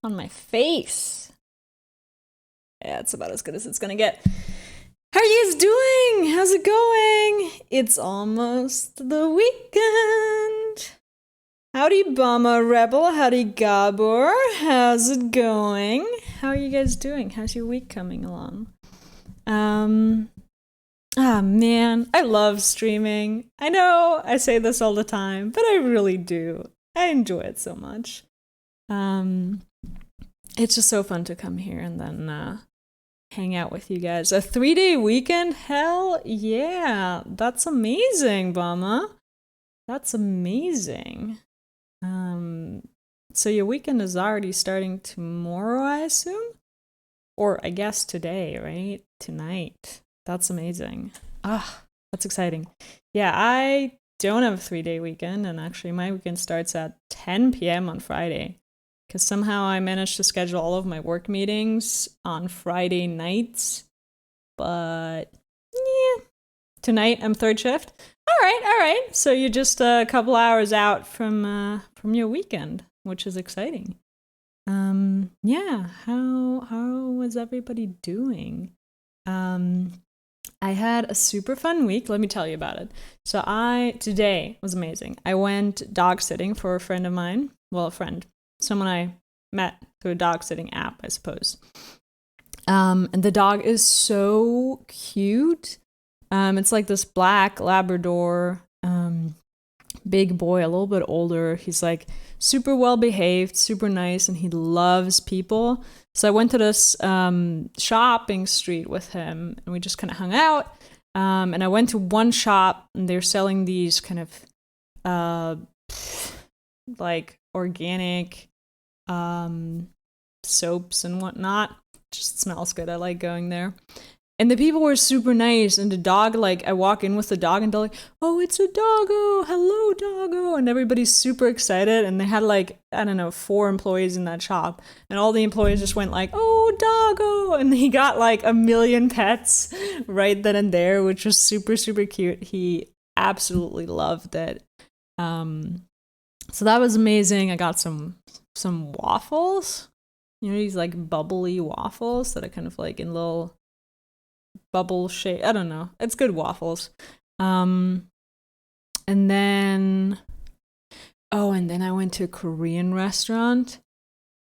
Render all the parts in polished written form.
on my face. Yeah, it's about as good as it's gonna get. How are you guys doing? How's it going? It's almost the weekend. Howdy, Bama Rebel. Howdy, Gabor. How's it going? How are you guys doing? How's your week coming along? Man, I love streaming. I know I say this all the time, but I really do. I enjoy it so much. It's just so fun to come here and then hang out with you guys. A 3-day weekend? Hell yeah. That's amazing, Bama. That's amazing. So your weekend is already starting tomorrow, I assume? Or I guess today, right? Tonight. That's amazing. That's exciting. Yeah, I don't have a 3-day weekend, and actually my weekend starts at 10 p.m. on Friday. Because somehow I managed to schedule all of my work meetings on Friday nights. But, yeah. Tonight, I'm third shift. All right. So you're just a couple hours out from your weekend, which is exciting. Yeah. How was everybody doing? I had a super fun week. Let me tell you about it. So today was amazing. I went dog sitting for a friend of mine. Well, a friend. Someone I met through a dog sitting app, I suppose. And the dog is so cute. It's like this black Labrador, big boy, a little bit older. He's like super well behaved, super nice, and he loves people. So I went to this shopping street with him, and we just kind of hung out. And I went to one shop, and they're selling these kind of like organic soaps and whatnot. Just smells good. I like going there. And the people were super nice, and the dog, like, I walk in with the dog, and they're like, oh, it's a doggo, hello, doggo, and everybody's super excited, and they had, like, I don't know, 4 employees in that shop, and all the employees just went like, oh, doggo, and he got, like, 1,000,000 pets right then and there, which was super, super cute. He absolutely loved it. So that was amazing. I got some waffles, you know, these, like, bubbly waffles that are kind of, like, in little bubble shape. I don't know. It's good waffles. And then I went to a Korean restaurant.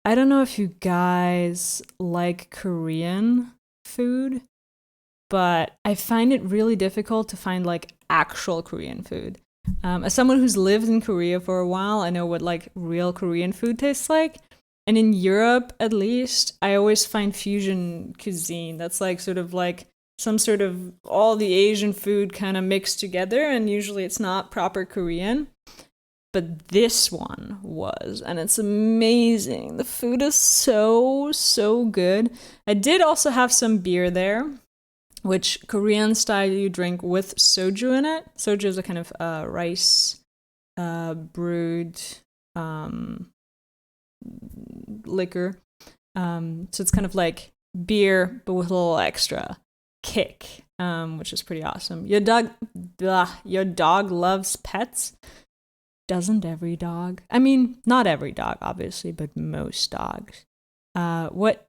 I don't know if you guys like Korean food, but I find it really difficult to find like actual Korean food. As someone who's lived in Korea for a while, I know what like real Korean food tastes like. And in Europe, at least, I always find fusion cuisine. That's like sort of like some sort of all the Asian food kind of mixed together. And usually it's not proper Korean. But this one was. And it's amazing. The food is so, so good. I did also have some beer there, which Korean style you drink with soju in it. Soju is a kind of rice brewed liquor. So it's kind of like beer, but with a little extra kick, which is pretty awesome. Your dog loves pets. Doesn't every dog? I mean, not every dog, obviously, but most dogs. What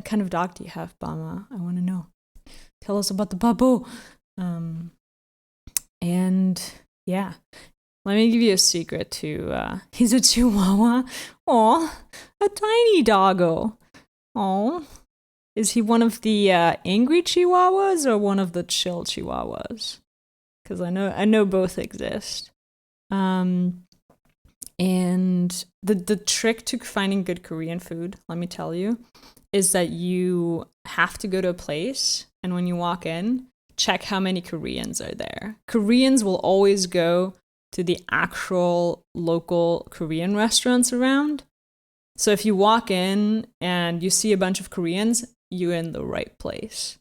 kind of dog do you have, Bama? I want to know. Tell us about the babu. And yeah. Let me give you a secret too. He's a Chihuahua. Aw, a tiny doggo. Aw. Is he one of the angry Chihuahuas or one of the chill Chihuahuas? Because I know both exist. And the trick to finding good Korean food, let me tell you, is that you have to go to a place, and when you walk in, check how many Koreans are there. Koreans will always go to the actual local Korean restaurants around. So if you walk in and you see a bunch of Koreans, you're in the right place.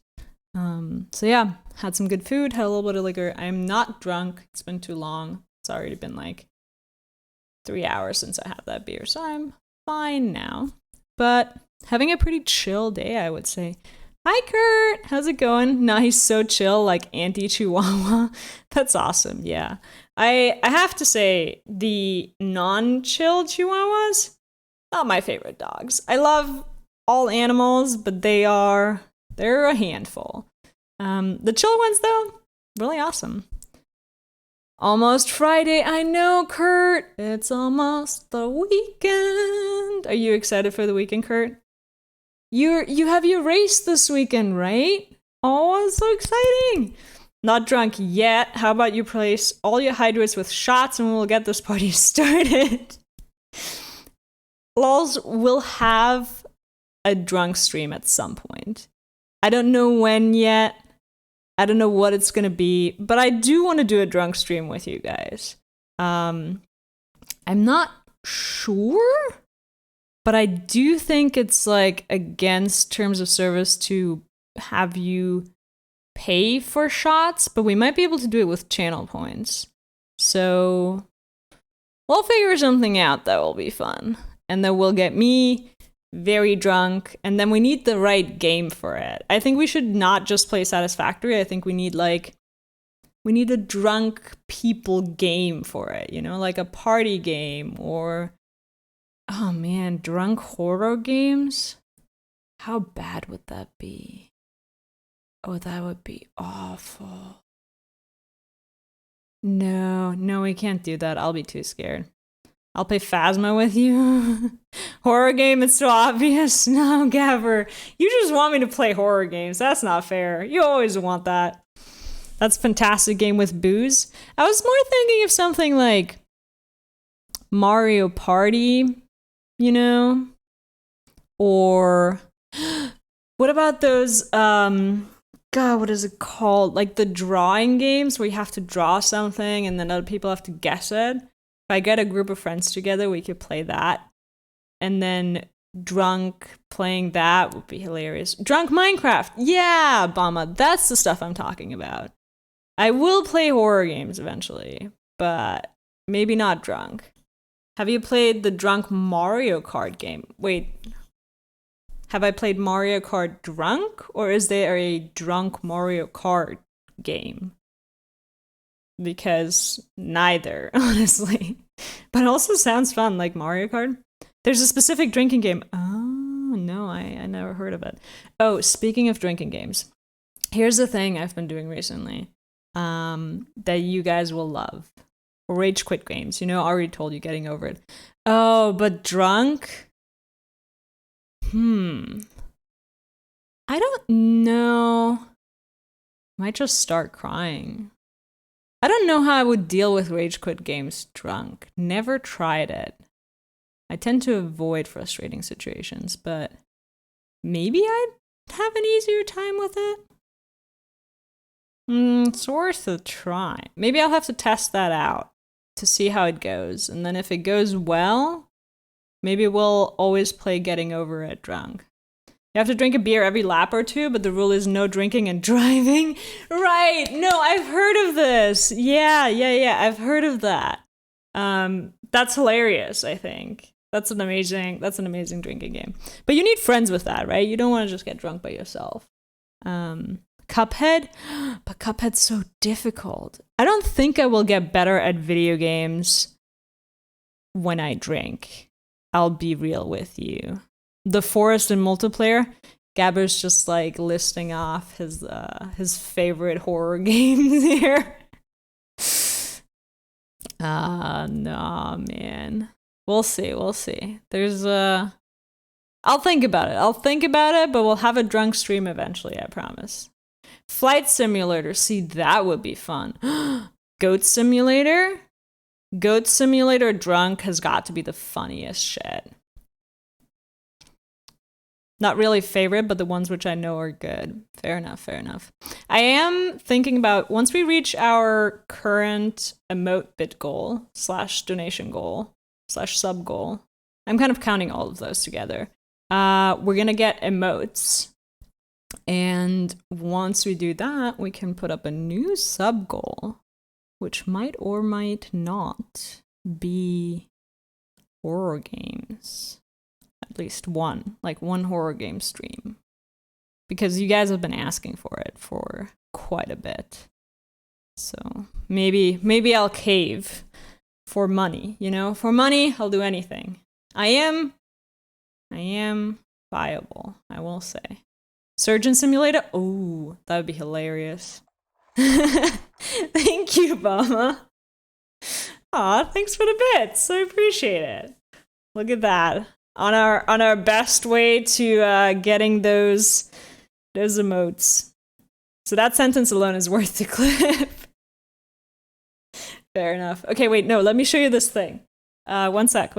So yeah, had some good food, had a little bit of liquor. I'm not drunk. It's been too long. It's already been like 3 hours since I had that beer, so I'm fine now. But having a pretty chill day, I would say. Hi, Kurt. How's it going? No, he's so chill, like anti-Chihuahua. That's awesome. Yeah. I have to say, the non-chill Chihuahuas, not my favorite dogs. I love all animals, but they're a handful. The chill ones, though, really awesome. Almost Friday. I know, Kurt. It's almost the weekend. Are you excited for the weekend, Kurt? You have your race this weekend, right? Oh, it's so exciting. Not drunk yet. How about you place all your hydrates with shots and we'll get this party started. Lols will have a drunk stream at some point. I don't know when yet. I don't know what it's going to be, but I do want to do a drunk stream with you guys. I'm not sure, but I do think it's like against terms of service to have you pay for shots, but we might be able to do it with channel points. So we'll figure something out that will be fun. And that will get me very drunk, and then we need the right game for it. I think we should not just play Satisfactory. I think we need a drunk people game for it, like a party game or, oh man, drunk horror games? How bad would that be? Oh, that would be awful. No, we can't do that. I'll be too scared. I'll play Phasma with you. Horror game, it's so obvious. No, Gabber. You just want me to play horror games. That's not fair. You always want that. That's a fantastic game with booze. I was more thinking of something like Mario Party, Or what about those, God, what is it called? Like the drawing games where you have to draw something and then other people have to guess it. If I get a group of friends together, we could play that. And then drunk playing that would be hilarious. Drunk Minecraft. Yeah, Bama. That's the stuff I'm talking about. I will play horror games eventually, but maybe not drunk. Have you played the drunk Mario Kart game? Wait. Have I played Mario Kart drunk? Or is there a drunk Mario Kart game? Because neither, honestly. But it also sounds fun, like Mario Kart. There's a specific drinking game. Oh, no, I never heard of it. Oh, speaking of drinking games, here's the thing I've been doing recently that you guys will love. Rage quit games. I already told you, getting over it. Oh, but drunk? I don't know. Might just start crying. I don't know how I would deal with rage quit games drunk. Never tried it. I tend to avoid frustrating situations, but maybe I'd have an easier time with it. It's worth a try. Maybe I'll have to test that out to see how it goes. And then if it goes well, maybe we'll always play getting over it drunk. You have to drink a beer every lap or two, but the rule is no drinking and driving. Right. No, I've heard of this. Yeah. I've heard of that. That's hilarious, I think. That's an amazing drinking game. But you need friends with that, right? You don't want to just get drunk by yourself. Cuphead? But Cuphead's so difficult. I don't think I will get better at video games when I drink. I'll be real with you. The Forest in multiplayer, Gabber's just like listing off his favorite horror games here. No, man. We'll see. There's I'll think about it, but we'll have a drunk stream eventually, I promise. Flight Simulator, see, that would be fun. Goat Simulator? Goat Simulator drunk has got to be the funniest shit. Not really favorite, but the ones which I know are good. Fair enough. I am thinking about, once we reach our current emote bit goal / donation goal / sub goal, I'm kind of counting all of those together. We're going to get emotes. And once we do that, we can put up a new sub goal, which might or might not be horror games. At least one horror game stream. Because you guys have been asking for it for quite a bit. So maybe I'll cave for money, For money, I'll do anything. I am I am viable, I will say. Surgeon Simulator? Oh, that would be hilarious. Thank you, Bama. Aw, thanks for the bits. I appreciate it. Look at that. On our best way to getting those emotes. So that sentence alone is worth the clip. Fair enough. Okay, wait, no, let me show you this thing. One sec.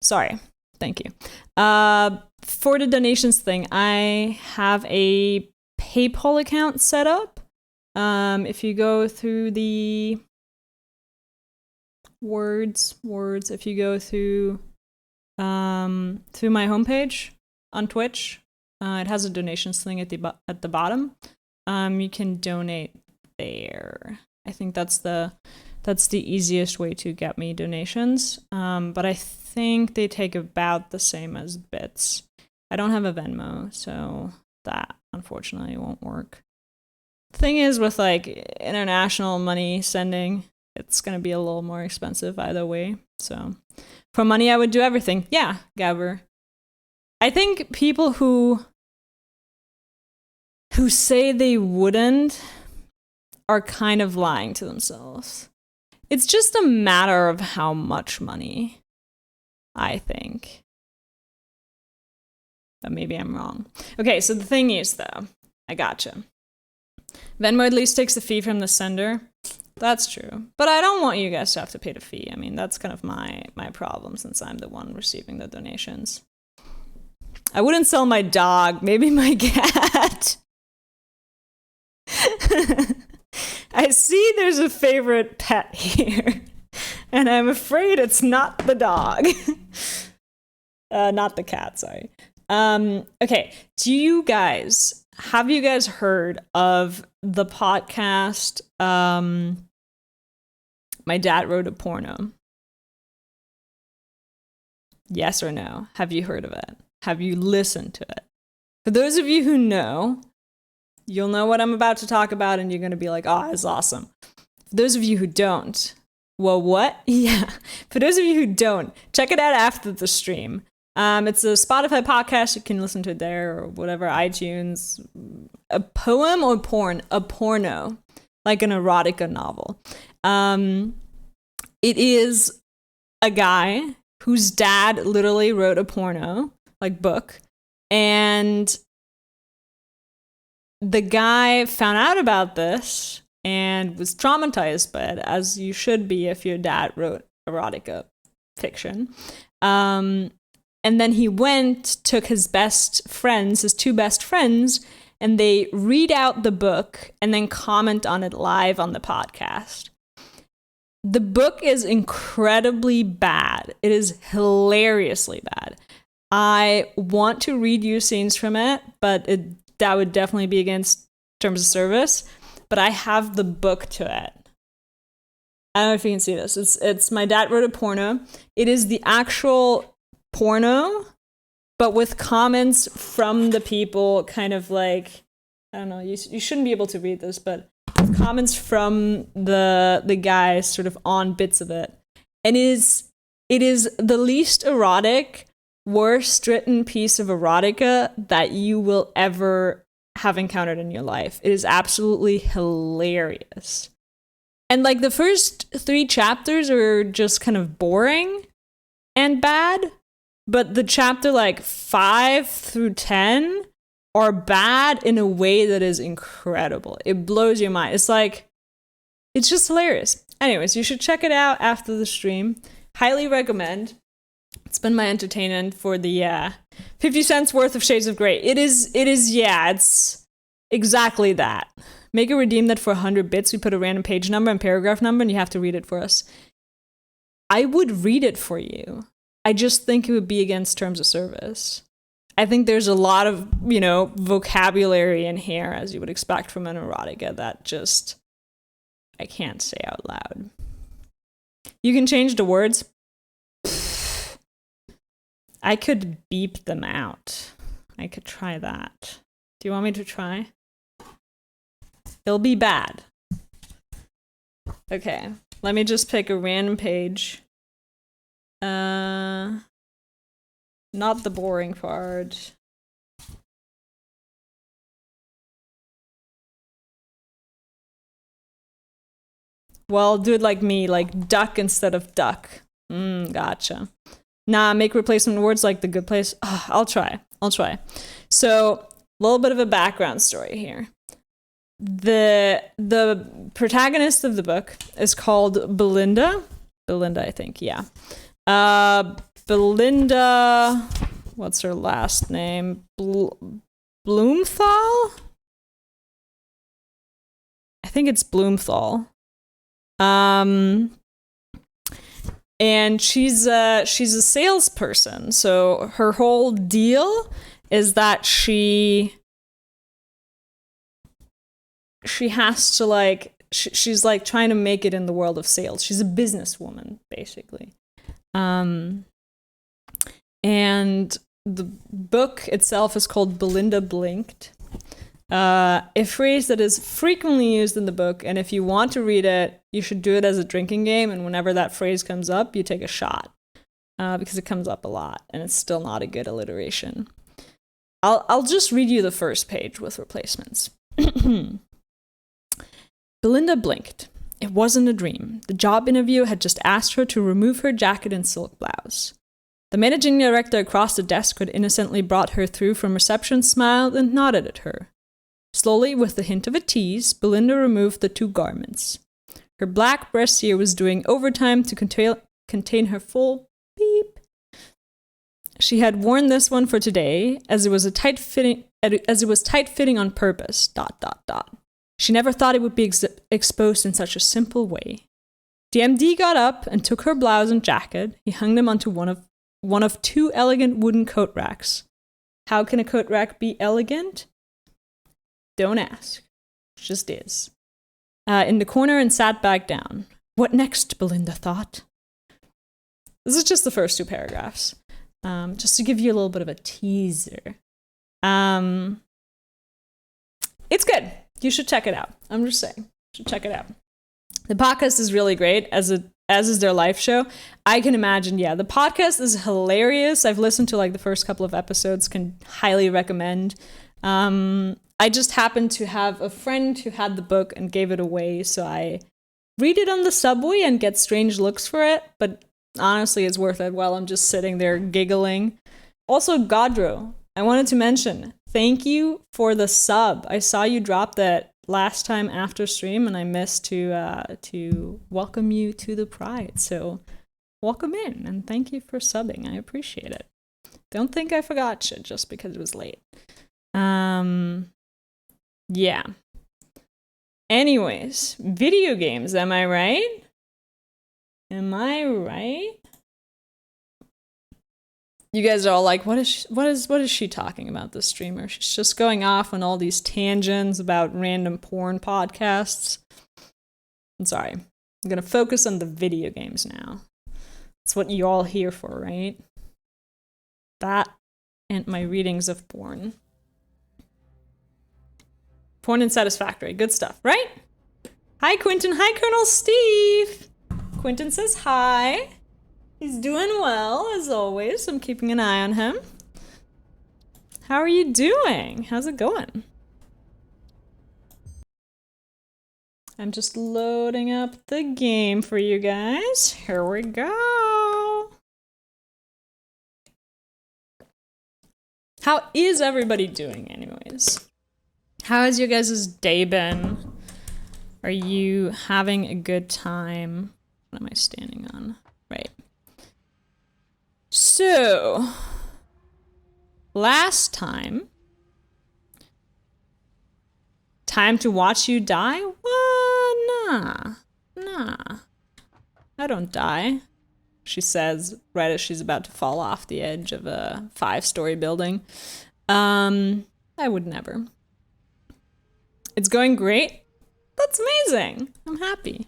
Sorry. Thank you. For the donations thing, I have a PayPal account set up. If you go through the words, if you go through my homepage on Twitch, it has a donations thing at the bottom. You can donate there. I think that's the easiest way to get me donations. But I think they take about the same as bits. I don't have a Venmo, so that unfortunately won't work. Thing is, with like international money sending, it's gonna be a little more expensive either way. So for money, I would do everything. Yeah, Gabber. I think people who say they wouldn't are kind of lying to themselves. It's just a matter of how much money, I think. But maybe I'm wrong. Okay, so the thing is, though, I gotcha. Venmo at least takes the fee from the sender. That's true. But I don't want you guys to have to pay the fee. I mean, that's kind of my problem, since I'm the one receiving the donations. I wouldn't sell my dog, maybe my cat. I see there's a favorite pet here, and I'm afraid it's not the dog. Not the cat, sorry. Okay, have you guys heard of the podcast, My Dad Wrote a Porno? Yes or no? Have you heard of it? Have you listened to it? For those of you who know, you'll know what I'm about to talk about, and you're going to be like, oh, it's awesome. For those of you who don't, well, what? Yeah. For those of you who don't, check it out after the stream. It's a Spotify podcast. You can listen to it there or whatever, iTunes. A poem or porn? A porno, like an erotica novel. It is a guy whose dad literally wrote a porno, like book, and the guy found out about this and was traumatized by it, as you should be if your dad wrote erotica fiction. And then he took his two best friends, and they read out the book and then comment on it live on the podcast. The book is incredibly bad. It is hilariously bad. I want to read you scenes from it, but that would definitely be against terms of service. But I have the book to it. I don't know if you can see this. It's My Dad Wrote a Porno. It is the actual porno, but with comments from the people, kind of like, I don't know, you shouldn't be able to read this, but comments from the guys sort of on bits of it. And it is the least erotic, worst written piece of erotica that you will ever have encountered in your life. It is absolutely hilarious. And like the first 3 chapters are just kind of boring and bad, but the chapter like 5 through 10 are bad in a way that is incredible. It blows your mind. It's just hilarious. Anyways, you should check it out after the stream. Highly recommend. It's been my entertainment for the 50 cents worth of Shades of Grey. It's exactly that. Make a redeem that for 100 bits. We put a random page number and paragraph number, and you have to read it for us. I would read it for you. I just think it would be against terms of service. I think there's a lot of, vocabulary in here, as you would expect from an erotica, that just I can't say out loud. You can change the words. I could beep them out. I could try that. Do you want me to try? It'll be bad. Okay, let me just pick a random page. Not the boring part. Well, do it like me, like duck instead of duck. Gotcha. Nah, make replacement words like the good place. Oh, I'll try. So, a little bit of a background story here. The protagonist of the book is called Belinda. Belinda, I think, yeah. Belinda, what's her last name? Blumenthal? I think it's Blumenthal. And she's a salesperson. So her whole deal is that she has to she's like trying to make it in the world of sales. She's a businesswoman, basically. And the book itself is called Belinda Blinked. A phrase that is frequently used in the book, and if you want to read it, you should do it as a drinking game, and whenever that phrase comes up, you take a shot, because it comes up a lot, and it's still not a good alliteration. I'll just read you the first page with replacements. Belinda blinked. It wasn't a dream. The job interview had just asked her to remove her jacket and silk blouse. The managing director across the desk who had innocently brought her through from reception smiled and nodded at her. Slowly, with the hint of a tease, Belinda removed the two garments. Her black brassiere was doing overtime to contain her full beep. She had worn this one for today, as it was tight fitting on purpose. ... She never thought it would be exposed in such a simple way. The MD got up and took her blouse and jacket. He hung them onto one of two elegant wooden coat racks. How can a coat rack be elegant? Don't ask. It just is. In the corner and sat back down. What next, Belinda thought. This is just the first two paragraphs. Just to give you a little bit of a teaser. It's good. You should check it out. I'm just saying. You should check it out. The podcast is really great, as is their live show. I can imagine, yeah. The podcast is hilarious. I've listened to the first couple of episodes. Can highly recommend. I just happened to have a friend who had the book and gave it away, so I read it on the subway and get strange looks for it, but honestly, it's worth it while I'm just sitting there giggling. Also, Godro, I wanted to mention, thank you for the sub. I saw you drop that last time after stream, and I missed to welcome you to the Pride. So welcome in, and thank you for subbing. I appreciate it. Don't think I forgot you just because it was late. Yeah. Anyways, video games, am I right? Am I right? You guys are all like, what is she talking about, this streamer? She's just going off on all these tangents about random porn podcasts. I'm sorry. I'm going to focus on the video games now. That's what you all here for, right? That and my readings of porn. Porn and Satisfactory. Good stuff, right? Hi, Quentin. Hi, Colonel Steve. Quentin says hi. He's doing well, as always. I'm keeping an eye on him. How are you doing? How's it going? I'm just loading up the game for you guys. Here we go. How is everybody doing, anyways? How has your guys' day been? Are you having a good time? What am I standing on? Right. So, last time to watch you die? What? Nah. I don't die. she says right as she's about to fall off the edge of a 5-story building. I would never. It's going great. That's amazing. I'm happy.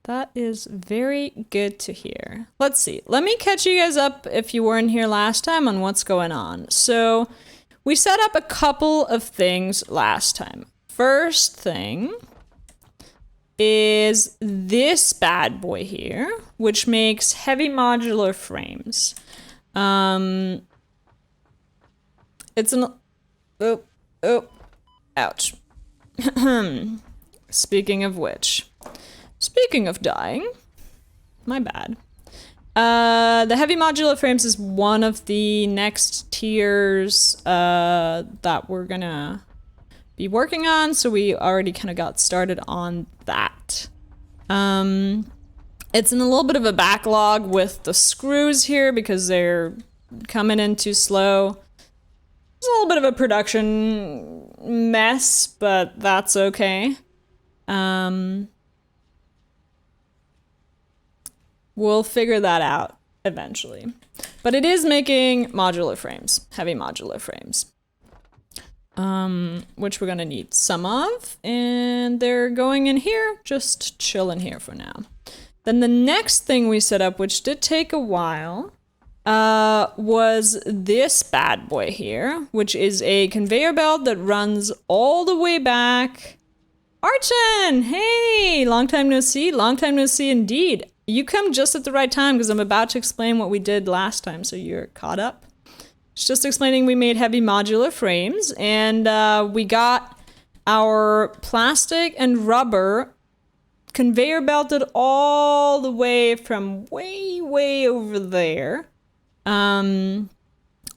That is very good to hear. Let's see. Let me catch you guys up if you weren't here last time on what's going on. So we set up a couple of things last time. First thing is this bad boy here, which makes heavy modular frames. It's an... Oh, ouch. Speaking of which... Speaking of dying, my bad. The heavy modular frames is one of the next tiers that we're gonna be working on, so we already kind of got started on that. It's in a little bit of a backlog with the screws here because they're coming in too slow. It's a little bit of a production mess, but that's okay. We'll figure that out eventually. But it is making modular frames, heavy modular frames, which we're gonna need some of, and they're going in here, just chilling here for now. Then the next thing we set up, which did take a while, was this bad boy here, which is a conveyor belt that runs all the way back. Archon, hey, long time no see indeed. You come just at the right time because I'm about to explain what we did last time, so you're caught up. It's just explaining we made heavy modular frames, and we got our plastic and rubber conveyor belted all the way from way over there,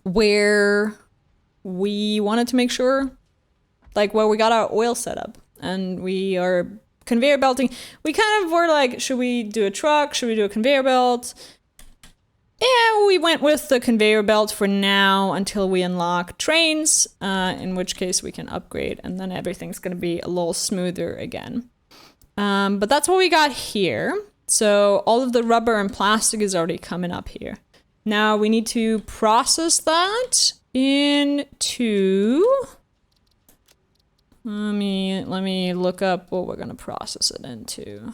where we wanted to make sure, like, where we got our oil set up, and we are conveyor belting. We kind of were like, should we do a truck? Should we do a conveyor belt? Yeah, we went with the conveyor belt for now until we unlock trains, in which case we can upgrade, and then everything's going to be a little smoother again. But that's what we got here. So all of the rubber and plastic is already coming up here. Now we need to process that into... Let me look up what we're gonna process it into.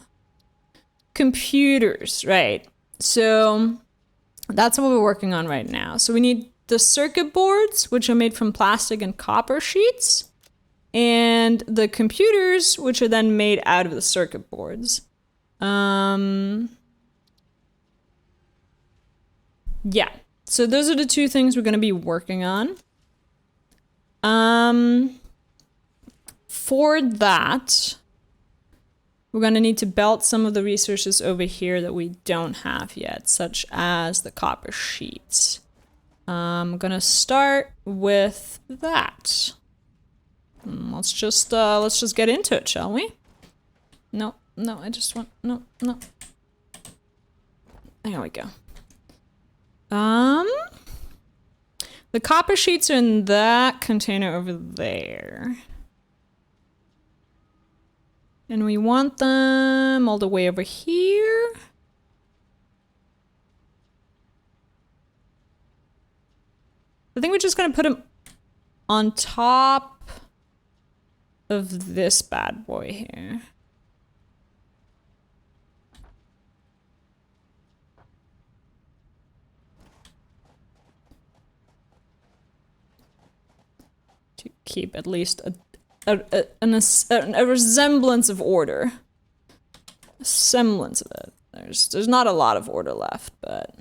Computers, right. So that's what we're working on right now. So we need the circuit boards, which are made from plastic and copper sheets, and the computers, which are then made out of the circuit boards. Yeah. So those are the two things we're gonna be working on. For that, we're going to need to belt some of the resources over here that we don't have yet, such as the copper sheets. I'm going to start with that. Let's just get into it, shall we? No, I just want... No. There we go. The copper sheets are in that container over there. And we want them all the way over here. I think we're just gonna put them on top of this bad boy here. To keep at least a resemblance of order. A semblance of it. There's not a lot of order left, but...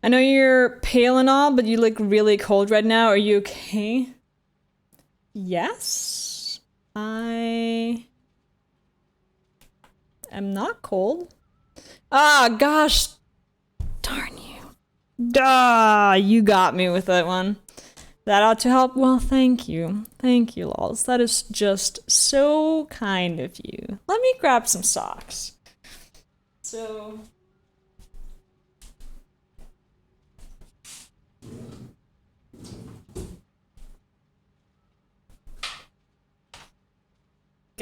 I know you're pale and all, but you look really cold right now. Are you okay? Yes? I am not cold. Ah, gosh. Darn you. Duh, you got me with that one. That ought to help. Well, thank you. Thank you, lols. That is just so kind of you. Let me grab some socks. So,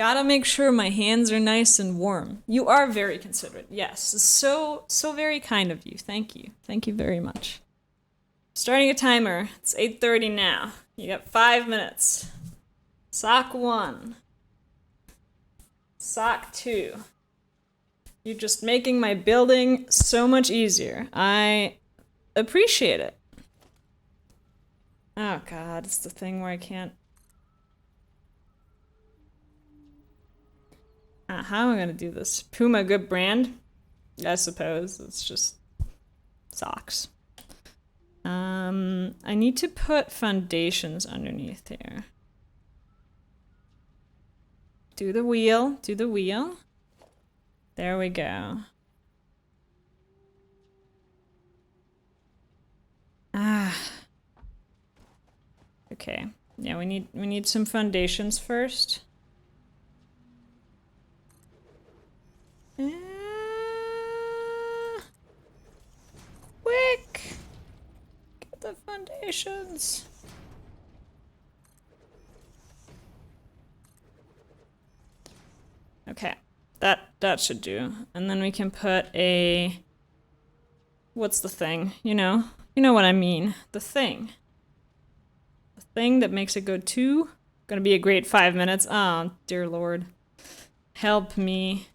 Gotta make sure my hands are nice and warm. You are very considerate. Yes, so very kind of you. Thank you. Thank you very much. Starting a timer. It's 8:30 now. You got 5 minutes. Sock 1. Sock 2. You're just making my building so much easier. I appreciate it. Oh god, it's the thing where I can't... how am I gonna do this? Puma, good brand? I suppose. It's just socks. I need to put foundations underneath here. Do the wheel. Do the wheel. There we go. Okay. Yeah, we need some foundations first. Quick! Get the foundations. Okay. That should do. And then we can put a... What's the thing? You know what I mean. The thing. The thing that makes it go 2. Gonna be a great 5 minutes. Oh, dear Lord. Help me.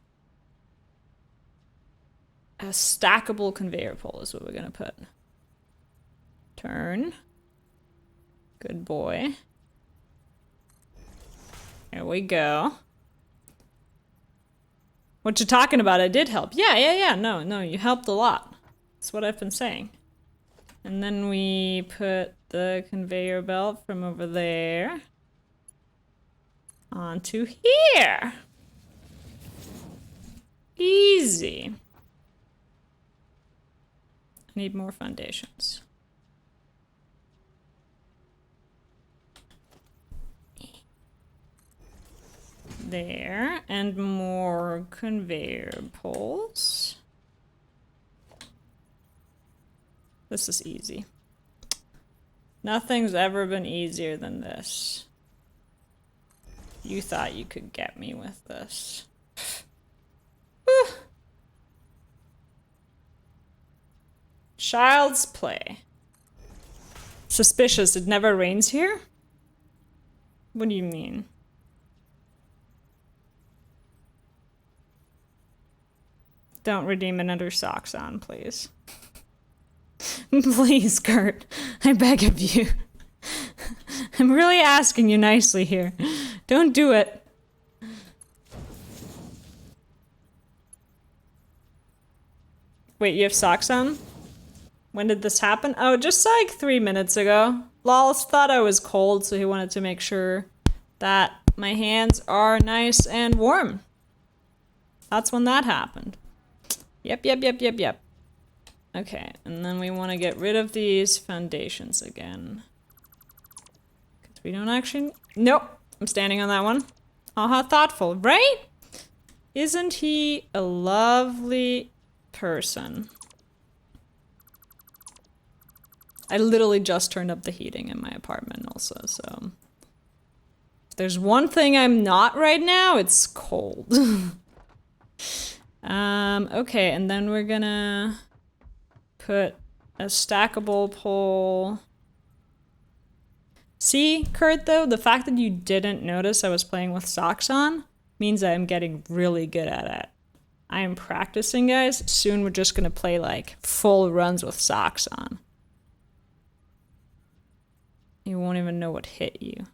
A stackable conveyor pole is what we're gonna put. Turn. Good boy. There we go. What you're talking about, I did help. Yeah. No, you helped a lot. That's what I've been saying. And then we put the conveyor belt from over there onto here. Easy. I need more foundations. There, and more conveyor poles. This is easy. Nothing's ever been easier than this. You thought you could get me with this. Whew. Child's play. Suspicious, it never rains here? What do you mean? Don't redeem another socks on, please. Please, Kurt. I beg of you. I'm really asking you nicely here. Don't do it. Wait, you have socks on? When did this happen? Oh, just like 3 minutes ago. Lols thought I was cold, so he wanted to make sure that my hands are nice and warm. That's when that happened. Yep. Okay, and then we want to get rid of these foundations again. Because we don't actually... Nope, I'm standing on that one. Oh, how thoughtful, right? Isn't he a lovely person? I literally just turned up the heating in my apartment also, so... If there's one thing I'm not right now, it's cold. Okay, and then we're gonna put a stackable pole. See, Kurt, though, the fact that you didn't notice I was playing with socks on means I am getting really good at it. I am practicing, guys. Soon we're just gonna play, like, full runs with socks on. You won't even know what hit you.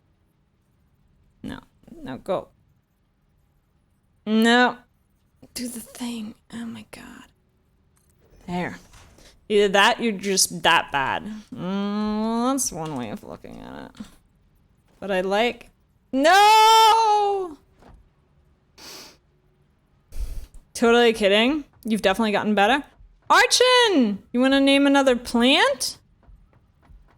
No, go. No. Do the thing. Oh my god. There. Either that, you're just that bad. That's one way of looking at it. But I like... No! Totally kidding. You've definitely gotten better. Archon! You want to name another plant?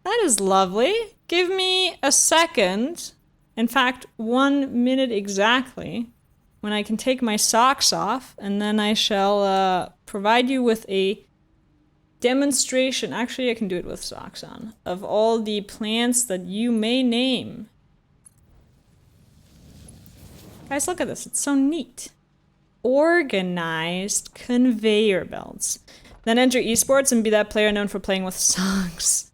That is lovely. Give me a second. In fact, 1 minute exactly. When I can take my socks off, and then I shall provide you with a demonstration. Actually, I can do it with socks on. Of all the plants that you may name. Guys, look at this. It's so neat. Organized conveyor belts. Then enter esports and be that player known for playing with songs.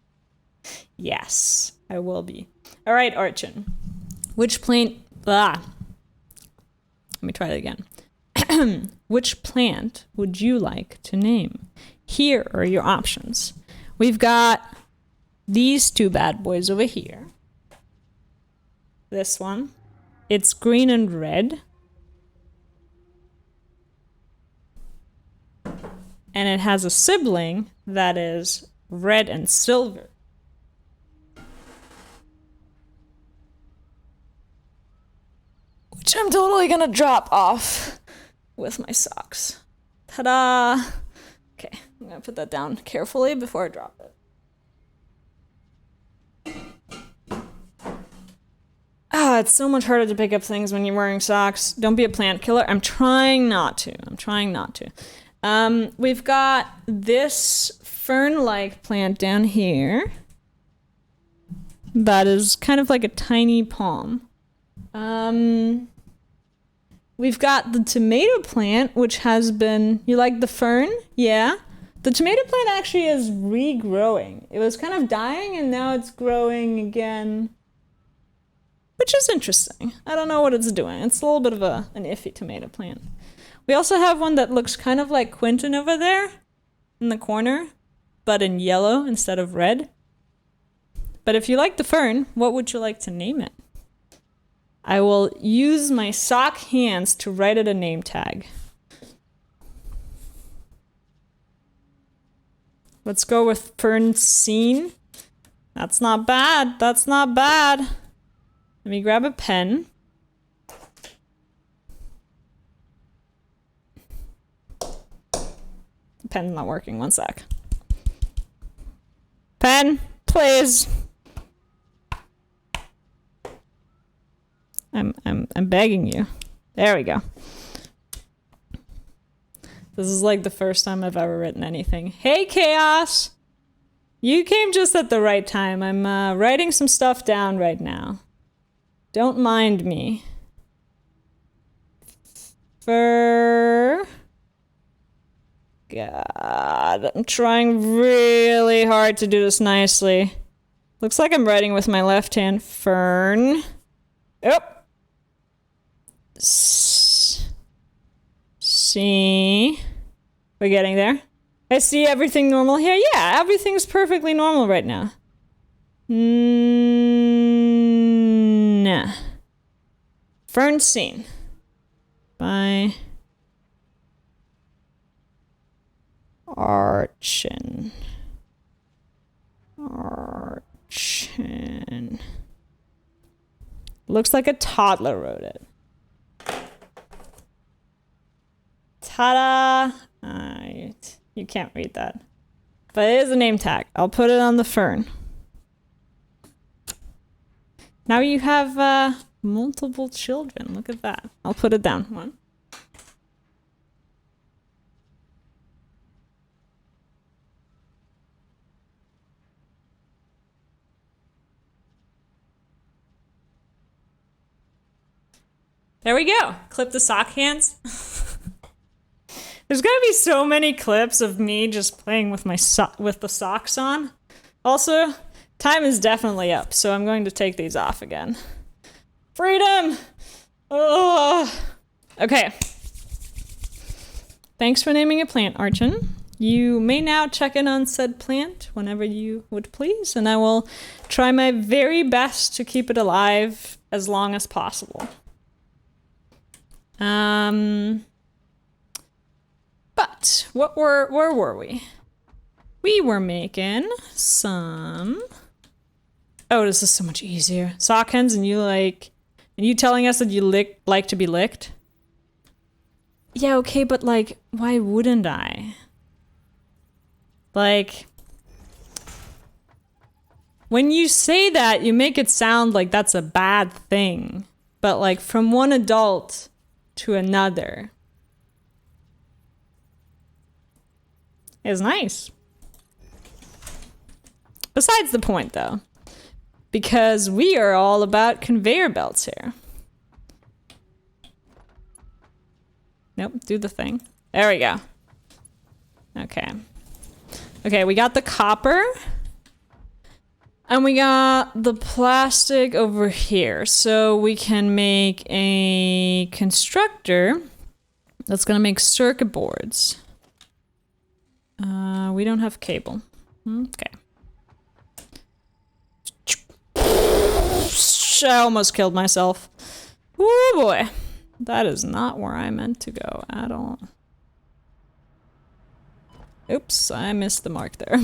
Yes, I will be. All right, Archon. Which plant... Let me try that again. Which plant would you like to name? Here are your options. We've got these two bad boys over here. This one. It's green and red. And it has a sibling that is red and silver. Which I'm totally gonna drop off with my socks. Ta-da! Okay, I'm gonna put that down carefully before I drop it. It's so much harder to pick up things when you're wearing socks. Don't be a plant killer. I'm trying not to. We've got this fern-like plant down here. That is kind of like a tiny palm. We've got the tomato plant, which has been... You like the fern? Yeah. The tomato plant actually is regrowing. It was kind of dying, and now it's growing again. Which is interesting. I don't know what it's doing. It's a little bit of an iffy tomato plant. We also have one that looks kind of like Quentin over there in the corner, but in yellow instead of red. But if you like the fern, what would you like to name it? I will use my sock hands to write it a name tag. Let's go with fern scene. That's not bad. That's not bad. Let me grab a pen. The pen's not working. One sec. Pen, please. I'm begging you. There we go. This is like the first time I've ever written anything. Hey, Chaos! You came just at the right time. I'm writing some stuff down right now. Don't mind me. God, I'm trying really hard to do this nicely. Looks like I'm writing with my left hand. Fern. Yep. See. We're getting there. I see everything normal here. Yeah, everything's perfectly normal right now. Nah. Fern scene. By Archon. Looks like a toddler wrote it. Ta-da! You can't read that. But it is a name tag. I'll put it on the fern. Now you have multiple children. Look at that. I'll put it down. One. There we go. Clip the sock hands. There's gonna be so many clips of me just playing with my with the socks on. Also, time is definitely up, so I'm going to take these off again. Freedom! Oh. Okay. Thanks for naming a plant, Archon. You may now check in on said plant whenever you would please, and I will try my very best to keep it alive as long as possible. But where were we? We were making some... Oh, this is so much easier. Sock hens, and you telling us that you like to be licked? Yeah, okay, but like, why wouldn't I? Like, when you say that, you make it sound like that's a bad thing. But like, from one adult to another is nice. Besides the point, though, because we are all about conveyor belts here. Nope, do the thing. There we go. Okay. Okay, we got the copper. And we got the plastic over here. So we can make a constructor that's gonna make circuit boards. We don't have cable. Okay. I almost killed myself. Oh boy. That is not where I meant to go at all. Oops, I missed the mark there.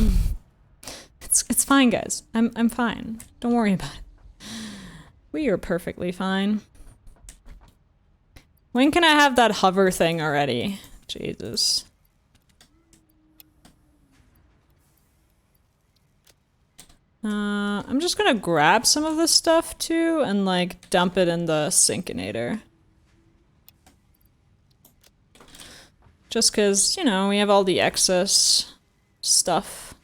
It's fine, guys. I'm fine. Don't worry about it. We are perfectly fine. When can I have that hover thing already? Jesus. I'm just gonna grab some of this stuff too and like dump it in the Sinkinator. Just cause, you know, we have all the excess stuff.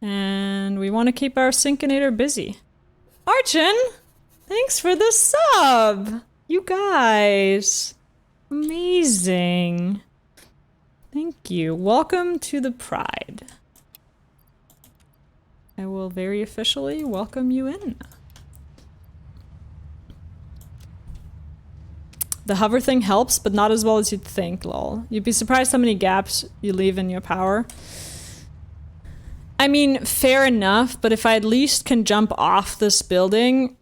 And we want to keep our Sinkinator busy. Archon! Thanks for the sub! You guys! Amazing. Thank you. Welcome to the Pride. I will very officially welcome you in. The hover thing helps, but not as well as you'd think, lol. You'd be surprised how many gaps you leave in your power. I mean, fair enough, but if I at least can jump off this building,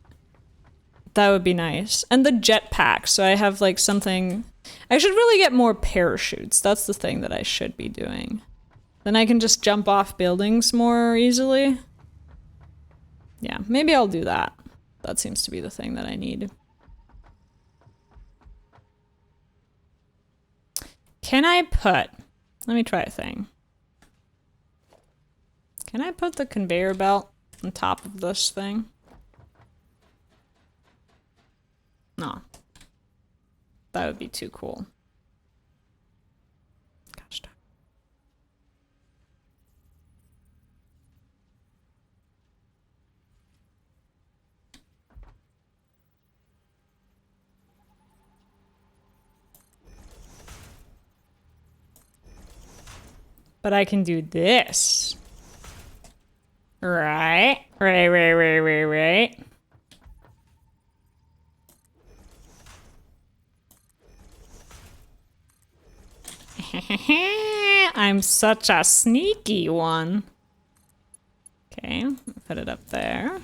that would be nice. And the jetpack, so I have like something... I should really get more parachutes. That's the thing that I should be doing. Then I can just jump off buildings more easily. Yeah, maybe I'll do that. That seems to be the thing that I need. Can I put... Let me try a thing. Can I put the conveyor belt on top of this thing? No. That would be too cool. Gosh darn. But I can do this. Right. Right. I'm such a sneaky one. Okay, put it up there.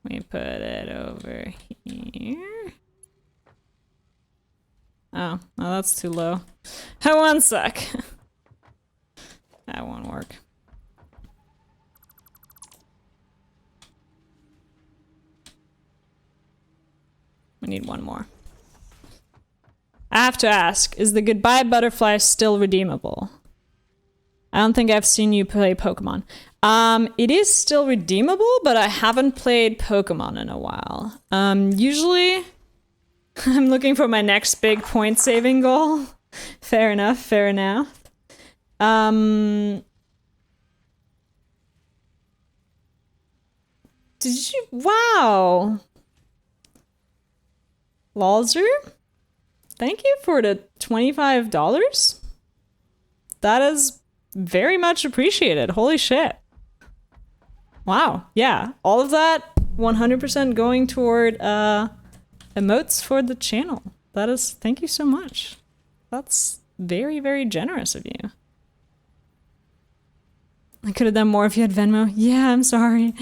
We put it over here. Oh, that's too low. One sec. That won't work. We need one more. I have to ask, is the goodbye butterfly still redeemable? I don't think I've seen you play Pokemon. It is still redeemable, but I haven't played Pokemon in a while. Usually, I'm looking for my next big point saving goal. Fair enough, fair enough. Did you? Wow. Lalzer? Thank you for the $25. That is very much appreciated. Holy shit. Wow. Yeah. All of that 100% going toward emotes for the channel. That is, thank you so much. That's very, very generous of you. I could have done more if you had Venmo. Yeah, I'm sorry.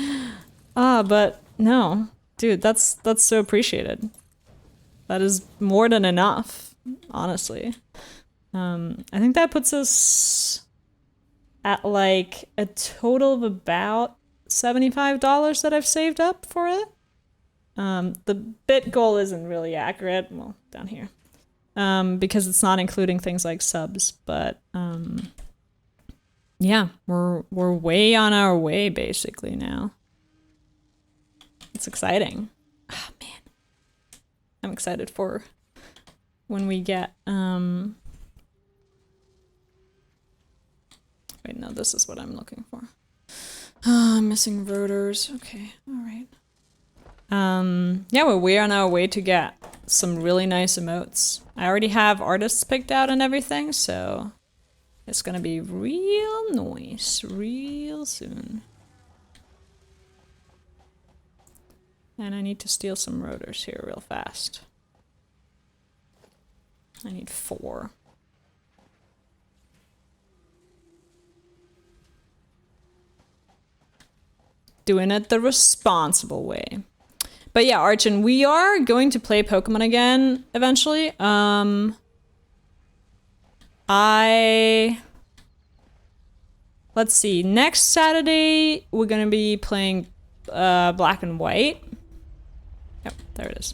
But no. Dude, that's so appreciated. That is more than enough, honestly. I think that puts us at like a total of about $75 that I've saved up for it. The bit goal isn't really accurate. Well, down here. Because it's not including things like subs, but yeah, we're way on our way basically now. It's exciting. Oh man. I'm excited for when we get, wait, no, this is what I'm looking for. I'm missing rotors. Okay, all right. Yeah, we're way on our way to get some really nice emotes. I already have artists picked out and everything, so it's gonna be real nice real soon. And I need to steal some rotors here real fast. I need 4. Doing it the responsible way. But yeah, Archon, we are going to play Pokemon again eventually. Let's see. Next Saturday, we're gonna be playing Black and White. Yep, there it is.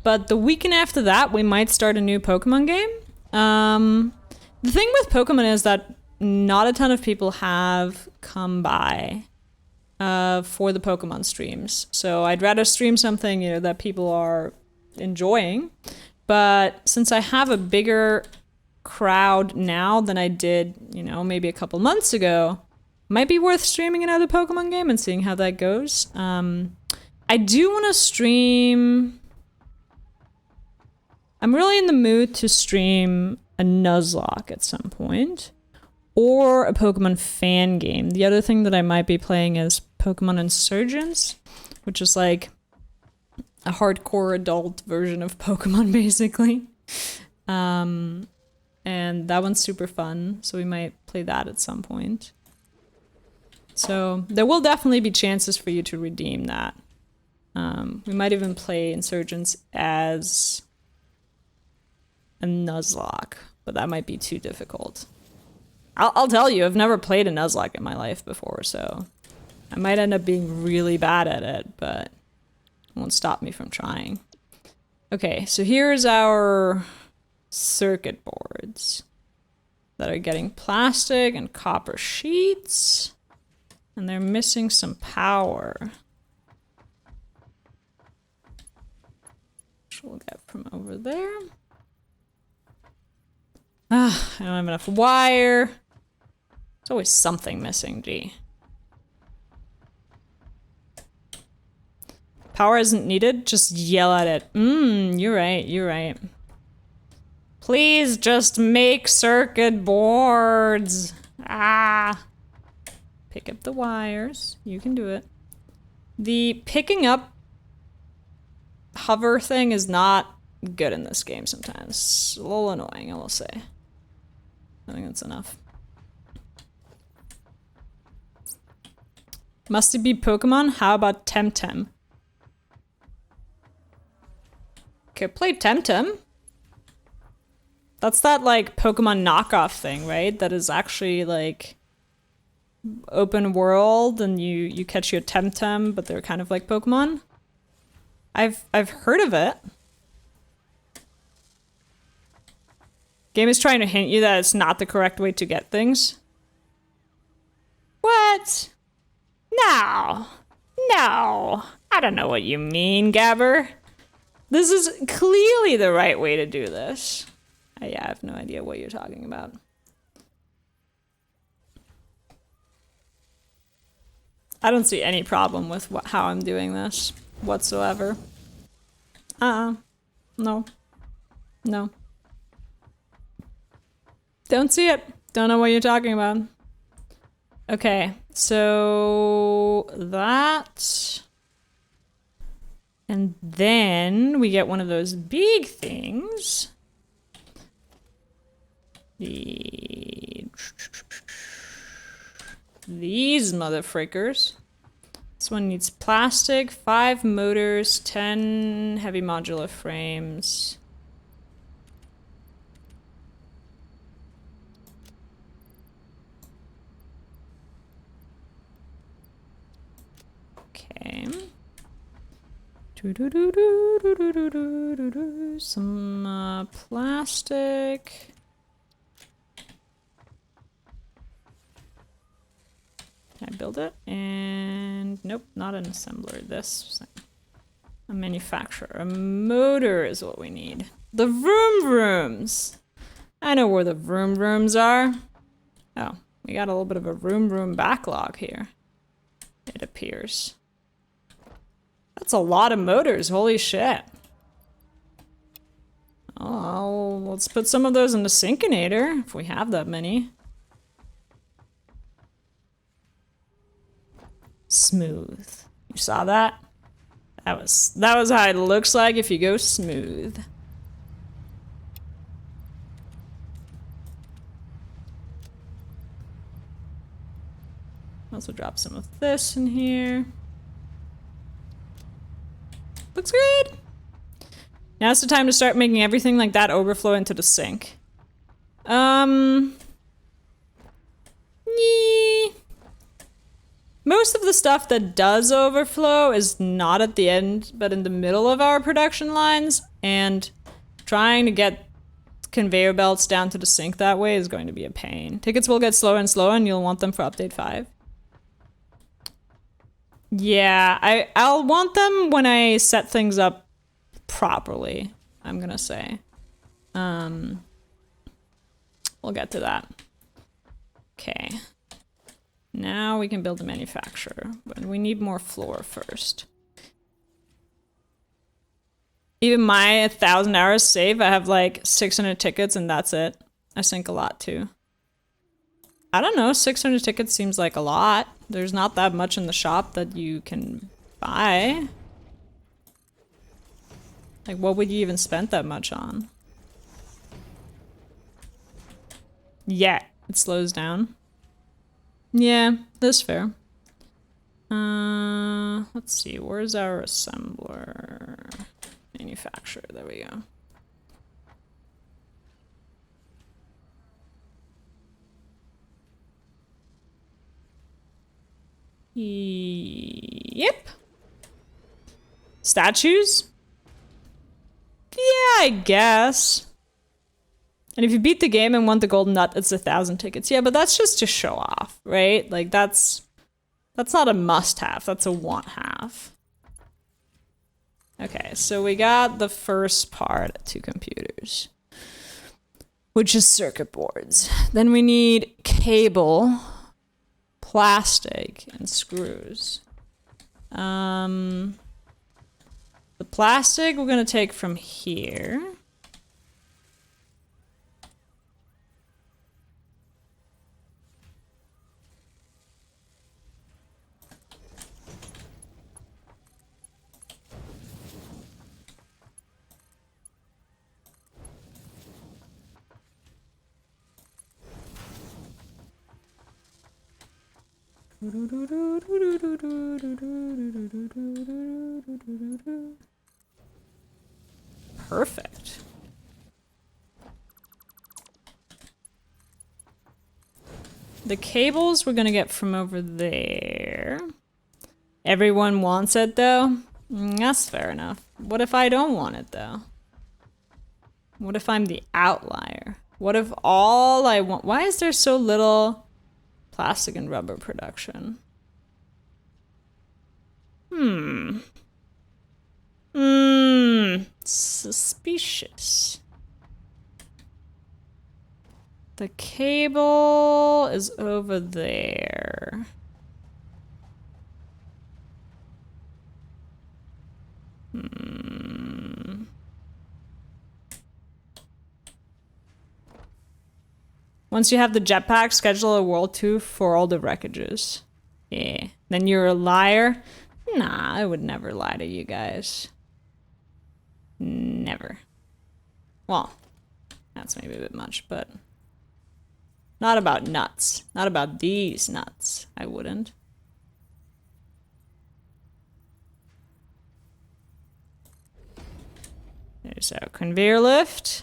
But the weekend after that, we might start a new Pokemon game. The thing with Pokemon is that not a ton of people have come by for the Pokemon streams. So I'd rather stream something, you know, that people are enjoying. But since I have a bigger crowd now than I did, you know, maybe a couple months ago, might be worth streaming another Pokemon game and seeing how that goes. I do want to stream... I'm really in the mood to stream a Nuzlocke at some point. Or a Pokemon fan game. The other thing that I might be playing is Pokemon Insurgents, which is like a hardcore adult version of Pokemon, basically. And that one's super fun, so we might play that at some point. So there will definitely be chances for you to redeem that. We might even play Insurgents as a Nuzlocke, but that might be too difficult. I'll tell you, I've never played a Nuzlocke in my life before, so I might end up being really bad at it, but it won't stop me from trying. Okay, so here's our circuit boards that are getting plastic and copper sheets, and they're missing some power. Which we'll get from over there. Ah, I don't have enough wire. There's always something missing, gee. Power isn't needed, just yell at it. You're right, you're right. Please just make circuit boards. Ah. Pick up the wires. You can do it. The picking up hover thing is not good in this game sometimes. It's a little annoying, I will say. I think that's enough. Must it be Pokemon? How about Temtem? Okay, play Temtem. That's that, like, Pokemon knockoff thing, right? That is actually, like, open world, and you catch your Temtem, but they're kind of like Pokemon. I've heard of it. Game is trying to hint you that it's not the correct way to get things. What? No. No. I don't know what you mean, Gabber. This is clearly the right way to do this. Yeah, I have no idea what you're talking about. I don't see any problem with how I'm doing this whatsoever. No. No. Don't see it. Don't know what you're talking about. Okay, so that... And then we get one of those big things. These motherfrickers. This one needs plastic, 5 motors, 10 heavy modular frames. Okay. Some plastic. Can I build it? And nope, not an assembler. This a manufacturer. A motor is what we need. The vroom vrooms. I know where the vroom vrooms are. Oh, we got a little bit of a vroom vroom backlog here. It appears. That's a lot of motors, holy shit. let's put some of those in the Sinkinator, if we have that many. Smooth. You saw that? That was how it looks like if you go smooth. Also drop some of this in here. Looks good. Now's the time to start making everything like that overflow into the sink. Yeah. Most of the stuff that does overflow is not at the end, but in the middle of our production lines, and trying to get conveyor belts down to the sink that way is going to be a pain. Tickets will get slower and slower, and you'll want them for update 5. Yeah, I'll want them when I set things up properly, I'm gonna say. We'll get to that. Okay. Now we can build a manufacturer, but we need more floor first. Even my 1,000 hours save, I have like 600 tickets and that's it. I sink a lot too. I don't know, 600 tickets seems like a lot. There's not that much in the shop that you can buy. Like, what would you even spend that much on? Yeah, it slows down. Yeah, that's fair. Let's see, where's our assembler? Manufacturer, there we go. Yep. Statues? Yeah, I guess. And if you beat the game and want the golden nut, it's 1,000 tickets. Yeah, but that's just to show off, right? Like, that's not a must-have. That's a want-have. Okay, so we got the first part to computers, which is circuit boards. Then we need cable, plastic, and screws. The plastic we're gonna take from here. Perfect. The cables we're gonna get from over there. Everyone wants it though? That's fair enough. What if I don't want it though? What if I'm the outlier? What if all I want— why is there so little plastic and rubber production? Suspicious. The cable is over there. Once you have the jetpack, schedule a world tour for all the wreckages. Yeah. Then you're a liar? Nah, I would never lie to you guys. Never. Well, that's maybe a bit much, but not about nuts. Not about these nuts. I wouldn't. There's our conveyor lift.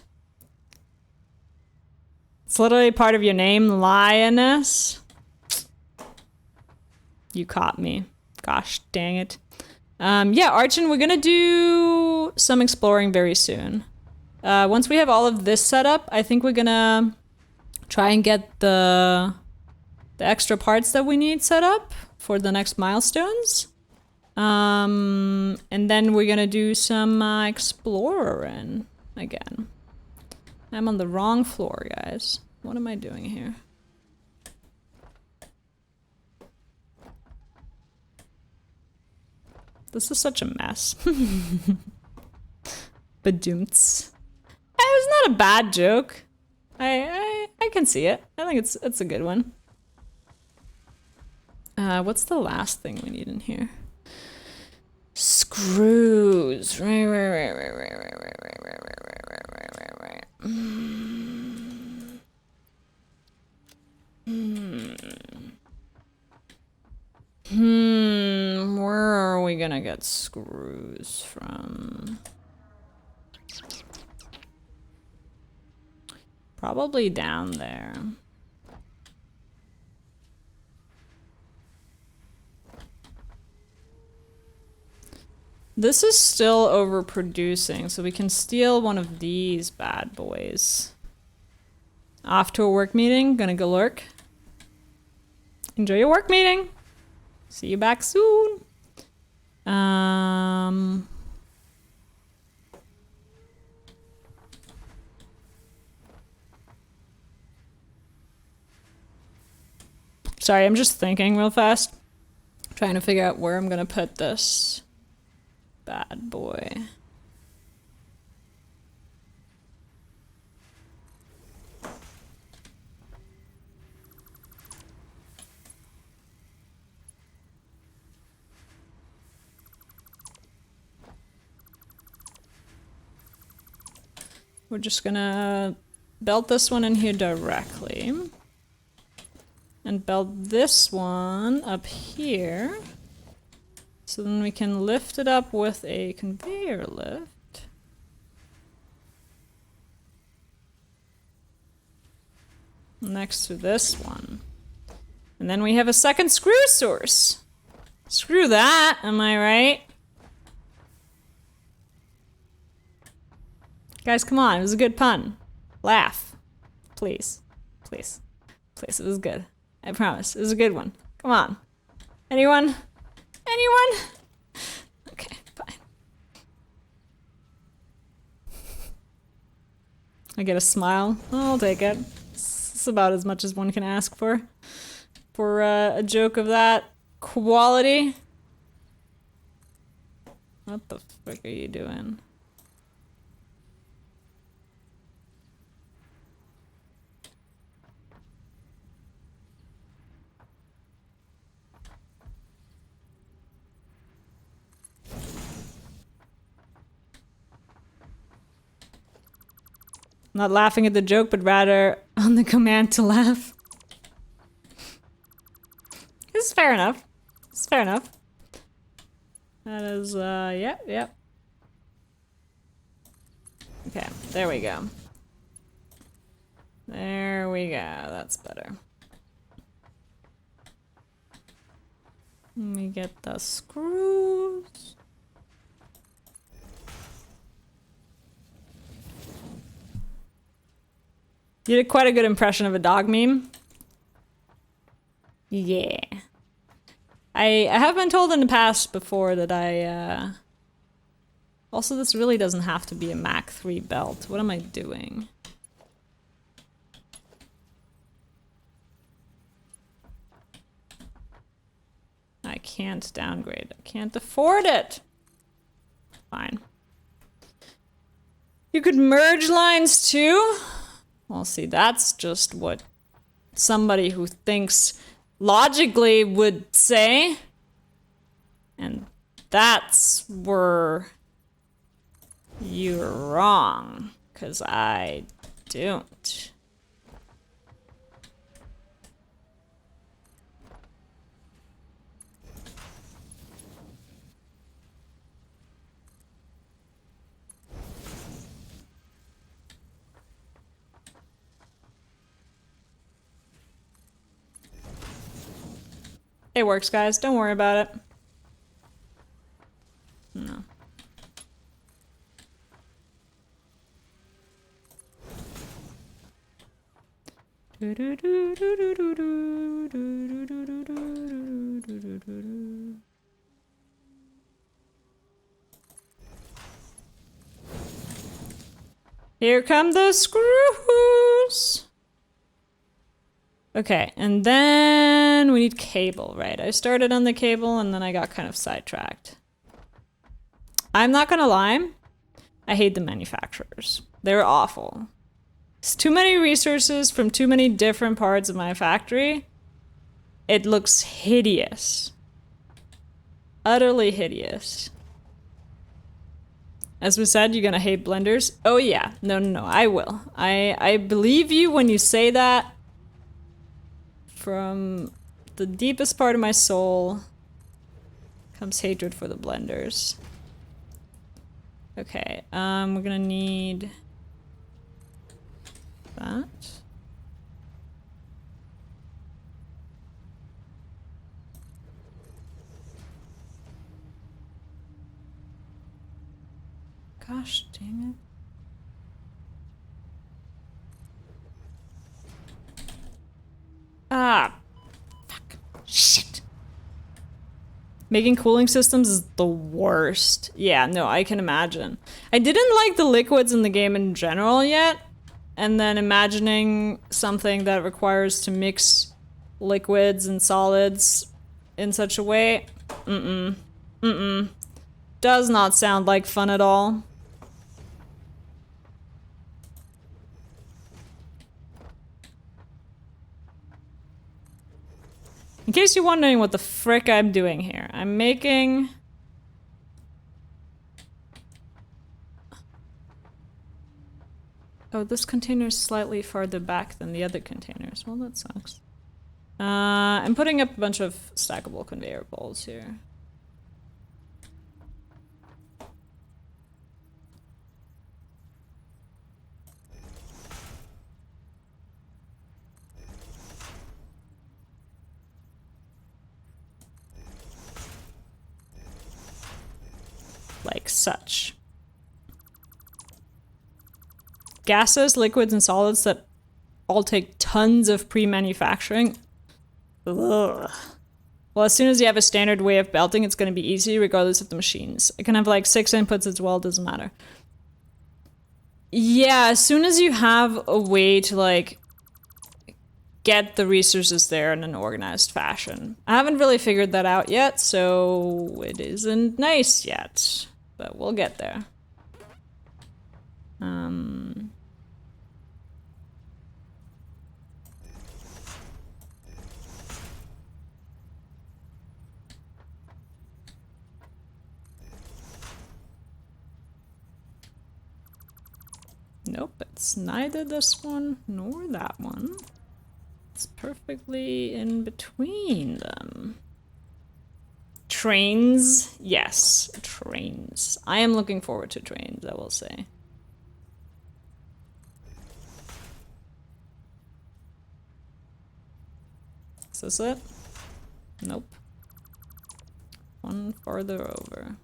It's literally part of your name, lioness. You caught me. Gosh dang it. Yeah, Archon, we're gonna do some exploring very soon. Once we have all of this set up, I think we're gonna try and get the extra parts that we need set up for the next milestones. And then we're gonna do some exploring again. I'm on the wrong floor, guys. What am I doing here? This is such a mess. Badoomts. was not a bad joke. I can see it. I think it's a good one. What's the last thing we need in here? Screws. Right. Where are we gonna get screws from? Probably down there. This is still overproducing, so we can steal one of these bad boys. Off to a work meeting, gonna go lurk. Enjoy your work meeting. See you back soon. Sorry, I'm just thinking real fast. Trying to figure out where I'm gonna put this bad boy. We're just gonna belt this one in here directly. And belt this one up here. So then we can lift it up with a conveyor lift. Next to this one. And then we have a second screw source. Screw that, am I right? Guys, come on, it was a good pun. Laugh. Please. Please. Please, it was good. I promise, it was a good one. Come on. Anyone? Anyone? Okay, fine. I get a smile. I'll take it. It's about as much as one can ask for a joke of that quality. What the frick are you doing? Not laughing at the joke, but rather on the command to laugh. This is fair enough. It's fair enough. That is, yep. Okay, there we go. There we go, that's better. Let me get the screws. You did quite a good impression of a dog meme. Yeah. I have been told in the past before that also, this really doesn't have to be a Mach 3 belt. What am I doing? I can't downgrade. I can't afford it. Fine. You could merge lines too? Well, see, that's just what somebody who thinks logically would say. And that's where you're wrong, 'cause I don't. It works, guys. Don't worry about it. No. Here come the screws. Okay, and then we need cable, right? I started on the cable and then I got kind of sidetracked. I'm not gonna lie. I hate the manufacturers. They're awful. It's too many resources from too many different parts of my factory. It looks hideous. Utterly hideous. As we said, you're gonna hate blenders. Oh yeah, no, I will. I believe you when you say that. From the deepest part of my soul comes hatred for the blenders. Okay, we're gonna need that. Gosh dang it. Ah, fuck. Shit. Making cooling systems is the worst. Yeah, no, I can imagine. I didn't like the liquids in the game in general yet, and then imagining something that requires to mix liquids and solids in such a way, does not sound like fun at all. In case you're wondering what the frick I'm doing here, I'm making... Oh, this container is slightly farther back than the other containers. Well, that sucks. I'm putting up a bunch of stackable conveyor bolts here. Like such. Gases, liquids, and solids that all take tons of pre-manufacturing. Ugh. Well, as soon as you have a standard way of belting, it's going to be easy regardless of the machines. It can have like 6 inputs as well, doesn't matter. Yeah, as soon as you have a way to like get the resources there in an organized fashion. I haven't really figured that out yet, so it isn't nice yet. But we'll get there. Nope, it's neither this one nor that one. It's perfectly in between them. Trains? Yes, trains. I am looking forward to trains, I will say. Is this it? Nope. One farther over.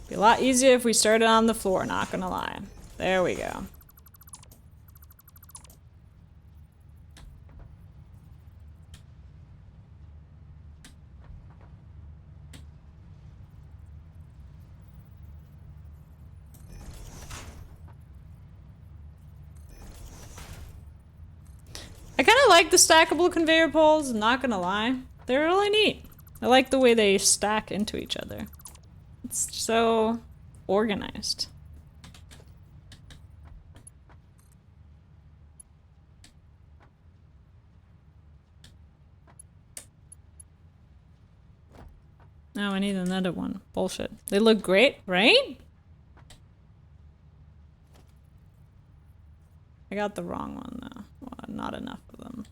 Be a lot easier if we started on the floor, not gonna lie. There we go. I kind of like the stackable conveyor poles, not gonna lie. They're really neat. I like the way they stack into each other. It's so organized. Now I need another one. Bullshit. They look great, right? I got the wrong one though. Well, not enough of them.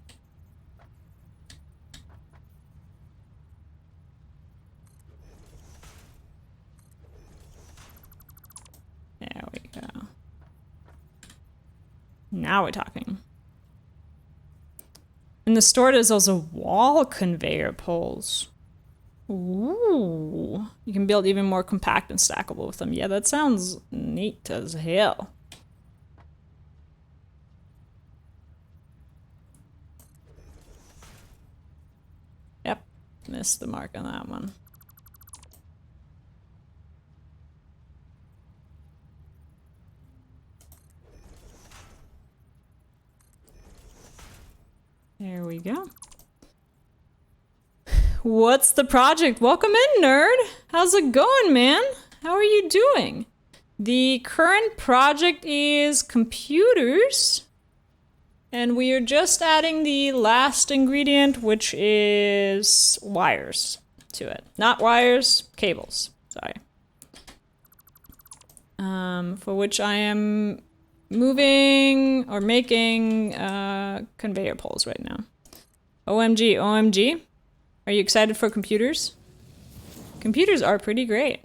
There we go. Now we're talking. In the store, there's also wall conveyor poles. Ooh. You can build even more compact and stackable with them. Yeah, that sounds neat as hell. Yep, missed the mark on that one. There we go. What's the project? Welcome in, nerd. How's it going, man? How are you doing? The current project is computers. And we are just adding the last ingredient, which is wires to it. Not wires, cables. Sorry. For which I am moving or making conveyor poles right now. OMG, OMG. Are you excited for computers? Computers are pretty great.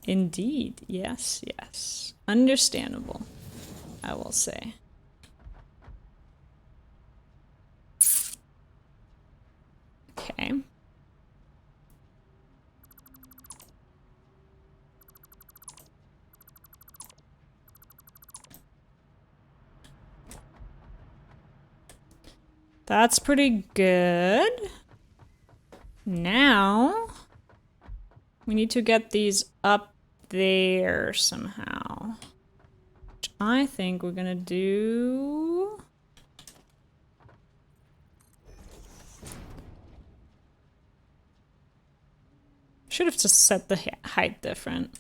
Indeed, yes, yes. Understandable, I will say. Okay. That's pretty good. Now, we need to get these up there somehow. Which I think we're gonna do... Should have just set the height different.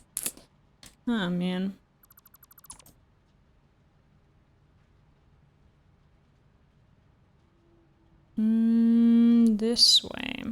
Oh, man. This way.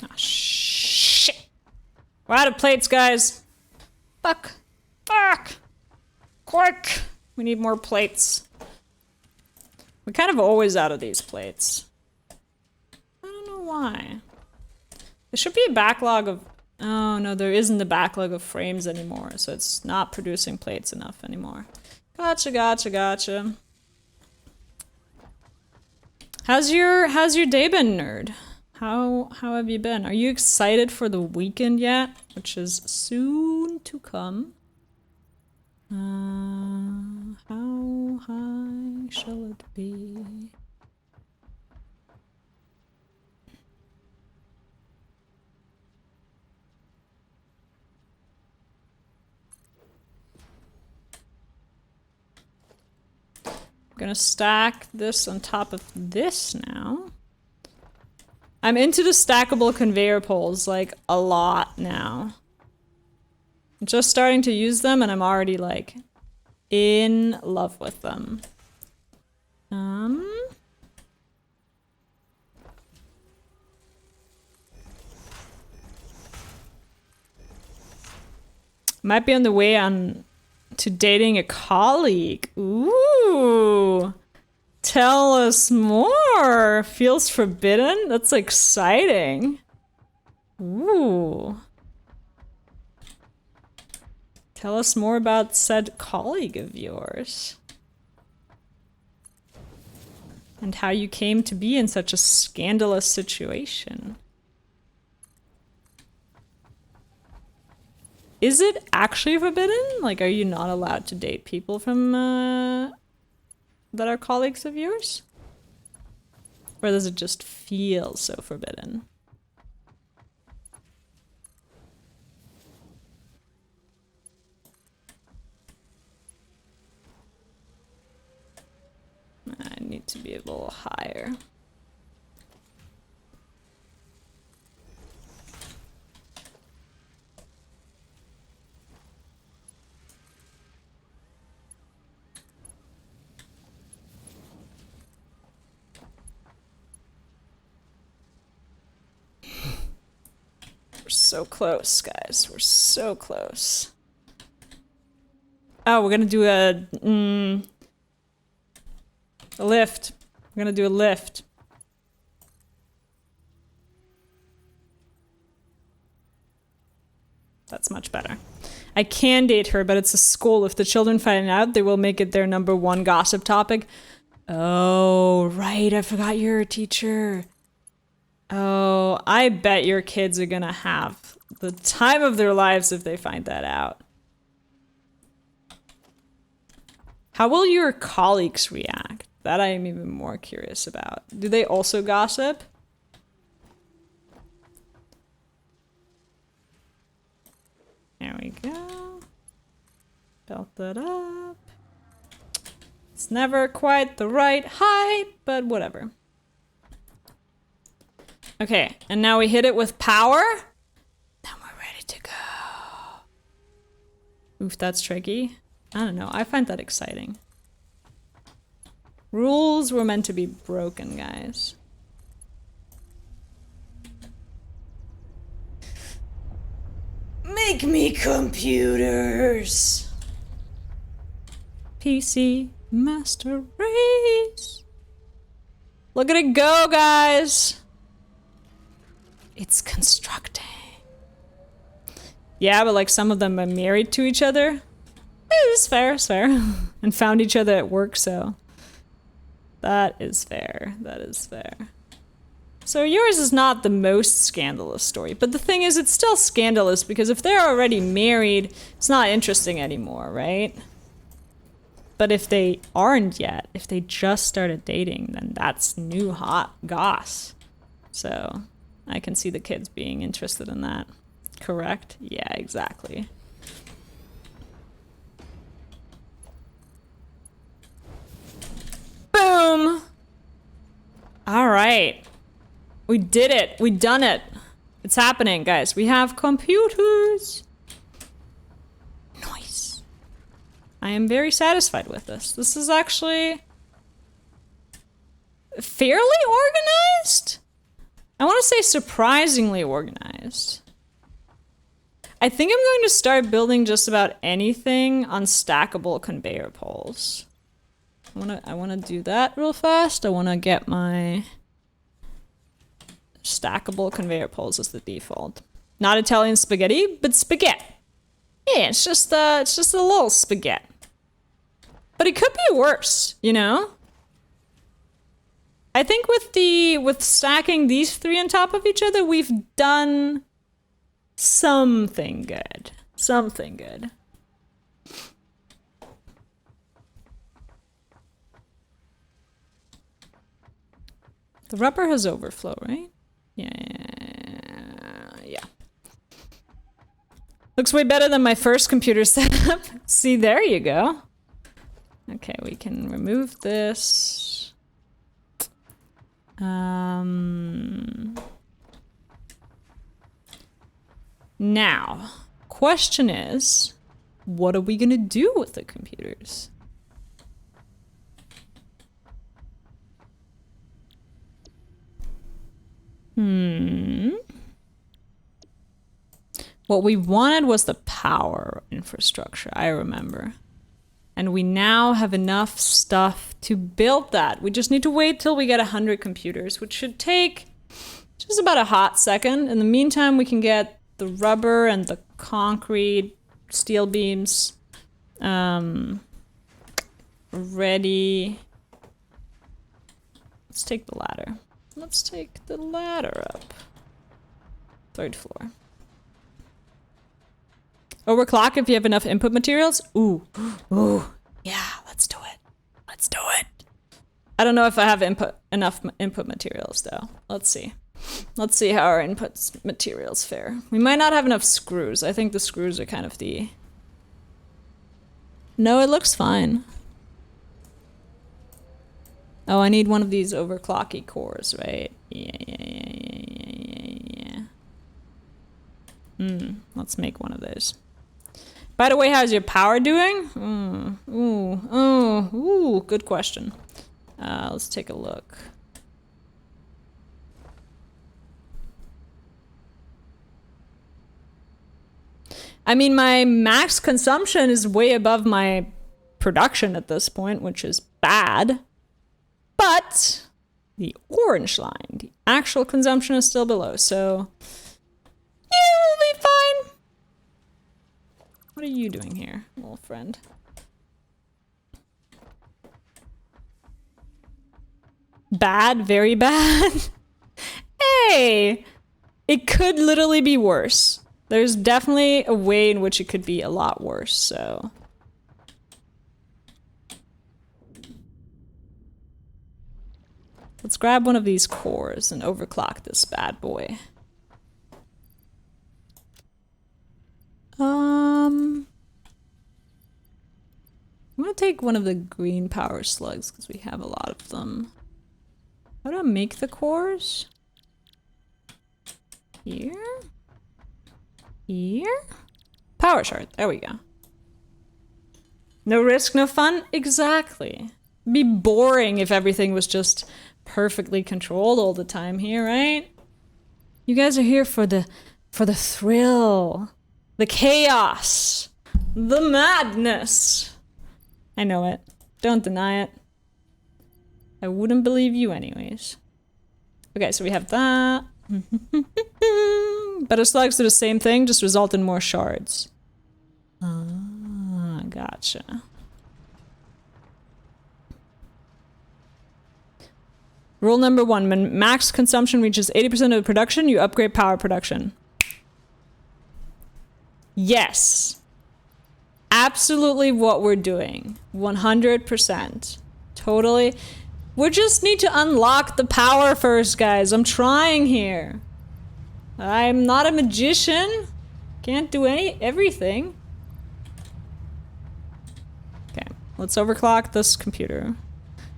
Ah, shit! We're out of plates, guys. Fuck. Fuck! Quick! We need more plates. We're kind of always out of these plates. I don't know why. There should be a backlog of... Oh, no, there isn't a backlog of frames anymore, so it's not producing plates enough anymore. Gotcha, gotcha, gotcha. How's your day been, nerd? How have you been? Are you excited for the weekend yet? Which is soon to come. How high shall it be? I'm gonna stack this on top of this now. I'm into the stackable conveyor poles, like, a lot now. I'm just starting to use them and I'm already, like, in love with them. Might be on the way to dating a colleague. Ooh. Tell us more. Feels forbidden? That's exciting. Ooh. Tell us more about said colleague of yours. And how you came to be in such a scandalous situation. Is it actually forbidden? Like, are you not allowed to date people from, that are colleagues of yours? Or does it just feel so forbidden? I need to be a little higher. We're so close, guys. We're so close. Oh, we're gonna do a lift. We're gonna do a lift. That's much better. I can date her, but it's a school. If the children find out, they will make it their #1 gossip topic. Oh, right. I forgot you're a teacher. Oh, I bet your kids are gonna have the time of their lives if they find that out. How will your colleagues react? That I am even more curious about. Do they also gossip? There we go. Belt that up. It's never quite the right height, but whatever. Okay, and now we hit it with power. Then we're ready to go. Oof, that's tricky. I don't know. I find that exciting. Rules were meant to be broken, guys. Make me computers. PC Master Race. Look at it go, guys. It's constructing. Yeah, but like some of them are married to each other. It's fair, it's fair. And found each other at work, so. That is fair, that is fair. So yours is not the most scandalous story, but the thing is, it's still scandalous because if they're already married, it's not interesting anymore, right? But if they aren't yet, if they just started dating, then that's new hot goss. So I can see the kids being interested in that. Correct? Yeah, exactly. Boom! All right. We did it. We done it. It's happening, guys. We have computers. Nice. I am very satisfied with this. This is actually fairly organized. I want to say surprisingly organized. I think I'm going to start building just about anything on stackable conveyor poles. I wanna do that real fast. I wanna get my stackable conveyor poles as the default. Not Italian spaghetti, but spaghetti. Yeah, it's just a little spaghetti. But it could be worse, you know? I think with stacking these three on top of each other, we've done something good. Something good. The rubber has overflow, right? Yeah. Looks way better than my first computer setup. See, there you go. Okay, we can remove this. Now, question is, what are we gonna do with the computers? What we wanted was the power infrastructure, I remember. And we now have enough stuff to build that. We just need to wait till we get 100 computers, which should take just about a hot second. In the meantime, we can get the rubber and the concrete steel beams ready. Let's take the ladder. Let's take the ladder up. 3rd floor. Overclock if you have enough input materials? Ooh. Yeah, let's do it. Let's do it. I don't know if I have enough input materials though. Let's see. Let's see how our input materials fare. We might not have enough screws. I think the screws are kind of the... No, it looks fine. Oh, I need one of these overclocky cores, right? Yeah. Let's make one of those. By the way, how's your power doing? Ooh, good question. Let's take a look. I mean, my max consumption is way above my production at this point, which is bad. But the orange line, the actual consumption is still below, so yeah, we'll be fine. What are you doing here, little friend? Bad, very bad. Hey, it could literally be worse. There's definitely a way in which it could be a lot worse, so. Let's grab one of these cores and overclock this bad boy. I'm gonna take one of the green power slugs because we have a lot of them. How do I make the cores? Here? Here? Power shard. There we go. No risk, no fun? Exactly. It'd be boring if everything was just perfectly controlled all the time here, right? You guys are here for the thrill, the chaos, the madness. I know it. Don't deny it. I wouldn't believe you anyways. Okay, so we have that. Better slugs do the same thing, just result in more shards. Ah, gotcha. Rule number 1, when max consumption reaches 80% of the production, you upgrade power production. Yes. Absolutely what we're doing. 100%. Totally. We just need to unlock the power first, guys. I'm trying here. I'm not a magician. Can't do everything. Okay, let's overclock this computer.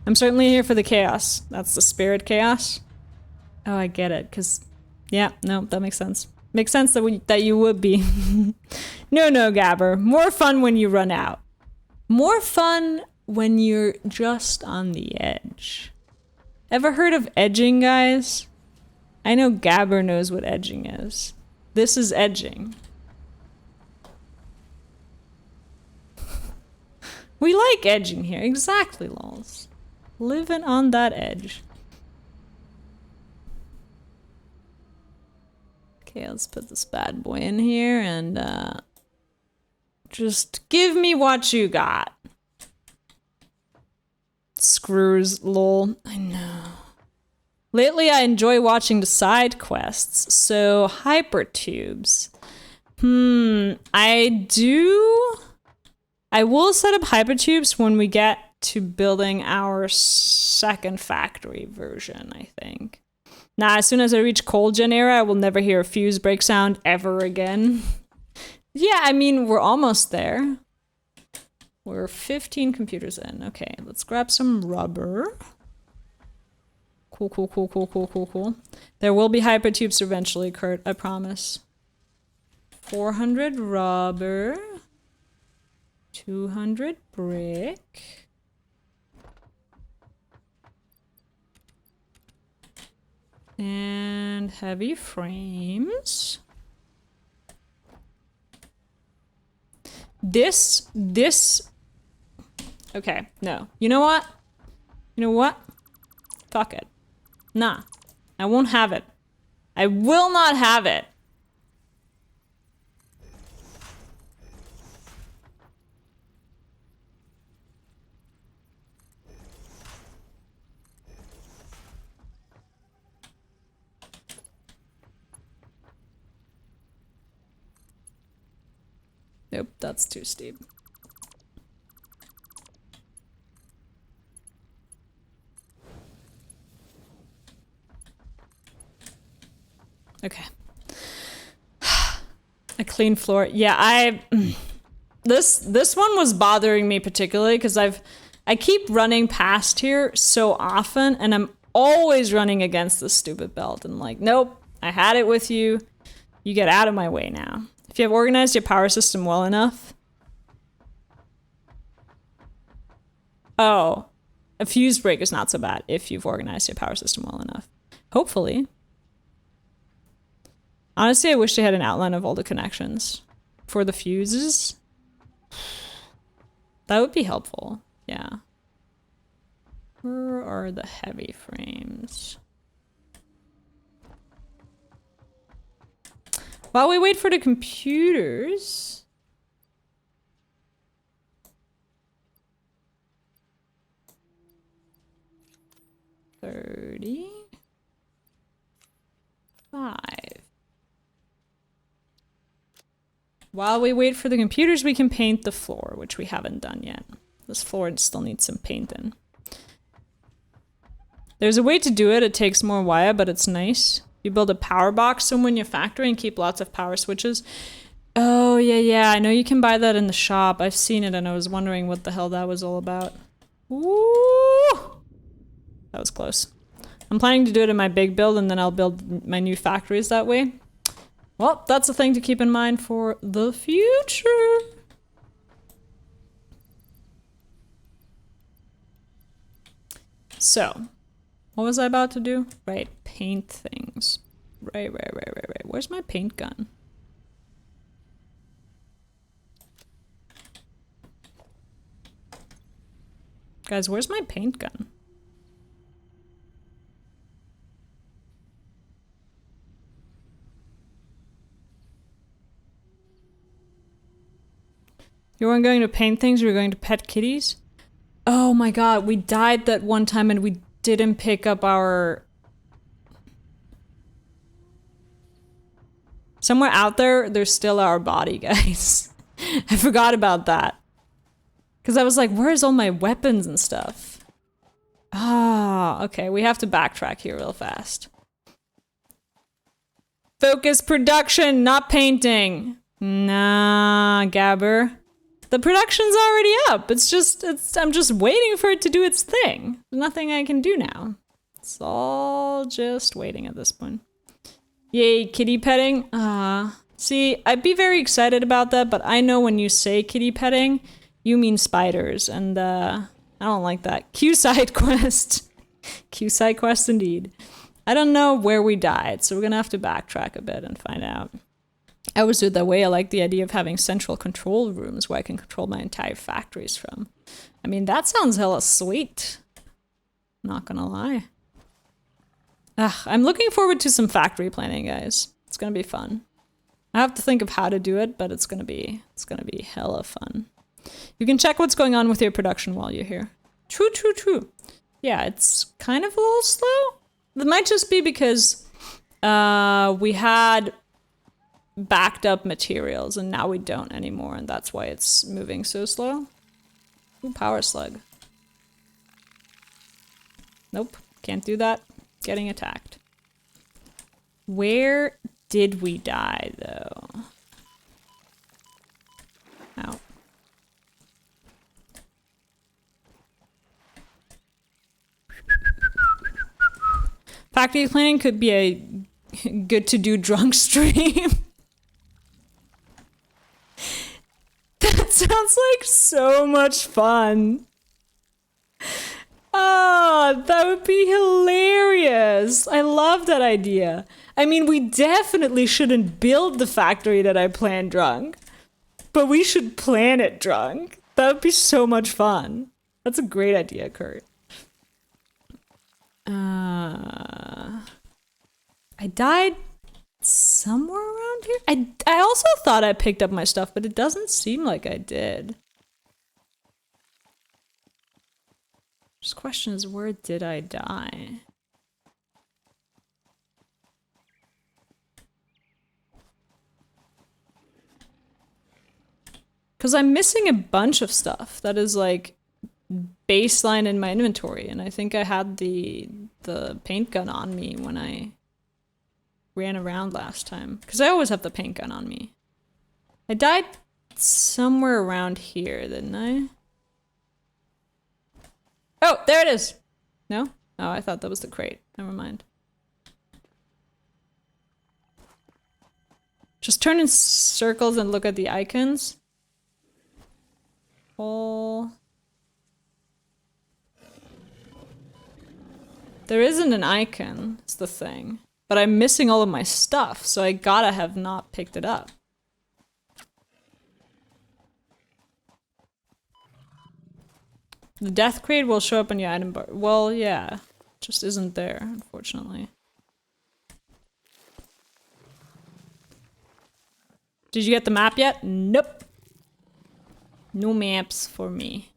I'm certainly here for the chaos. That's the spirit chaos. Oh, I get it, because... Yeah, no, that makes sense. Makes sense that you would be. No, Gabber. More fun when you run out. More fun when you're just on the edge. Ever heard of edging, guys? I know Gabber knows what edging is. This is edging. We like edging here. Exactly, lols. Living on that edge. Okay, let's put this bad boy in here and just give me what you got. Screws, lol. I know. Lately, I enjoy watching the side quests, so hypertubes. I will set up hypertubes when we get to building our second factory version, I think. Now, as soon as I reach cold gen era, I will never hear a fuse break sound ever again. Yeah, I mean, we're almost there. We're 15 computers in. Okay, let's grab some rubber. Cool. There will be hypertubes eventually, Kurt, I promise. 400 rubber. 200 brick. And heavy frames. This... Okay, no. You know what? Fuck it. Nah. I won't have it. I will not have it. Nope, that's too steep. Okay. A clean floor. Yeah, this one was bothering me particularly because I keep running past here so often and I'm always running against this stupid belt and like, nope, I had it with you. You get out of my way now. If you have organized your power system well enough. Oh, a fuse break is not so bad if you've organized your power system well enough. Hopefully. Honestly, I wish they had an outline of all the connections for the fuses. That would be helpful. Yeah. Where are the heavy frames? While we wait for the computers... $35. While we wait for the computers, we can paint the floor, which we haven't done yet. This floor still needs some painting. There's a way to do it. It takes more wire, but it's nice. You build a power box somewhere in your factory and keep lots of power switches. Oh, yeah. I know you can buy that in the shop. I've seen it and I was wondering what the hell that was all about. Ooh! That was close. I'm planning to do it in my big build and then I'll build my new factories that way. Well, that's a thing to keep in mind for the future. So, what was I about to do? Right, paint things. Right. Where's my paint gun? Guys, where's my paint gun? You weren't going to paint things, you were going to pet kitties? Oh my god, we died that one time and we didn't pick up our... Somewhere out there, there's still our body, guys. I forgot about that. Because I was like, where's all my weapons and stuff? Ah, okay, we have to backtrack here real fast. Focus production, not painting. Nah, Gabber. The production's already up. I'm just waiting for it to do its thing. There's nothing I can do now. It's all just waiting at this point. Yay, kitty petting. See, I'd be very excited about that, but I know when you say kitty petting, you mean spiders, and I don't like that. Q side quest. Q side quest indeed. I don't know where we died, so we're gonna have to backtrack a bit and find out. I always do it that way. I like the idea of having central control rooms where I can control my entire factories from. I mean, that sounds hella sweet. Not gonna lie. I'm looking forward to some factory planning, guys. It's gonna be fun. I have to think of how to do it, but it's gonna be hella fun. You can check what's going on with your production while you're here. True. Yeah, it's kind of a little slow. It might just be because we had backed up materials and now we don't anymore, and that's why it's moving so slow. Ooh, power slug. Nope, can't do that. Getting attacked. Where did we die, though? Ow. Factory planning could be a good to do drunk stream. That sounds like so much fun. Oh, that would be hilarious. I love that idea. I mean, we definitely shouldn't build the factory that I planned drunk, but we should plan it drunk. That would be so much fun. That's a great idea, Kurt. I died somewhere around here? I also thought I picked up my stuff, but it doesn't seem like I did. Just question is, where did I die? Because I'm missing a bunch of stuff that is like baseline in my inventory, and I think I had the paint gun on me when I ran around last time. Because I always have the paint gun on me. I died somewhere around here, didn't I? Oh, there it is! No? Oh, I thought that was the crate. Never mind. Just turn in circles and look at the icons. Oh. There isn't an icon, is the thing. But I'm missing all of my stuff, so I gotta have not picked it up. The death crate will show up on your item bar. Well, yeah. It just isn't there, unfortunately. Did you get the map yet? Nope. No maps for me.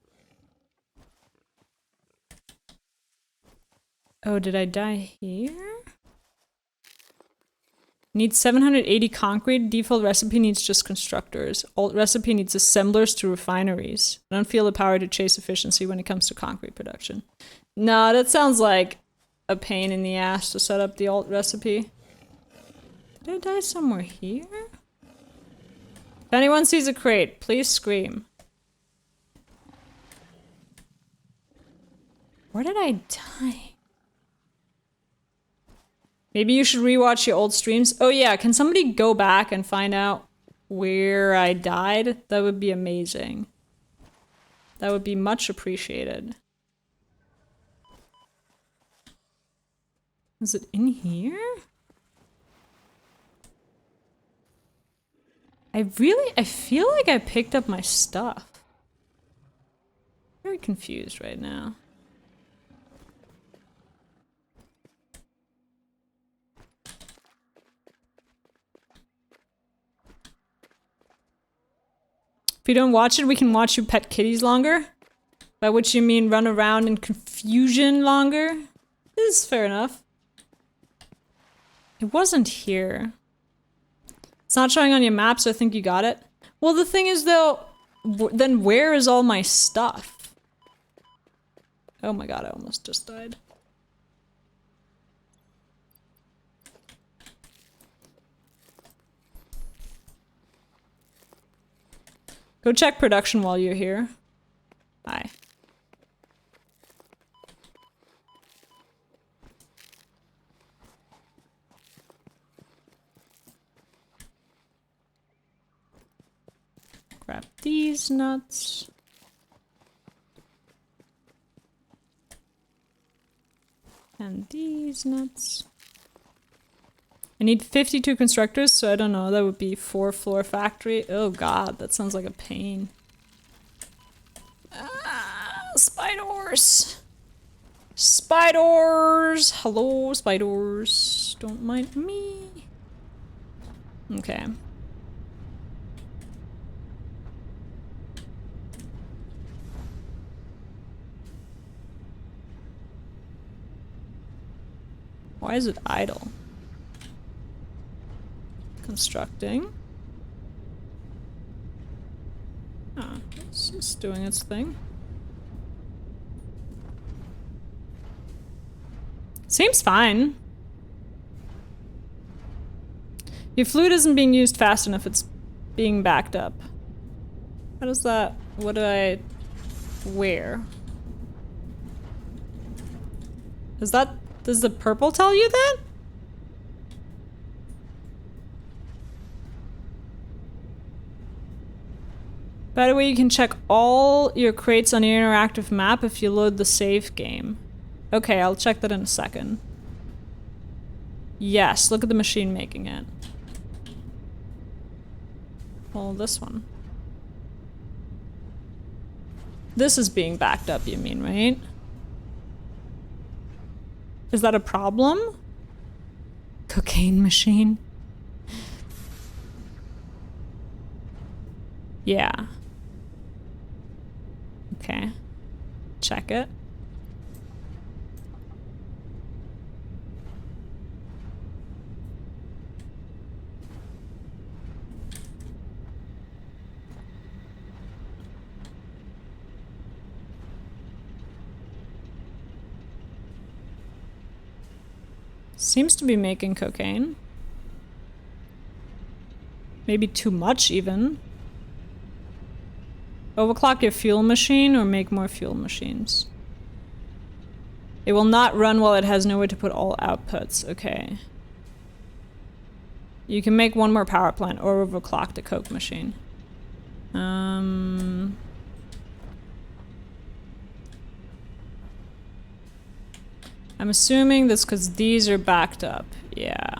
Oh, did I die here? Needs 780 concrete. Default recipe needs just constructors. Alt recipe needs assemblers to refineries. I don't feel the power to chase efficiency when it comes to concrete production. Nah, that sounds like a pain in the ass to set up the alt recipe. Did I die somewhere here? If anyone sees a crate, please scream. Where did I die? Maybe you should rewatch your old streams. Oh yeah, can somebody go back and find out where I died? That would be amazing. That would be much appreciated. Is it in here? I feel like I picked up my stuff. Very confused right now. If you don't watch it, we can watch you pet kitties longer. By which you mean run around in confusion longer. This is fair enough. It wasn't here. It's not showing on your map, so I think you got it. Well, the thing is though, then where is all my stuff? Oh my god, I almost just died. Go check production while you're here. Bye. Grab these nuts. And these nuts. I need 52 constructors, so I don't know, that would be 4-floor factory. Oh god, that sounds like a pain. Ah, spiders! Spiders! Hello, spiders. Don't mind me. Okay. Why is it idle? Constructing. Ah, it's just doing its thing. Seems fine. Your fluid isn't being used fast enough, it's being backed up. How does that... what do I... where? Is that... does the purple tell you that? By the way, you can check all your crates on your interactive map if you load the save game. Okay, I'll check that in a second. Yes, look at the machine making it. Well, this one. This is being backed up, you mean, right? Is that a problem? Cocaine machine? Yeah. Okay. Check it. Seems to be making cocaine. Maybe too much even. Overclock your fuel machine or make more fuel machines. It will not run while it has nowhere to put all outputs. Okay. You can make one more power plant or overclock the coke machine. I'm assuming that's because these are backed up. Yeah.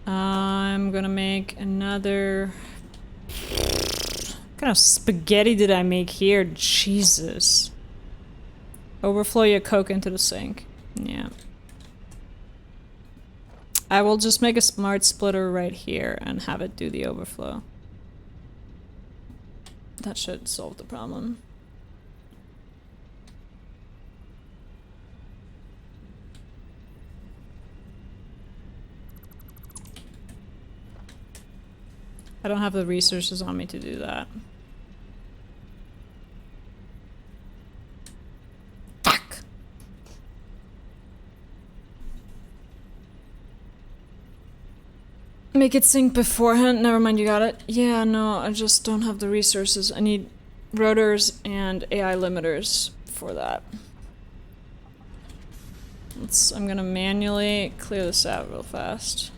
I'm gonna make another... What kind of spaghetti did I make here? Jesus. Overflow your coke into the sink. Yeah. I will just make a smart splitter right here and have it do the overflow. That should solve the problem. I don't have the resources on me to do that. Fuck! Make it sync beforehand? Never mind, you got it? Yeah, no, I just don't have the resources. I need rotors and AI limiters for that. I'm gonna manually clear this out real fast.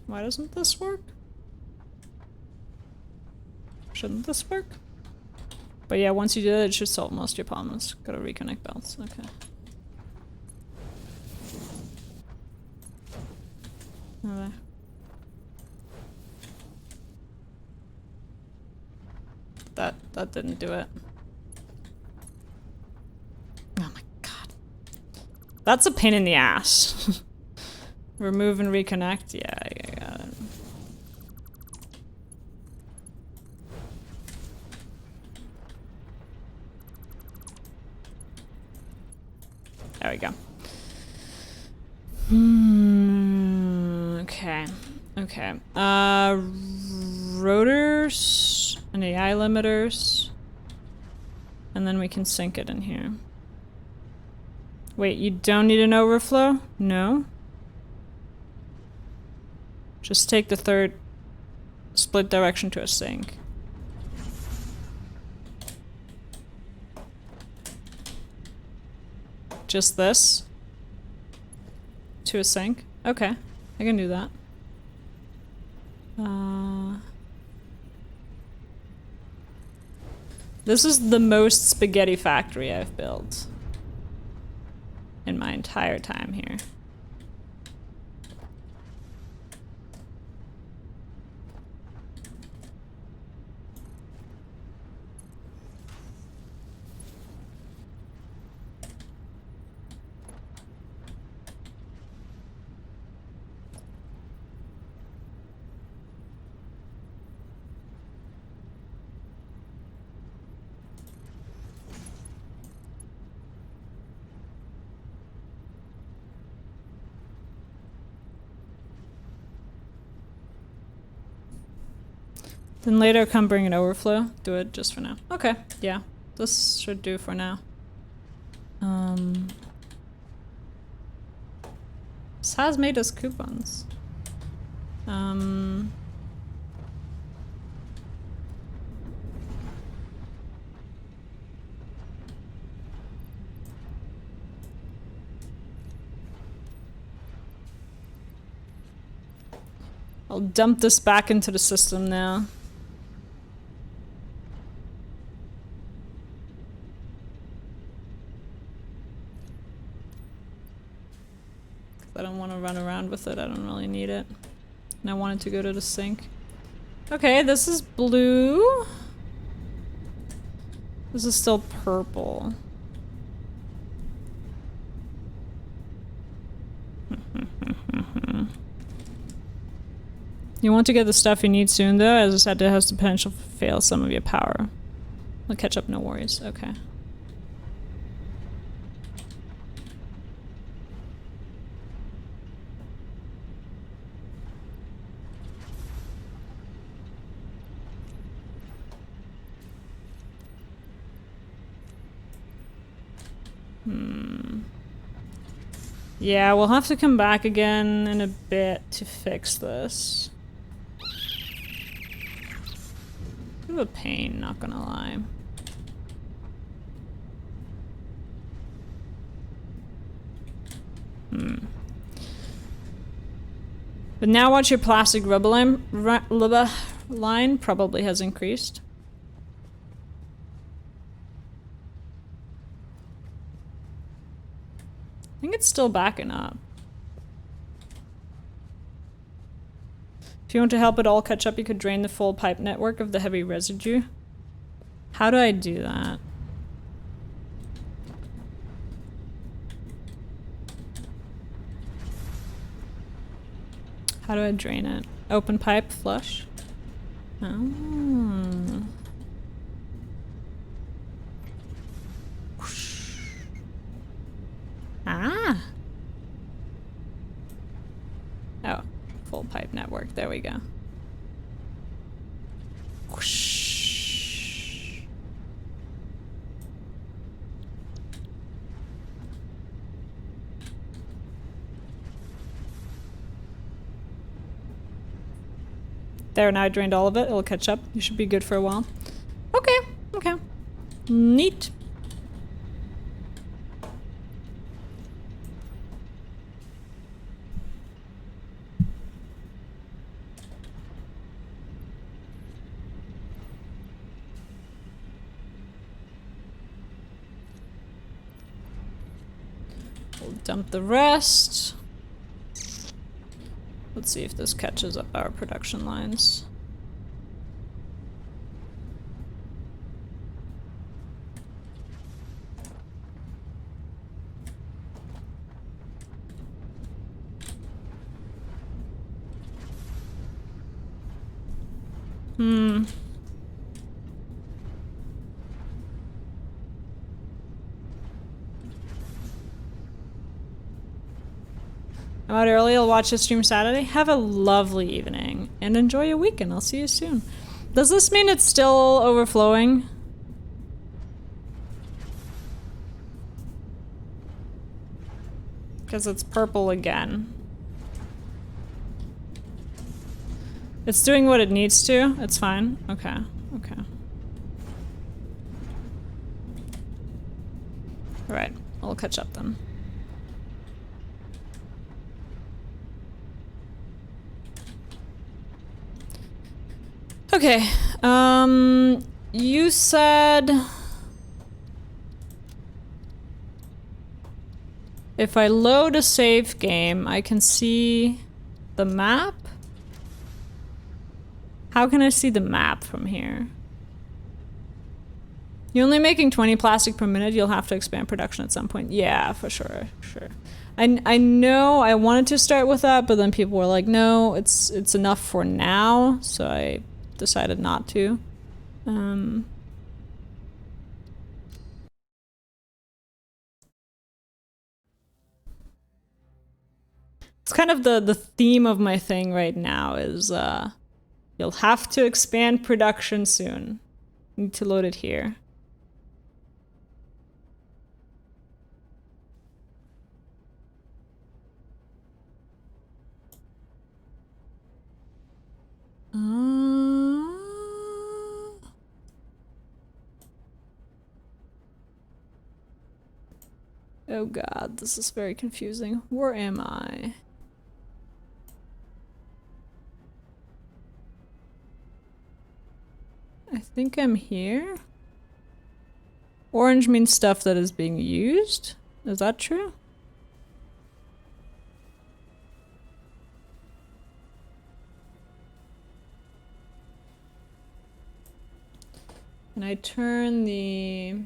Why doesn't this work? Shouldn't this work? But yeah, once you do that, it should solve most of your problems. Gotta reconnect belts. Okay. Okay. That didn't do it. Oh my god. That's a pain in the ass. Remove and reconnect? Yeah, I got it. There we go. Okay. Okay. Rotors and AI limiters. And then we can sync it in here. Wait, you don't need an overflow? No? Just take the third split direction to a sync. Just this? To a sync? Okay, I can do that. This is the most spaghetti factory I've built in my entire time here. Then later come bring an overflow. Do it just for now. Okay, yeah. This should do for now. This has made us coupons. I'll dump this back into the system now. I don't want to run around with it. I don't really need it. And I want it to go to the sink. Okay, this is blue. This is still purple. You want to get the stuff you need soon though, as I said, it has the potential to fail some of your power. I'll catch up, no worries. Okay. Yeah, we'll have to come back again in a bit to fix this. Bit of a pain, not gonna lie. But now watch your plastic rubber line probably has increased. I think it's still backing up. If you want to help it all catch up, you could drain the full pipe network of the heavy residue. How do I do that? How do I drain it? Open pipe, flush? Oh. Ah! Oh, full pipe network. There we go. There, now I drained all of it. It'll catch up. You should be good for a while. Okay, okay. Neat. We'll dump the rest. Let's see if this catches up our production lines. I'm out early, I'll watch the stream Saturday. Have a lovely evening and enjoy your weekend. I'll see you soon. Does this mean it's still overflowing? Because it's purple again. It's doing what it needs to. It's fine. Okay. Okay. Alright. I'll catch up then. Okay. You said... if I load a save game, I can see the map? How can I see the map from here? You're only making 20 plastic per minute, you'll have to expand production at some point. Yeah, for sure, sure. I know I wanted to start with that, but then people were like, no, it's enough for now, so I decided not to. It's kind of the theme of my thing right now is you'll have to expand production soon. Need to load it here. Oh god, this is very confusing. Where am I? I think I'm here. Orange means stuff that is being used. Is that true? Can I turn the...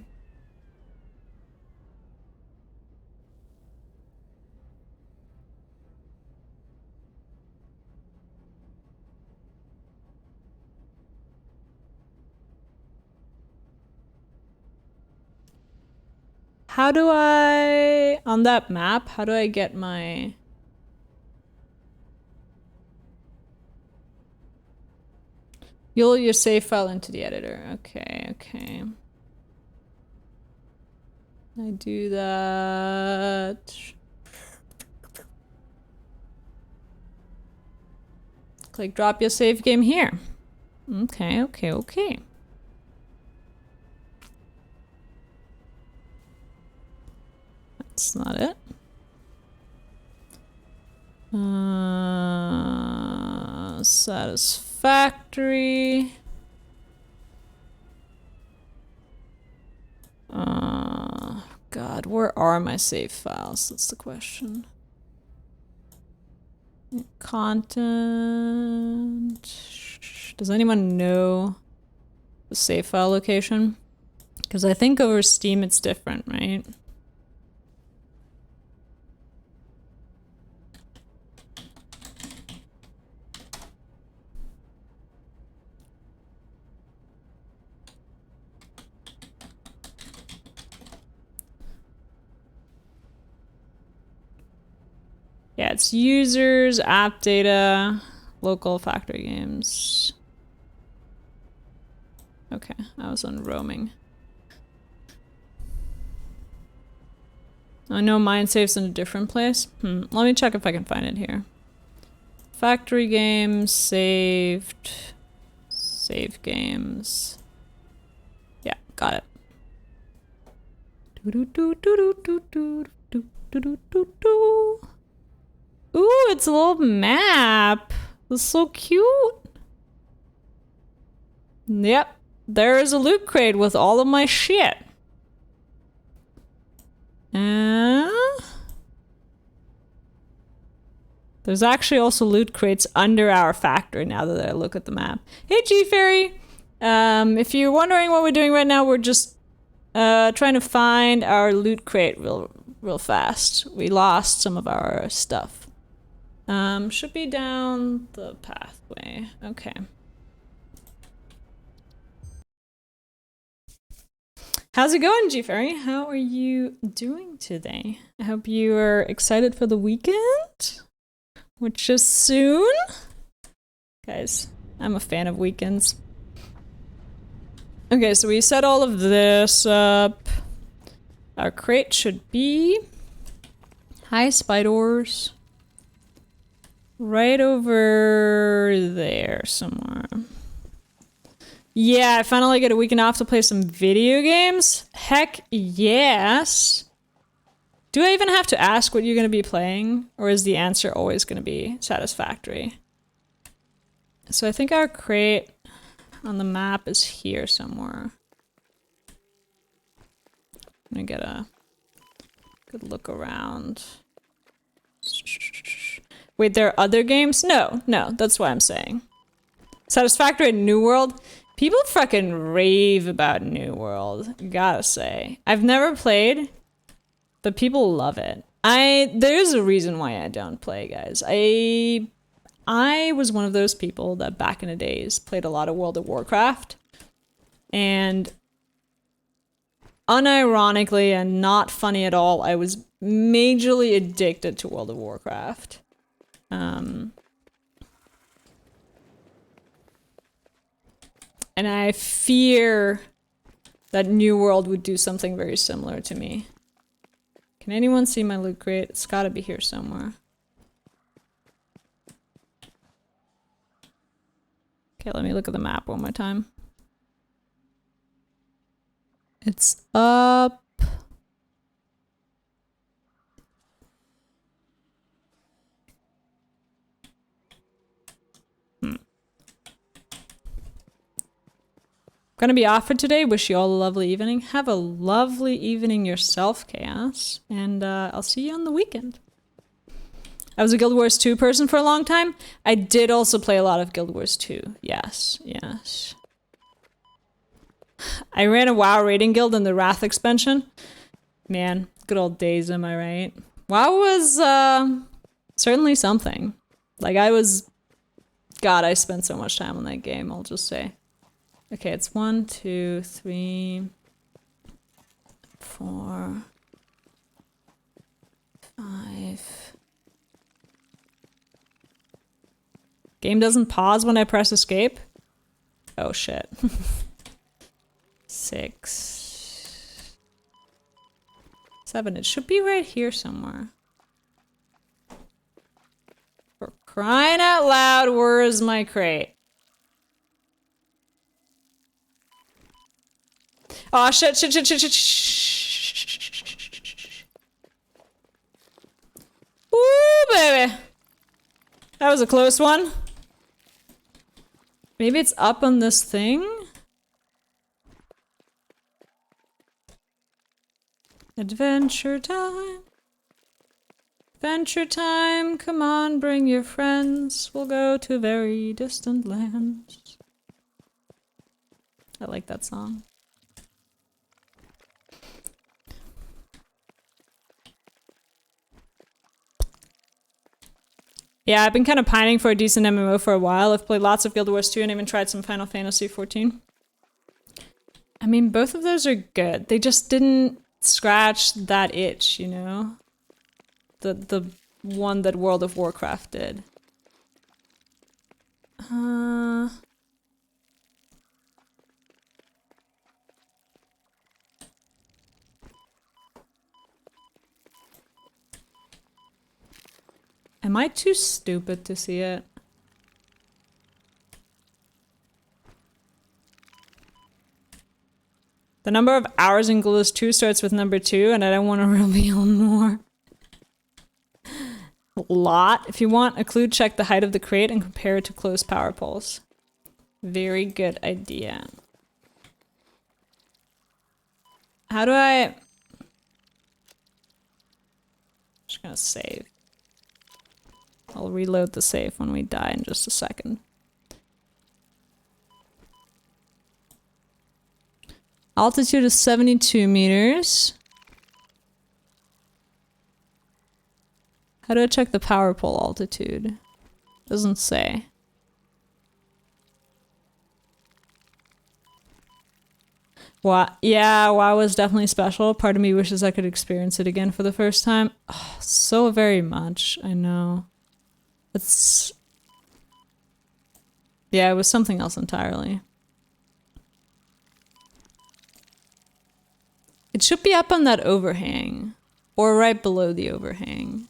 How do I... on that map, how do I get my... You'll your save file into the editor. Okay, okay. I do that. Click drop your save game here. Okay, okay, okay. That's not it. Satisfactory. God, where are my save files? That's the question. Content. Does anyone know the save file location? Because I think over Steam it's different, right? Yeah, it's users, app data, local factory games. Okay, I was on roaming. I know mine saves in a different place. Let me check if I can find it here. Factory games, saved, save games. Yeah, got it. Ooh, it's a little map. It's so cute. Yep, there is a loot crate with all of my shit. There's actually also loot crates under our factory now that I look at the map. Hey, G-Fairy! If you're wondering what we're doing right now, we're just trying to find our loot crate real fast. We lost some of our stuff. Should be down the pathway. Okay. How's it going, G-Fairy? How are you doing today? I hope you are excited for the weekend, which is soon. Guys, I'm a fan of weekends. Okay, so we set all of this up. Our crate should be... Hi, spiders. Right over there somewhere. Yeah, I finally get a weekend off to play some video games. Heck yes. Do I even have to ask what you're going to be playing? Or is the answer always going to be Satisfactory? So I think our crate on the map is here somewhere. I'm going to get a good look around. Wait, there are other games? No, that's what I'm saying. Satisfactory and New World? People fucking rave about New World, gotta say. I've never played, but people love it. There's a reason why I don't play, guys. I was one of those people that back in the days played a lot of World of Warcraft. And unironically and not funny at all, I was majorly addicted to World of Warcraft. And I fear that New World would do something very similar to me. Can anyone see my loot crate? It's gotta be here somewhere. Okay, let me look at the map one more time. It's up. Gonna be off for today. Wish you all a lovely evening. Have a lovely evening yourself, Chaos. And I'll see you on the weekend. I was a Guild Wars 2 person for a long time. I did also play a lot of Guild Wars 2. Yes. I ran a WoW raiding guild in the Wrath expansion. Man, good old days, am I right? WoW was certainly something. Like God, I spent so much time on that game, I'll just say. Okay, it's 1, 2, 3, 4, 5. Game doesn't pause when I press escape? Oh shit. 6, 7. It should be right here somewhere. For crying out loud, where is my crate? Oh shit. Ooh, baby. That was a close one. Maybe it's up on this thing? Adventure time. Adventure time. Come on, bring your friends. We'll go to very distant lands. I like that song. Yeah, I've been kind of pining for a decent MMO for a while. I've played lots of Guild Wars 2 and even tried some Final Fantasy 14. I mean, both of those are good. They just didn't scratch that itch, you know? The one that World of Warcraft did. Am I too stupid to see it? The number of hours in Ghoulish 2 starts with number 2, and I don't want to reveal more. A lot. If you want a clue, check the height of the crate and compare it to close power poles. Very good idea. How do I... Just gonna save. I'll reload the save when we die in just a second. Altitude is 72 meters. How do I check the power pole altitude? Doesn't say. Wow. Yeah, WoW was definitely special. Part of me wishes I could experience it again for the first time. Oh, so very much. I know. It's... Yeah, it was something else entirely. It should be up on that overhang. Or right below the overhang.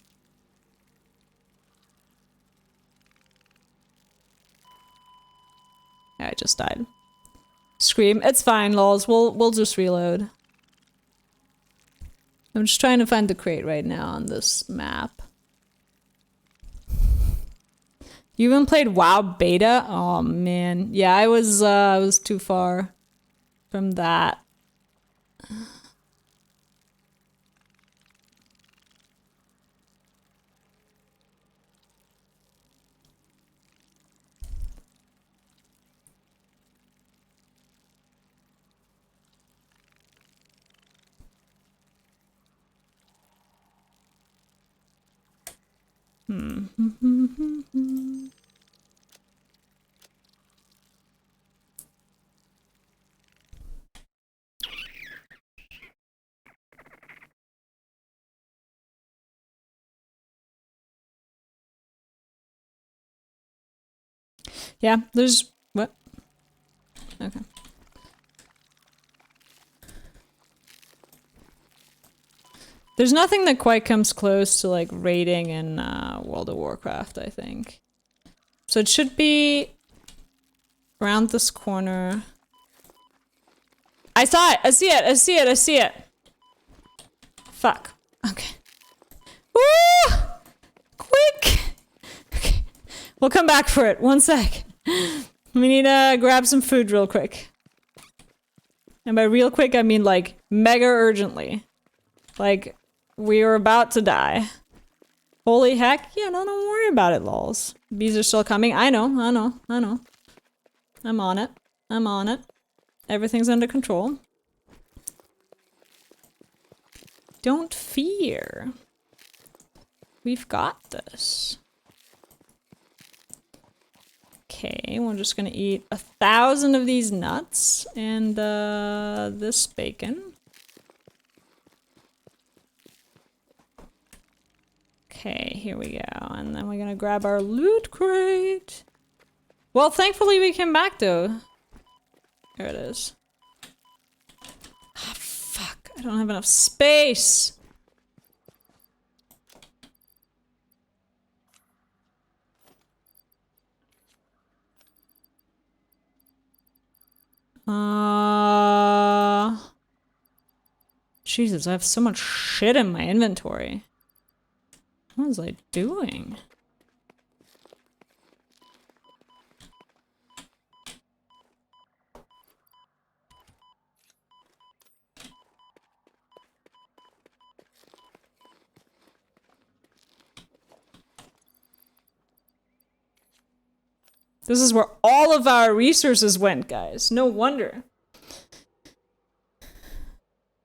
Yeah, I just died. Scream. It's fine, lols. We'll just reload. I'm just trying to find the crate right now on this map. You even played WoW beta? Oh man. Yeah, I was too far from that. Yeah, there's... What? Okay. There's nothing that quite comes close to, like, raiding in World of Warcraft, I think. So it should be around this corner. I saw it! I see it! I see it! I see it! Fuck. Okay. Woo! Quick! Okay. We'll come back for it. One sec. We need to grab some food real quick. And by real quick, I mean, like, mega urgently. Like... We are about to die. Holy heck. Yeah, no, don't worry about it, lols. Bees are still coming. I know. I'm on it. I'm on it. Everything's under control. Don't fear. We've got this. Okay, we're just gonna eat 1,000 of these nuts and this bacon. Okay, here we go. And then we're gonna grab our loot crate. Well, thankfully we came back though. Here it is. Ah, fuck. I don't have enough space. Jesus, I have so much shit in my inventory. What was I doing? This is where all of our resources went, guys. No wonder.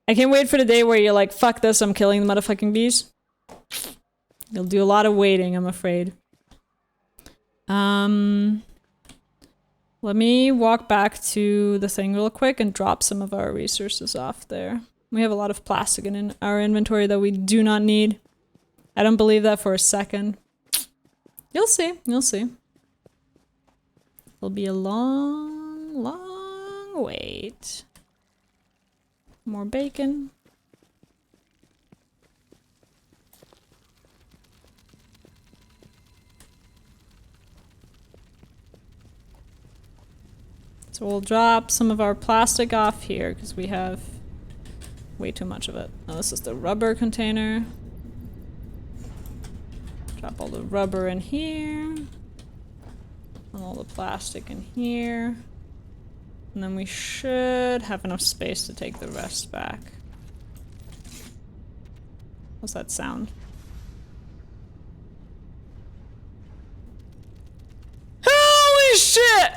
I can't wait for the day where you're like, fuck this, I'm killing the motherfucking bees. You'll do a lot of waiting, I'm afraid. Let me walk back to the thing real quick and drop some of our resources off there. We have a lot of plastic in our inventory that we do not need. I don't believe that for a second. You'll see. You'll see. It'll be a long, long wait. More bacon. So we'll drop some of our plastic off here because we have way too much of it. Now this is the rubber container. Drop all the rubber in here. And all the plastic in here. And then we should have enough space to take the rest back. What's that sound? Holy shit!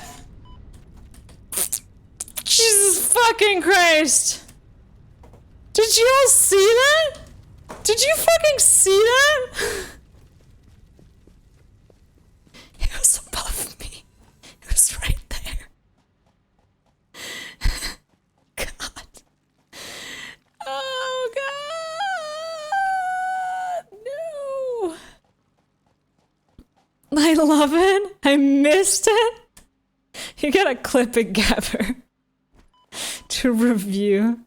Jesus fucking Christ! Did you all see that? Did you fucking see that? It was above me. It was right there. God. Oh God. No. I love it. I missed it. You gotta clip it, Gabber. To review.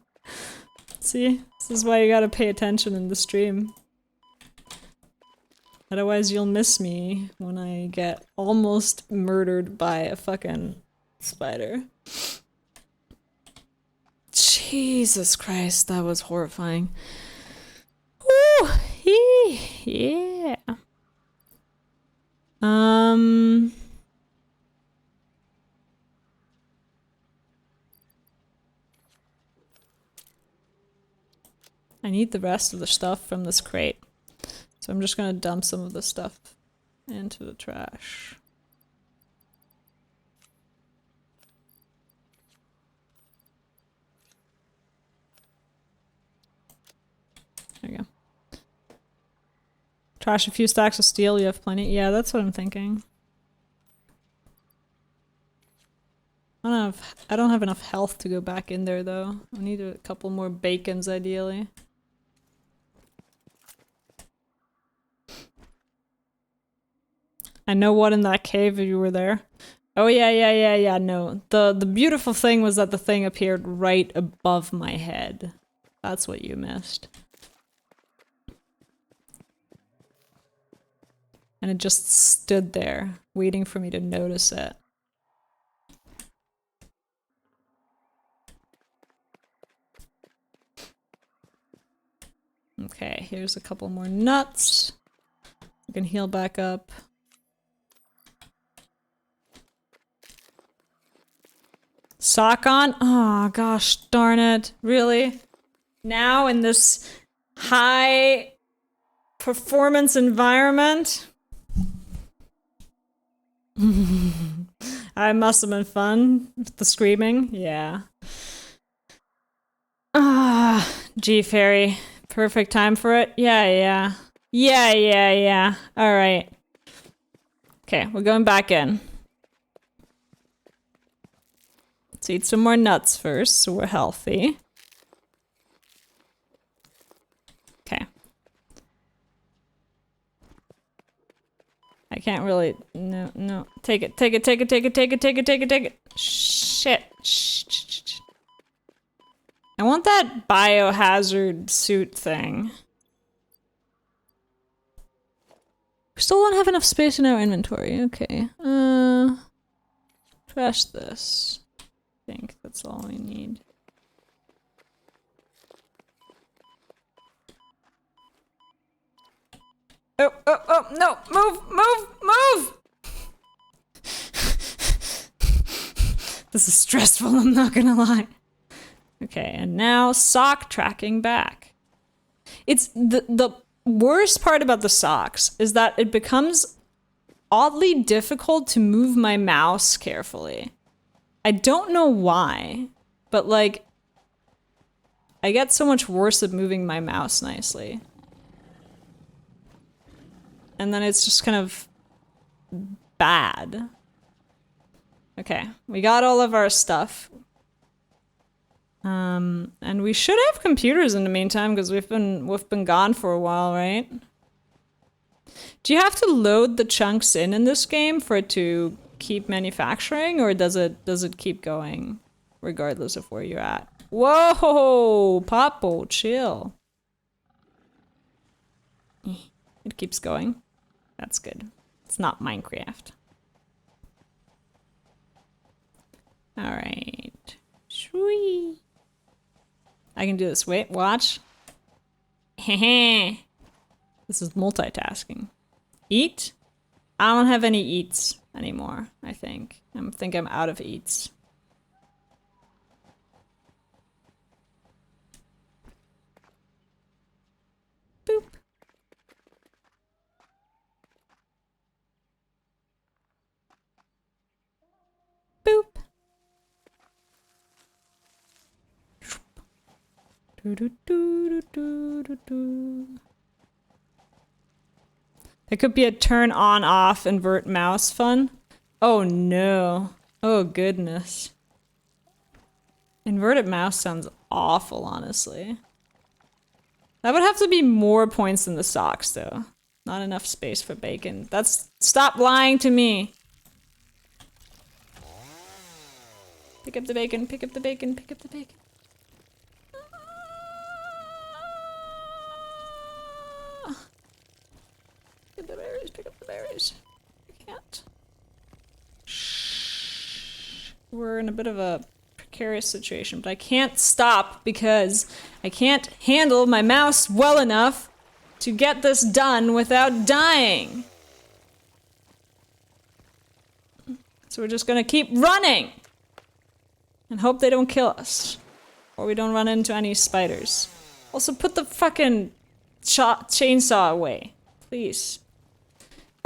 See? This is why you gotta pay attention in the stream. Otherwise you'll miss me when I get almost murdered by a fucking spider. Jesus Christ, that was horrifying. Ooh, yeah. I need the rest of the stuff from this crate. So I'm just gonna dump some of the stuff into the trash. There you go. Trash a few stacks of steel, you have plenty. Yeah, that's what I'm thinking. I don't have enough health to go back in there though. I need a couple more bacons ideally. I know what in that cave if you were there. Oh yeah, no. The beautiful thing was that the thing appeared right above my head. That's what you missed. And it just stood there, waiting for me to notice it. Okay, here's a couple more nuts. We can heal back up. Sock on? Oh gosh, darn it. Really? Now in this high performance environment? I must have been fun with the screaming. Yeah. Ah, G-Fairy. Perfect time for it? Yeah. Alright. Okay, we're going back in. Let's eat some more nuts first, so we're healthy. Okay. I can't really... No. Take it. Shit. Shh. I want that biohazard suit thing. We still don't have enough space in our inventory. Okay. Trash this. I think that's all we need. Oh, no! Move! This is stressful, I'm not gonna lie. Okay, and now sock tracking back. It's the worst part about the socks is that it becomes oddly difficult to move my mouse carefully. I don't know why, but like, I get so much worse at moving my mouse nicely. And then it's just kind of bad. Okay, we got all of our stuff. And we should have computers in the meantime because we've been gone for a while, right? Do you have to load the chunks in this game for it to keep manufacturing, or does it keep going regardless of where you're at? Whoa, Papo, chill. It keeps going. That's good. It's not Minecraft. All right. Sweet. I can do this. Wait, watch. This is multitasking. Eat? I don't have any eats anymore, I think. I think I'm out of eats. Boop. Boop. Do, do, do, do, do, do. There could be a turn on off invert mouse fun. Oh no. Oh goodness. Inverted mouse sounds awful, honestly. That would have to be more points than the socks though. Not enough space for bacon. Stop lying to me. Pick up the bacon, pick up the bacon, pick up the bacon. Pick up the berries, pick up the berries. I can't. Shh. We're in a bit of a precarious situation, but I can't stop because I can't handle my mouse well enough to get this done without dying. So we're just gonna keep running and hope they don't kill us, or we don't run into any spiders. Also, put the fucking chainsaw away, please.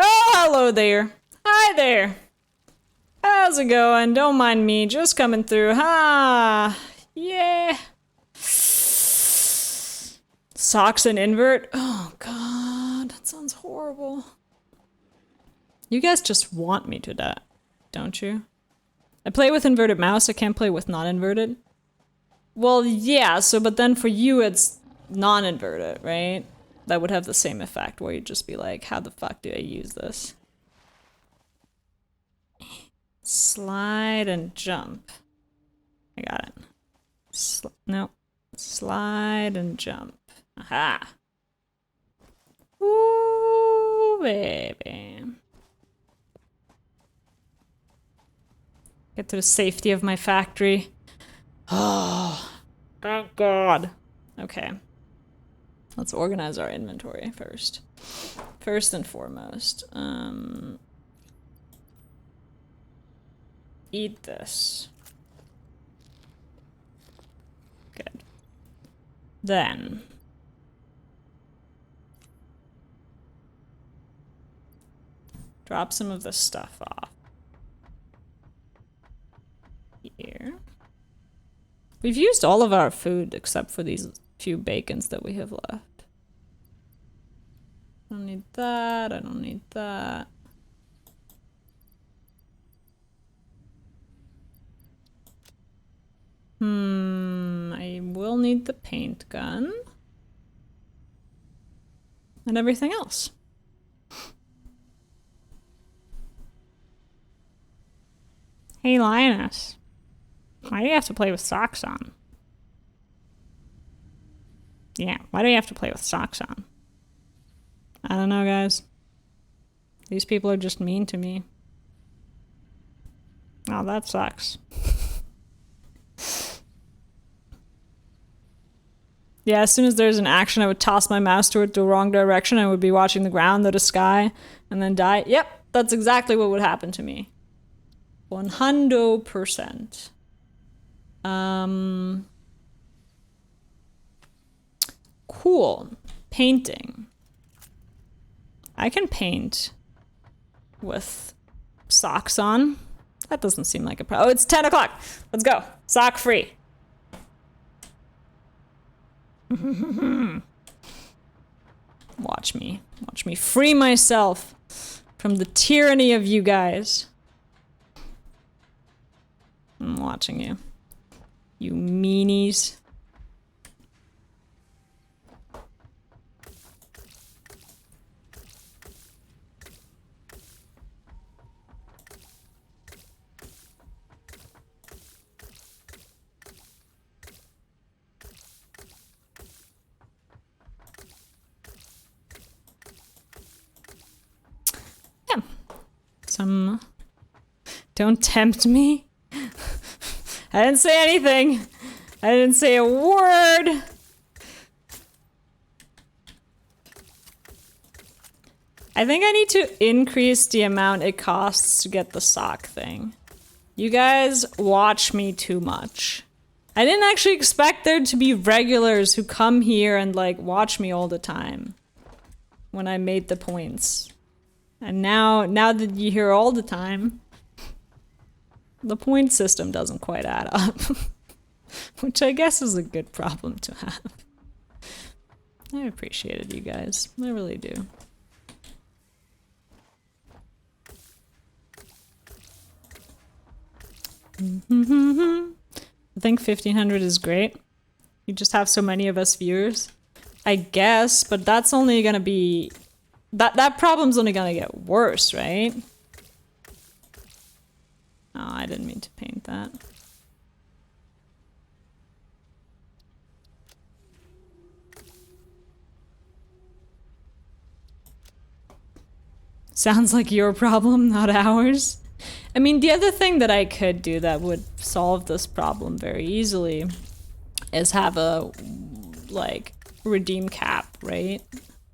Oh, hello there. Hi there. How's it going? Don't mind me, just coming through. Ha! Yeah. Socks and invert? Oh god, that sounds horrible. You guys just want me to die, don't you? I play with inverted mouse, I can't play with non-inverted. Well, yeah, so but then for you it's non-inverted, right? That would have the same effect where you'd just be like, how the fuck do I use this? Slide and jump. I got it. No. Slide and jump. Aha. Ooh, baby. Get to the safety of my factory. Oh, thank God. Okay. Let's organize our inventory first. First and foremost. Eat this. Good. Then. Drop some of this stuff off. Here. We've used all of our food except for these few bacons that we have left. I don't need that, I don't need that. I will need the paint gun. And everything else. Hey, Linus. Why do you have to play with socks on? Yeah, why do you have to play with socks on? I don't know, guys. These people are just mean to me. Oh, that sucks. Yeah, as soon as there's an action, I would toss my mouse toward the wrong direction. I would be watching the ground, the sky, and then die. Yep, that's exactly what would happen to me. 100%. Cool. Painting. I can paint with socks on. That doesn't seem like a problem. Oh, it's 10 o'clock. Let's go. Sock free. Watch me. Watch me free myself from the tyranny of you guys. I'm watching you. You meanies. some... Don't tempt me. I didn't say anything. I didn't say a word. I think I need to increase the amount it costs to get the sock thing. You guys watch me too much. I didn't actually expect there to be regulars who come here and like watch me all the time when I made the points. And now that you're here all the time, the point system doesn't quite add up. Which I guess is a good problem to have. I appreciate it, you guys. I really do. I think 1500 is great. You just have so many of us viewers. I guess, but that's only gonna be... That problem's only gonna get worse, right? Oh, I didn't mean to paint that. Sounds like your problem, not ours. I mean, the other thing that I could do that would solve this problem very easily is have a, like, redeem cap, right?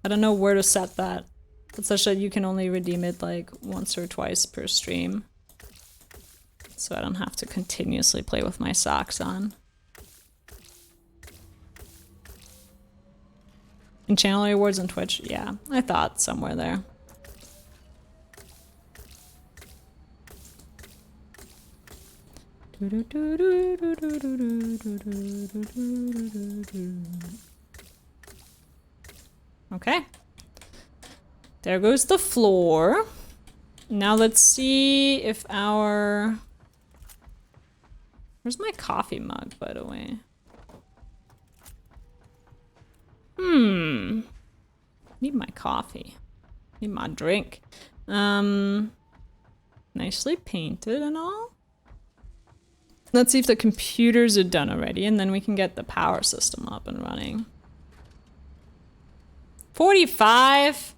I don't know where to set that. But such that you can only redeem it, like, once or twice per stream. So I don't have to continuously play with my socks on. And channel rewards on Twitch? Yeah, I thought somewhere there. Okay. There goes the floor. Now let's see if our... Where's my coffee mug, by the way? Need my coffee. Need my drink. Nicely painted and all. Let's see if the computers are done already, and then we can get the power system up and running. 45?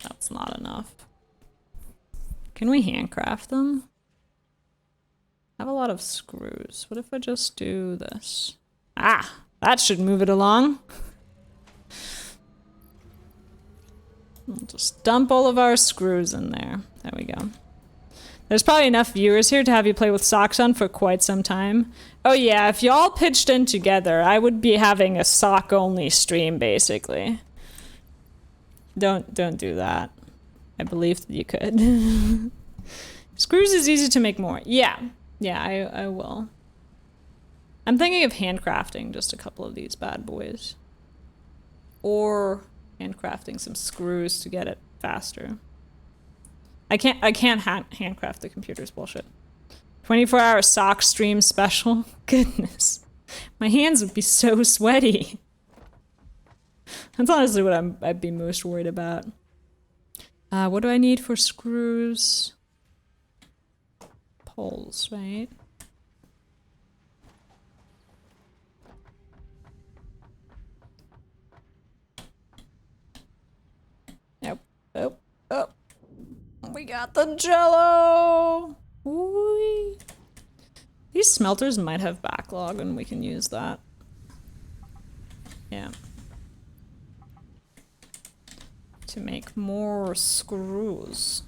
That's not enough. Can we handcraft them? I have a lot of screws. What if I just do this? Ah, that should move it along. We'll just dump all of our screws in there. There we go. There's probably enough viewers here to have you play with socks on for quite some time. Oh yeah, if y'all pitched in together, I would be having a sock-only stream, basically. Don't do that. I believe that you could. Screws is easy to make more. Yeah. Yeah, I will. I'm thinking of handcrafting just a couple of these bad boys. Or handcrafting some screws to get it faster. I can't handcraft the computer's bullshit. 24-hour sock stream special? Goodness. My hands would be so sweaty. That's honestly what I'd be most worried about. What do I need for screws? Poles, right? Nope. Oh. We got the jello! Ooh. These smelters might have backlog and we can use that. Yeah. To make more screws.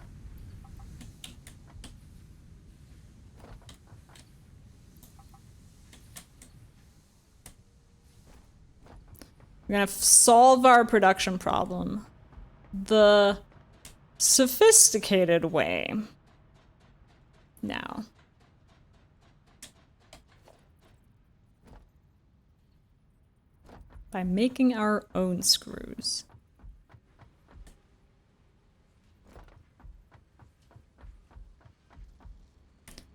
We're gonna solve our production problem the sophisticated way now. By making our own screws.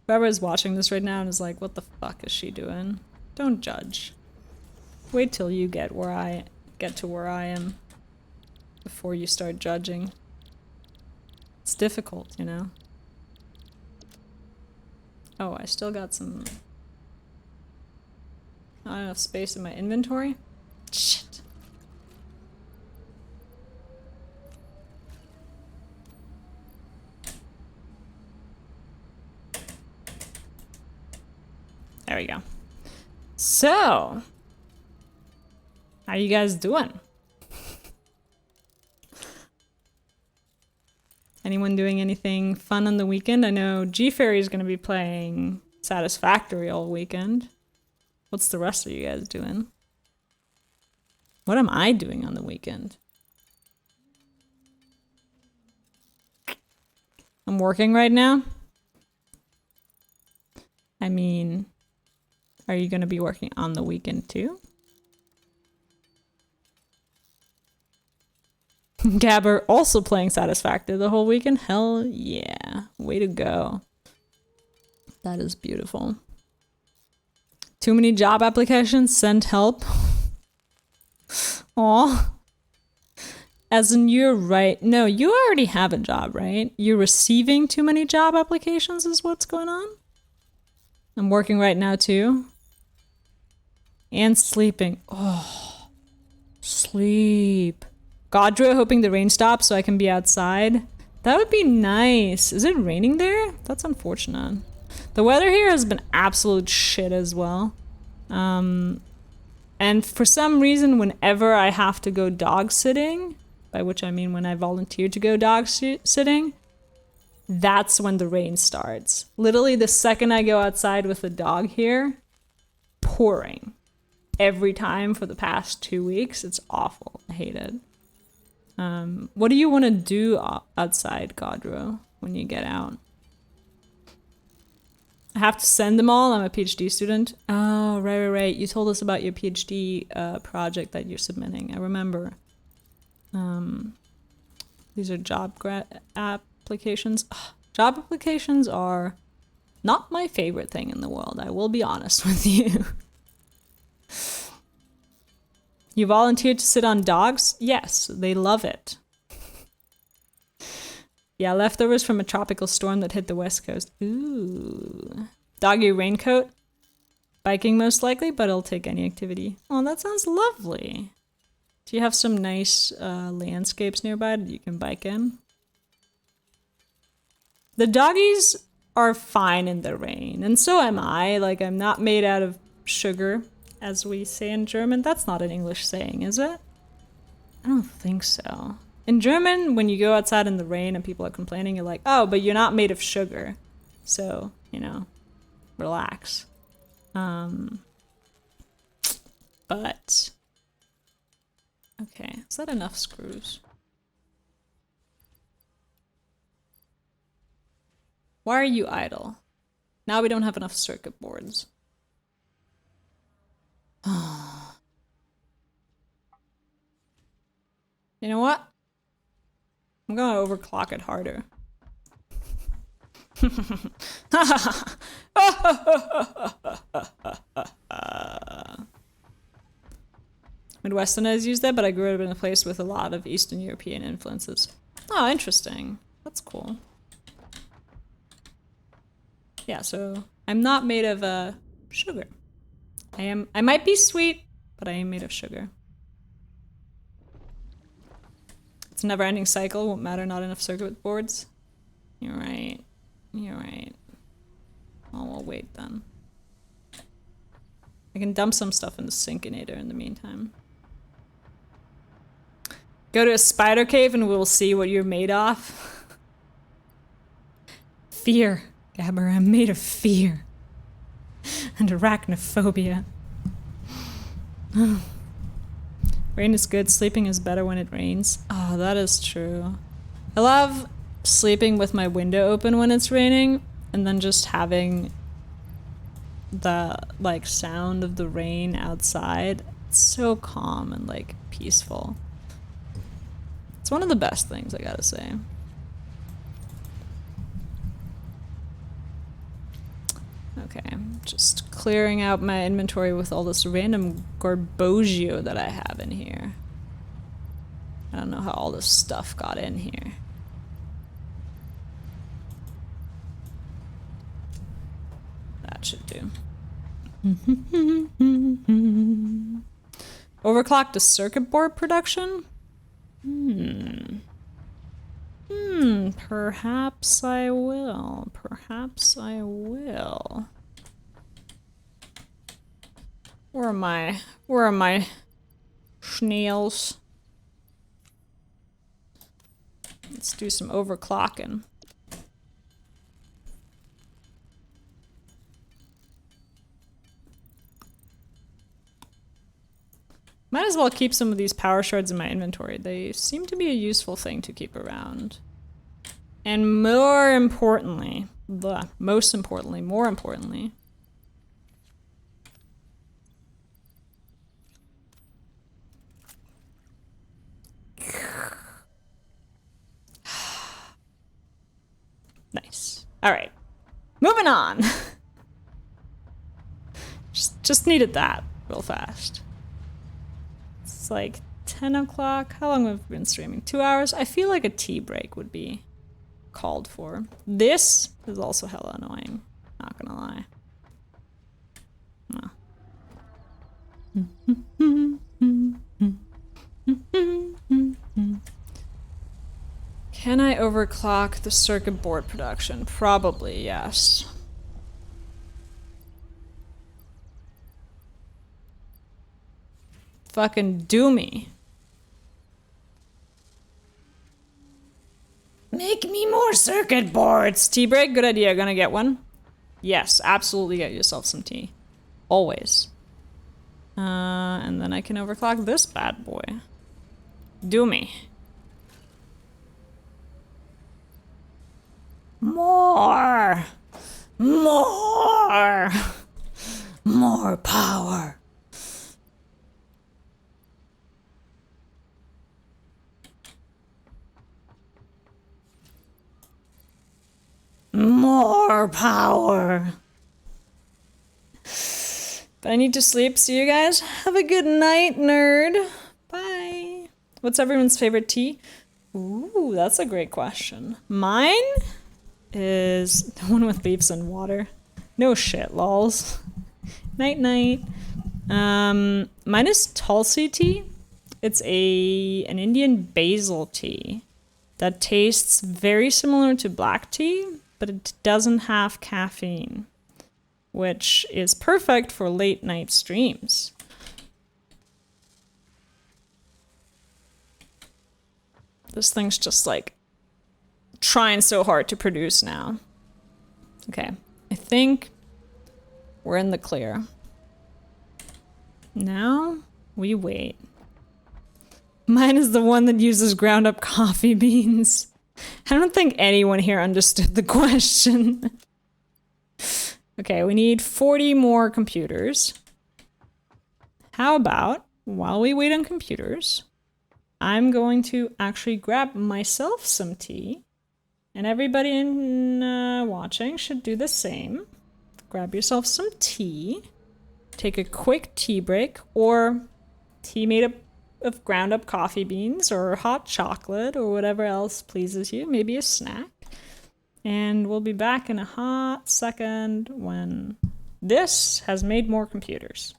Whoever is watching this right now and is like, what the fuck is she doing? Don't judge. Wait till you get to where I am before you start judging. It's difficult, you know? Oh, I still got some... not enough space in my inventory? Shit. There we go. So, how you guys doing? Anyone doing anything fun on the weekend? I know G Fairy is going to be playing Satisfactory all weekend. What's the rest of you guys doing? What am I doing on the weekend? I'm working right now. I mean, are you going to be working on the weekend too? Gabber also playing Satisfactory the whole weekend? Hell yeah. Way to go. That is beautiful. Too many job applications? Send help. Aw. As in, you're right. No, you already have a job, right? You're receiving too many job applications is what's going on? I'm working right now too. And sleeping. Oh. Sleep. Godra hoping the rain stops so I can be outside. That would be nice. Is it raining there? That's unfortunate. The weather here has been absolute shit as well. And for some reason, whenever I have to go dog sitting, by which I mean when I volunteer to go dog sitting, that's when the rain starts. Literally the second I go outside with the dog here, pouring. Every time for the past 2 weeks. It's awful. I hate it. What do you want to do outside, Godro, when you get out? I have to send them all. I'm a PhD student. Oh, right. You told us about your PhD project that you're submitting. I remember. These are job applications. Ugh, job applications are not my favorite thing in the world. I will be honest with you. You volunteered to sit on dogs? Yes, they love it. Yeah, leftovers from a tropical storm that hit the west coast. Ooh. Doggy raincoat? Biking most likely, but I'll take any activity. Oh, that sounds lovely. Do you have some nice landscapes nearby that you can bike in? The doggies are fine in the rain, and so am I. Like, I'm not made out of sugar, as we say in German. That's not an English saying, is it? I don't think so. In German, when you go outside in the rain and people are complaining, you're like, oh, but you're not made of sugar. So, you know, relax. But, okay, is that enough screws? Why are you idle? Now we don't have enough circuit boards. You know what? I'm gonna overclock it harder. Midwesterners use that, but I grew up in a place with a lot of Eastern European influences. Oh, interesting. That's cool. Yeah, so I'm not made of sugar. I might be sweet, but I am made of sugar. It's a never-ending cycle. Won't matter, not enough circuit boards. You're right. You're right. Oh, we'll wait then. I can dump some stuff in the Sinkinator in the meantime. Go to a spider cave and we'll see what you're made of. Fear. Gabber, I'm made of fear. And arachnophobia. Rain is good, sleeping is better when it rains. Oh, that is true. I love sleeping with my window open when it's raining, and then just having the, like, sound of the rain outside. It's so calm and, like, peaceful. It's one of the best things, I gotta say. Okay, just clearing out my inventory with all this random garboggio that I have in here. I don't know how all this stuff got in here. That should do. Overclock to circuit board production? Perhaps I will. Perhaps I will. Where am I? Where are my snails? Let's do some overclocking. Might as well keep some of these power shards in my inventory. They seem to be a useful thing to keep around. And more importantly, more importantly, nice. All right, moving on. just needed that real fast. It's like 10 o'clock. How long have we been streaming? 2 hours? I feel like a tea break would be called for. This is also hella annoying. Not gonna lie. Can I overclock the circuit board production? Probably, yes. Fucking do me. Make me more circuit boards. Tea break, good idea. Gonna get one? Yes, absolutely get yourself some tea. Always. And then I can overclock this bad boy. Do me. More! More! More power. More power. But I need to sleep. See you guys. Have a good night, nerd. Bye. What's everyone's favorite tea? Ooh, that's a great question. Mine is the one with leaves and water. No shit, lols. Night night. Mine is Tulsi tea. It's an Indian basil tea that tastes very similar to black tea, but it doesn't have caffeine, which is perfect for late night streams. This thing's just like trying so hard to produce now. Okay, I think we're in the clear. Now we wait. Mine is the one that uses ground up coffee beans. I don't think anyone here understood the question. Okay, we need 40 more computers. How about, while we wait on computers, I'm going to actually grab myself some tea, and everybody in watching should do the same. Grab yourself some tea, take a quick tea break, or tea made up of ground up coffee beans, or hot chocolate, or whatever else pleases you, maybe a snack. And we'll be back in a hot second when this has made more computers.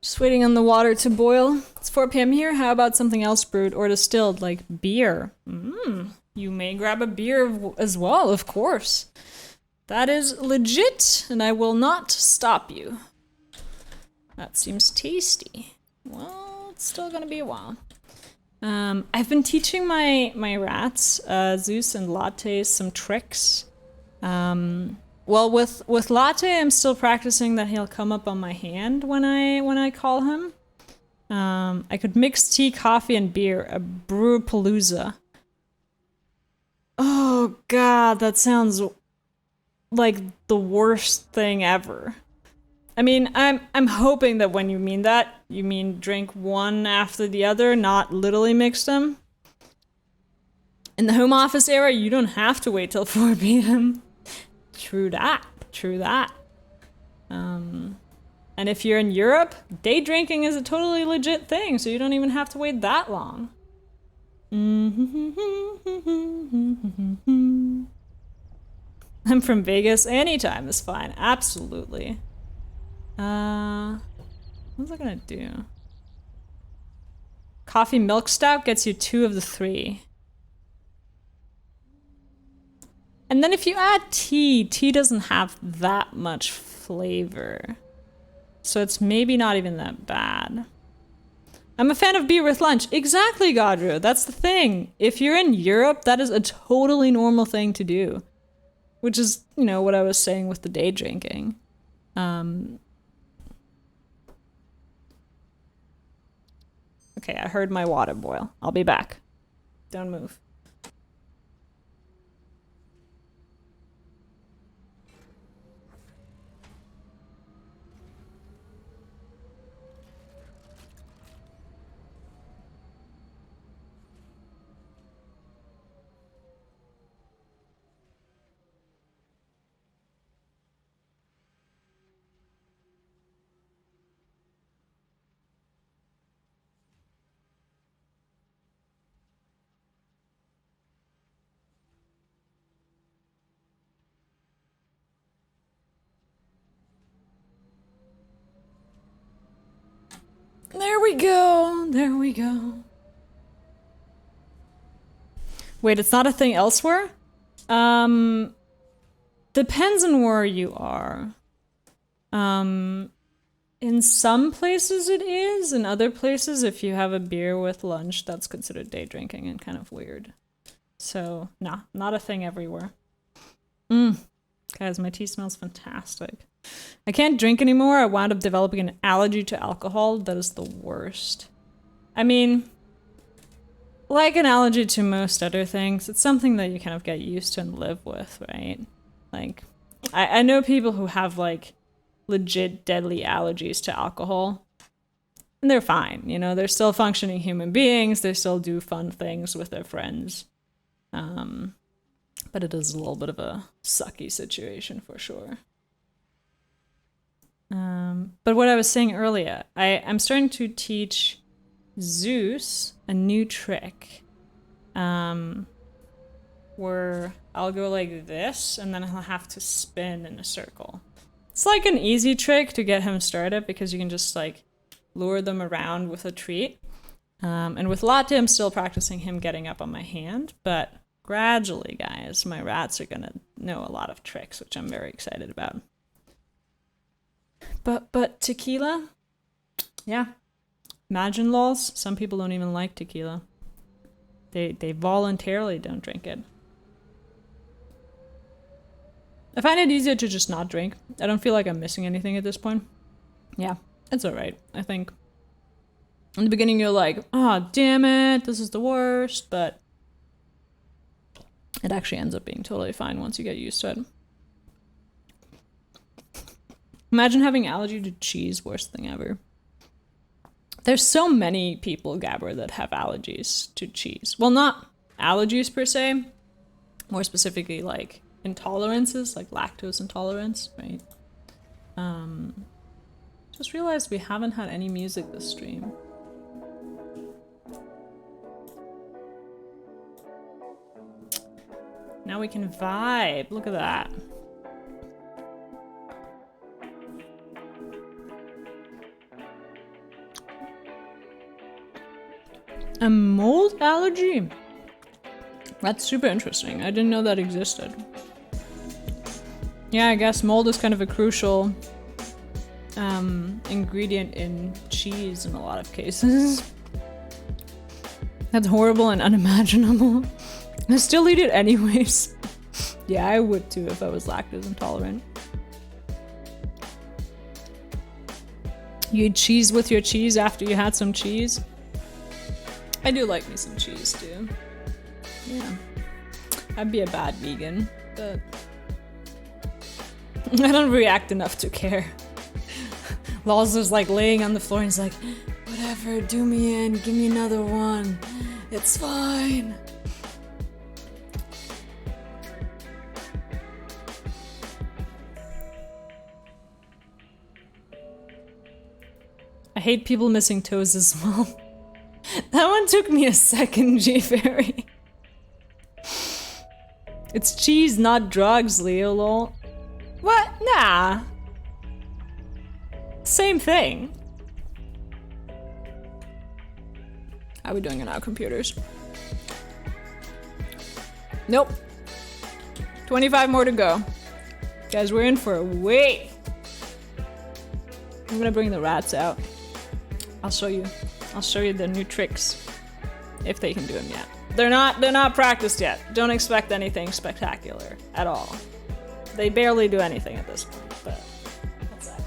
Just waiting on the water to boil. It's 4 p.m. here. How about something else brewed or distilled, like beer? You may grab a beer as well, of course. That is legit, and I will not stop you. That seems tasty. Well, it's still gonna be a while. I've been teaching my rats, Zeus and Latte, some tricks. Well, with Latte, I'm still practicing that he'll come up on my hand when I call him. I could mix tea, coffee, and beer, a brewpalooza. Oh god, that sounds like the worst thing ever. I mean, I'm hoping that when you mean that, you mean drink one after the other, not literally mix them. In the home office era, you don't have to wait till 4 p.m. True that. True that. And if you're in Europe, day drinking is a totally legit thing, so you don't even have to wait that long. I'm from Vegas. Anytime is fine. Absolutely. What's that gonna do? Coffee milk stout gets you 2 of the 3. And then if you add tea, tea doesn't have that much flavor. So it's maybe not even that bad. I'm a fan of beer with lunch. Exactly, Godreau. That's the thing. If you're in Europe, that is a totally normal thing to do. Which is, you know, what I was saying with the day drinking. Okay, I heard my water boil. I'll be back. Don't move. There we go. There we go. Wait, it's not a thing elsewhere? Depends on where you are. In some places it is. In other places, if you have a beer with lunch, that's considered day drinking and kind of weird. So, nah, not a thing everywhere. Guys, my tea smells fantastic. I can't drink anymore. I wound up developing an allergy to alcohol. That is the worst. I mean, like an allergy to most other things, it's something that you kind of get used to and live with, right? Like, I know people who have, like, legit deadly allergies to alcohol. And they're fine, you know? They're still functioning human beings. They still do fun things with their friends. But it is a little bit of a sucky situation for sure. But what I was saying earlier, I'm starting to teach Zeus a new trick. Where I'll go like this, and then he'll have to spin in a circle. It's like an easy trick to get him started because you can just like lure them around with a treat. And with Latte, I'm still practicing him getting up on my hand, but gradually, guys, my rats are gonna know a lot of tricks, which I'm very excited about. But tequila? Yeah. Imagine lols. Some people don't even like tequila. They voluntarily don't drink it. I find it easier to just not drink. I don't feel like I'm missing anything at this point. Yeah, it's alright. I think in the beginning you're like, oh, damn it, this is the worst, but it actually ends up being totally fine once you get used to it. Imagine having allergy to cheese, worst thing ever. There's so many people, Gabber, that have allergies to cheese. Well, not allergies per se, more specifically like intolerances, like lactose intolerance, right? Just realized we haven't had any music this stream. Now we can vibe. Look at that. A mold allergy? That's super interesting. I didn't know that existed. Yeah, I guess mold is kind of a crucial ingredient in cheese in a lot of cases. That's horrible and unimaginable. I still eat it anyways. Yeah, I would too if I was lactose intolerant. You eat cheese with your cheese after you had some cheese? I do like me some cheese too. Yeah. I'd be a bad vegan, but I don't react enough to care. Law's just like laying on the floor and he's like, whatever, do me in, give me another one. It's fine. I hate people missing toes as well. That one took me a second, G-Fairy. It's cheese, not drugs, Leo, lol. What? Nah. Same thing. How are we doing on our computers? Nope. 25 more to go. Guys, we're in for a wait. I'm gonna bring the rats out. I'll show you the new tricks. If they can do them yet. They're not practiced yet. Don't expect anything spectacular at all. They barely do anything at this point, but that's that.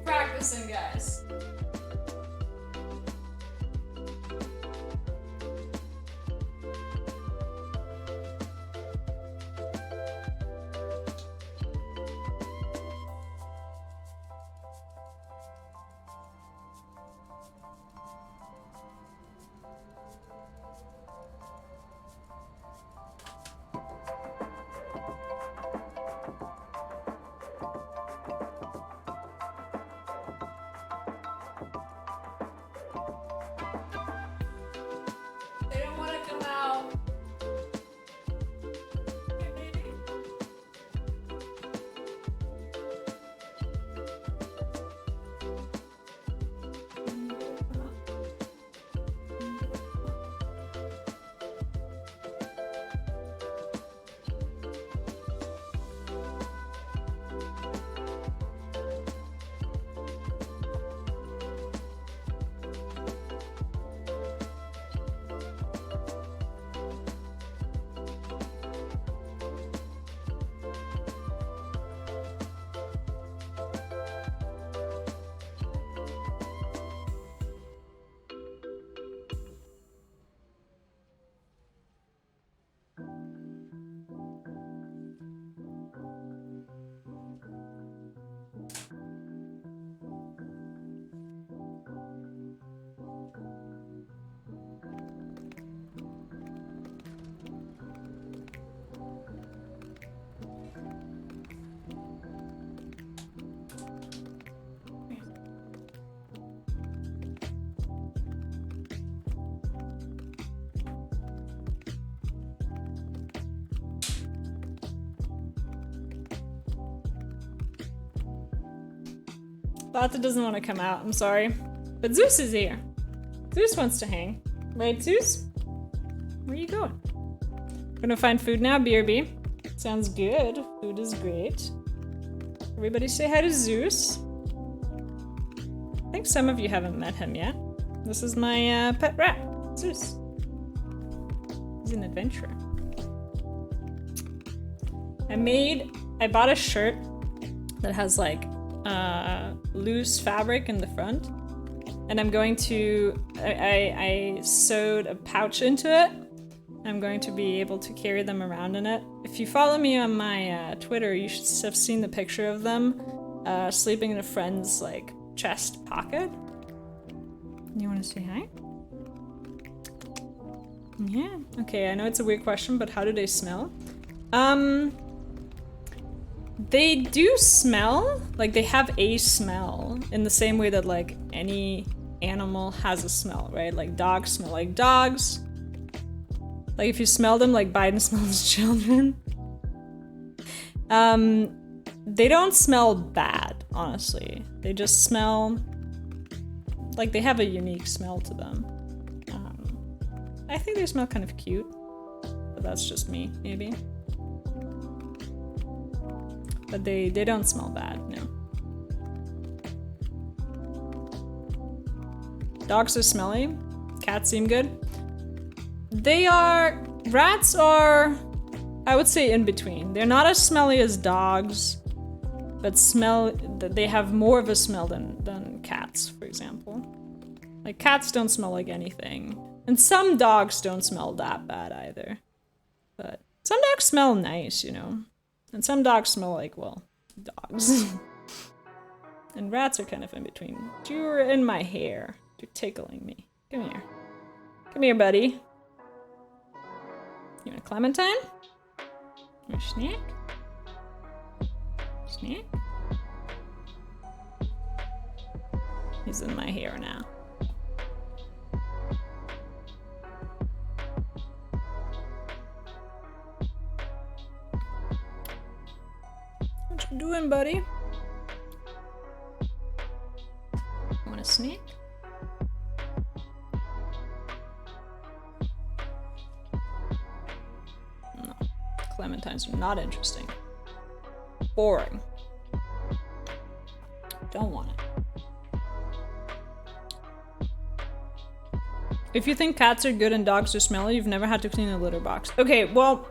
Practicing, guys. Bata doesn't want to come out, I'm sorry. But Zeus is here. Zeus wants to hang. Right, Zeus? Where are you going? Gonna find food now, BRB. Sounds good. Food is great. Everybody say hi to Zeus. I think some of you haven't met him yet. This is my pet rat, Zeus. He's an adventurer. I bought a shirt that has like loose fabric in the front, and I'm going to, I sewed a pouch into it. I'm going to be able to carry them around in it. If you follow me on my Twitter, you should have seen the picture of them sleeping in a friend's like chest pocket. You want to say hi? Yeah. Okay, I know it's a weird question, but how do they smell? They do smell, like they have a smell in the same way that like any animal has a smell, right? Like dogs smell like dogs. Like if you smell them like Biden smells children. They don't smell bad, honestly. They just smell like they have a unique smell to them. I think they smell kind of cute, but that's just me, maybe. But they don't smell bad, no. Dogs are smelly. Cats seem good. Rats are, I would say, in between. They're not as smelly as dogs, but they have more of a smell than cats, for example. Like cats don't smell like anything. And some dogs don't smell that bad either. But some dogs smell nice, you know. And some dogs smell like, well, dogs. And rats are kind of in between. You're in my hair. You're tickling me. Come here. Come here, buddy. You want a clementine? You want a snack? Snack? He's in my hair now. What you doing, buddy? Want a snack? No. Clementines are not interesting. Boring. Don't want it. If you think cats are good and dogs are smelly, you've never had to clean a litter box. Okay, well,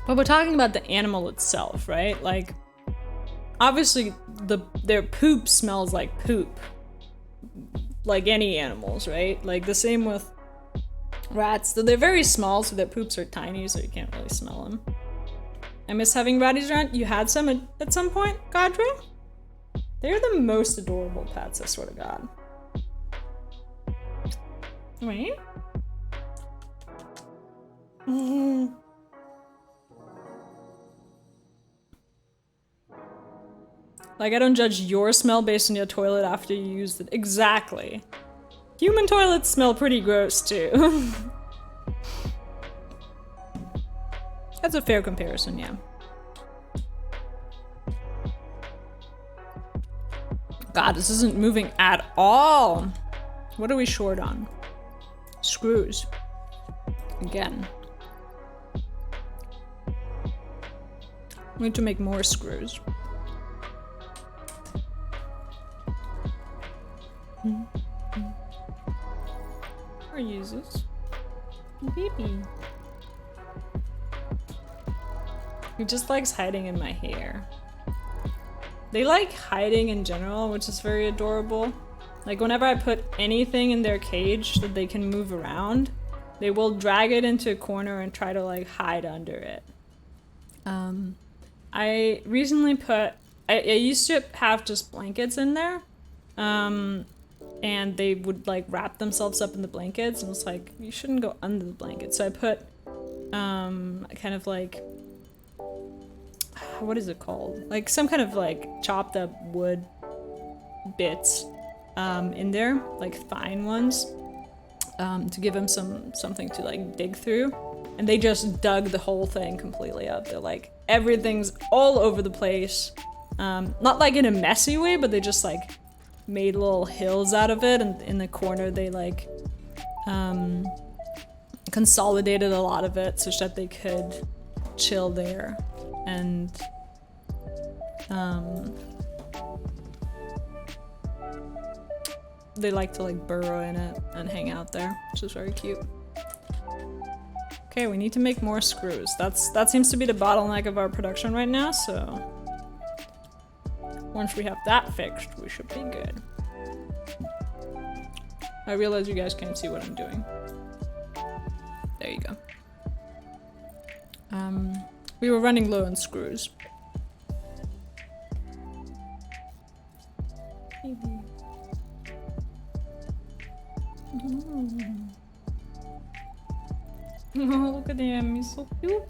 but we're talking about the animal itself, right? Like, obviously, their poop smells like poop. Like any animals, right? Like the same with rats. They're very small, so their poops are tiny, so you can't really smell them. I miss having ratties around. You had some at some point, Godra? They're the most adorable pets, I swear to God. Right? Like, I don't judge your smell based on your toilet after you used it. Exactly. Human toilets smell pretty gross, too. That's a fair comparison, yeah. God, this isn't moving at all. What are we short on? Screws. Again. We need to make more screws. Or uses. Baby. He just likes hiding in my hair. They like hiding in general, which is very adorable. Like whenever I put anything in their cage that they can move around, they will drag it into a corner and try to like hide under it. I recently I used to have just blankets in there. And they would like wrap themselves up in the blankets and was like, you shouldn't go under the blanket. So I put kind of like, what is it called? Like some kind of like chopped up wood bits in there, like fine ones, to give them something to like dig through. And they just dug the whole thing completely up. They're like, everything's all over the place. Not like in a messy way, but they just like made little hills out of it, and in the corner they like consolidated a lot of it such that they could chill there, and they like to like burrow in it and hang out there, which is very cute. Okay, we need to make more screws. That seems to be the bottleneck of our production right now, so once we have that fixed, we should be good. I realize you guys can't see what I'm doing. There you go. We were running low on screws. Oh, look at him, he's so cute.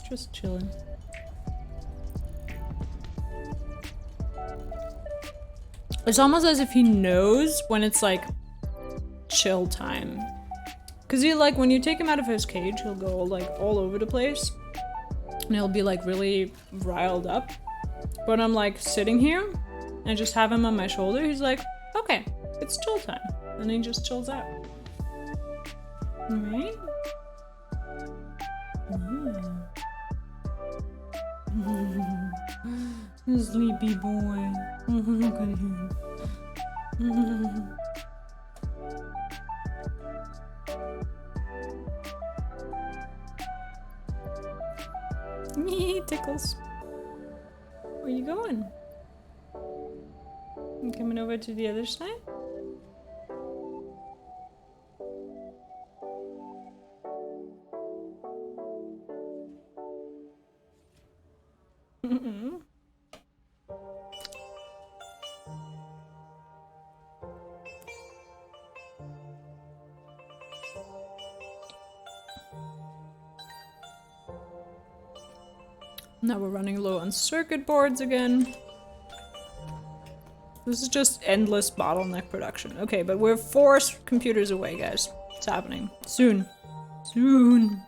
Just chilling. It's almost as if he knows when it's like chill time. Cause he like, when you take him out of his cage, he'll go like all over the place. And he'll be like really riled up. But I'm like sitting here and just have him on my shoulder. He's like, okay, it's chill time. And he just chills out. Right? Sleepy boy. Look at him. Tickles. Where you going? You coming over to the other side? Now we're running low on circuit boards again. This is just endless bottleneck production. Okay, but we're 4 computers away, guys. It's happening. Soon. Soon.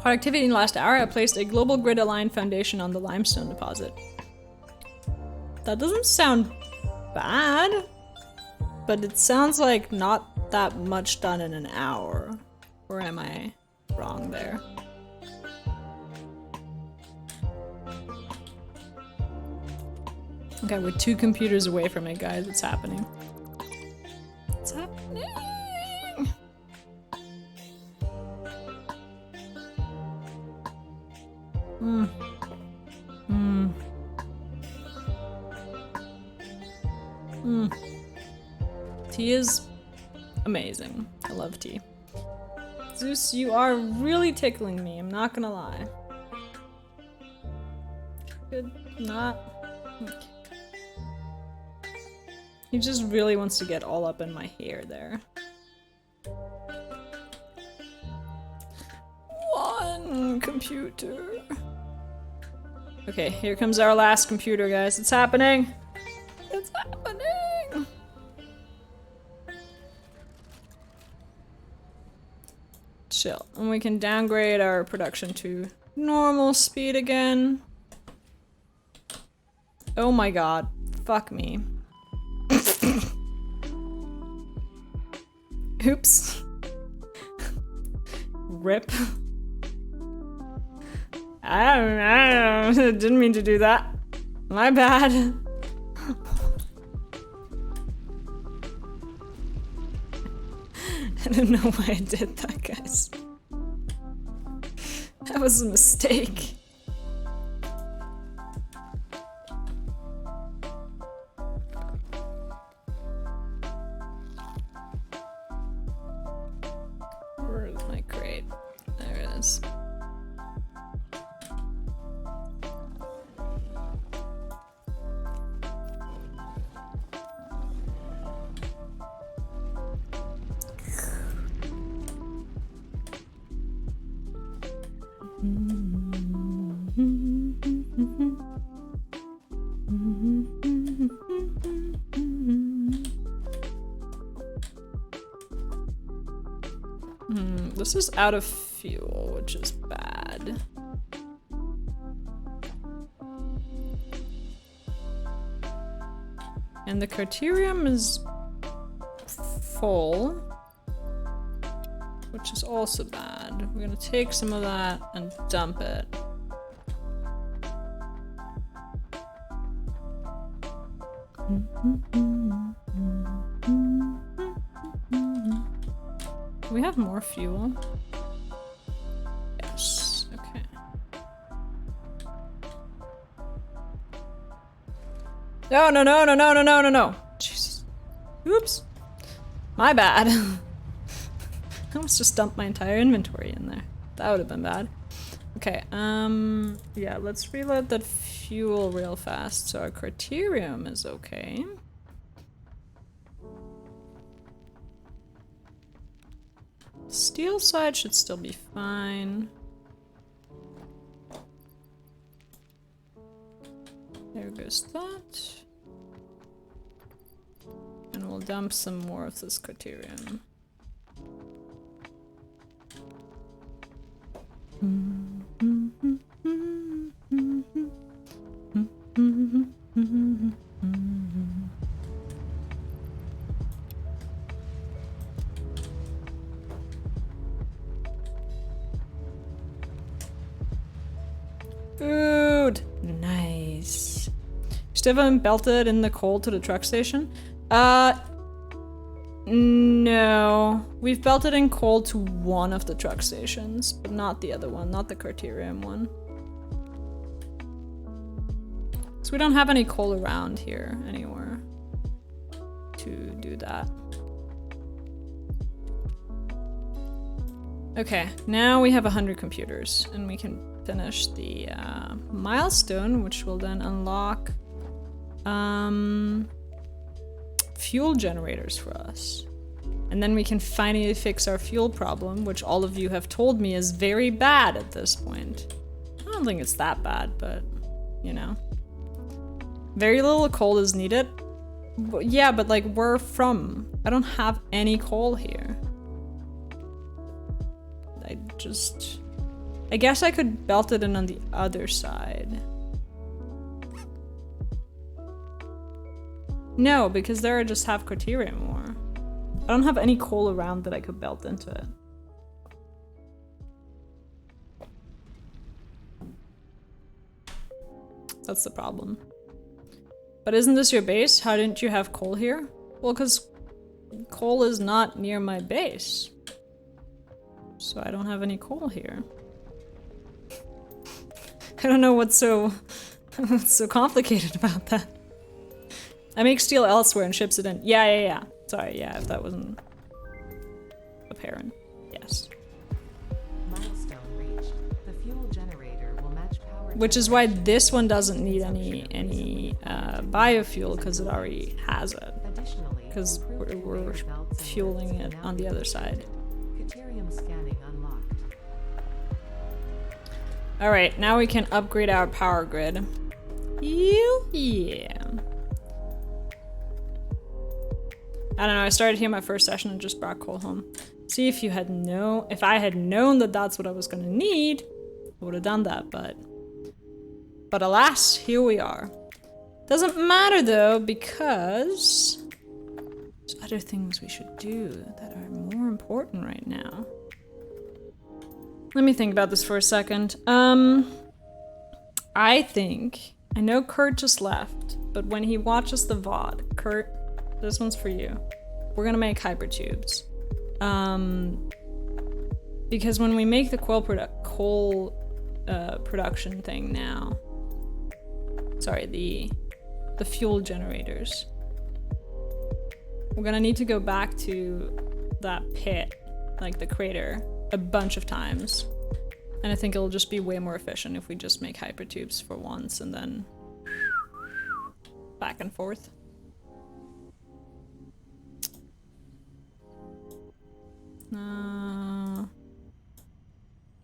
Productivity in the last hour, I placed a global grid aligned foundation on the limestone deposit. That doesn't sound bad, but it sounds like not that much done in an hour. Or am I wrong there? Okay, we're 2 computers away from it, guys. It's happening. It's happening! Tea is amazing. I love tea. Zeus, you are really tickling me, I'm not gonna lie. Good, not. Okay. He just really wants to get all up in my hair there. 1 computer. Okay, here comes our last computer, guys. It's happening! It's happening! Chill. And we can downgrade our production to normal speed again. Oh my god. Fuck me. Oops. Rip. I don't know. Didn't mean to do that. My bad. I don't know why I did that, guys. That was a mistake. Where is my crate? There it is. This is out of fuel, which is bad. And the Carterium is full, which is also bad. We're gonna take some of that and dump it. Do we have more fuel? Yes, okay. No, no, no, no, no, no, no, no, no. Jesus. Oops. My bad. I almost just dumped my entire inventory in there. That would have been bad. Okay, yeah, let's reload that fuel real fast so our Carterium is okay. Steel side should still be fine. There goes that. And we'll dump some more of this Carterium. Food! Nice. Still haven't belted in the coal to the truck station? No. We've belted in coal to one of the truck stations, but not the other one, not the Carterium one. So we don't have any coal around here anywhere to do that. Okay, now we have 100 computers and we can finish the milestone, which will then unlock fuel generators for us. And then we can finally fix our fuel problem, which all of you have told me is very bad at this point. I don't think it's that bad, but you know. Very little coal is needed. But yeah, but like where from? I don't have any coal here. I guess I could belt it in on the other side. No, because there I just have Carterium more. I don't have any coal around that I could belt into it. That's the problem. But isn't this your base? How didn't you have coal here? Well, because coal is not near my base. So I don't have any coal here. I don't know what's so complicated about that. I make steel elsewhere and ships it in. Yeah. Sorry, yeah, if that wasn't apparent. Yes. Milestone reached. The fuel generator will match power. Which is why this one doesn't need any biofuel, because it already has it. Because we're fueling it on the other side. Carterium scanning unlocked. All right, now we can upgrade our power grid. Yeah. I don't know, I started here my first session and just brought coal home. See, if I had known that that's what I was gonna need, I would have done that, but alas, here we are. Doesn't matter though, because there's other things we should do that are more important right now. Let me think about this for a second. I know Kurt just left, but when he watches the VOD, Kurt, this one's for you. We're gonna make hypertubes. Because when we make the coal production thing now, sorry, the fuel generators, we're gonna need to go back to that pit, like the crater, a bunch of times. And I think it'll just be way more efficient if we just make hypertubes for once and then back and forth.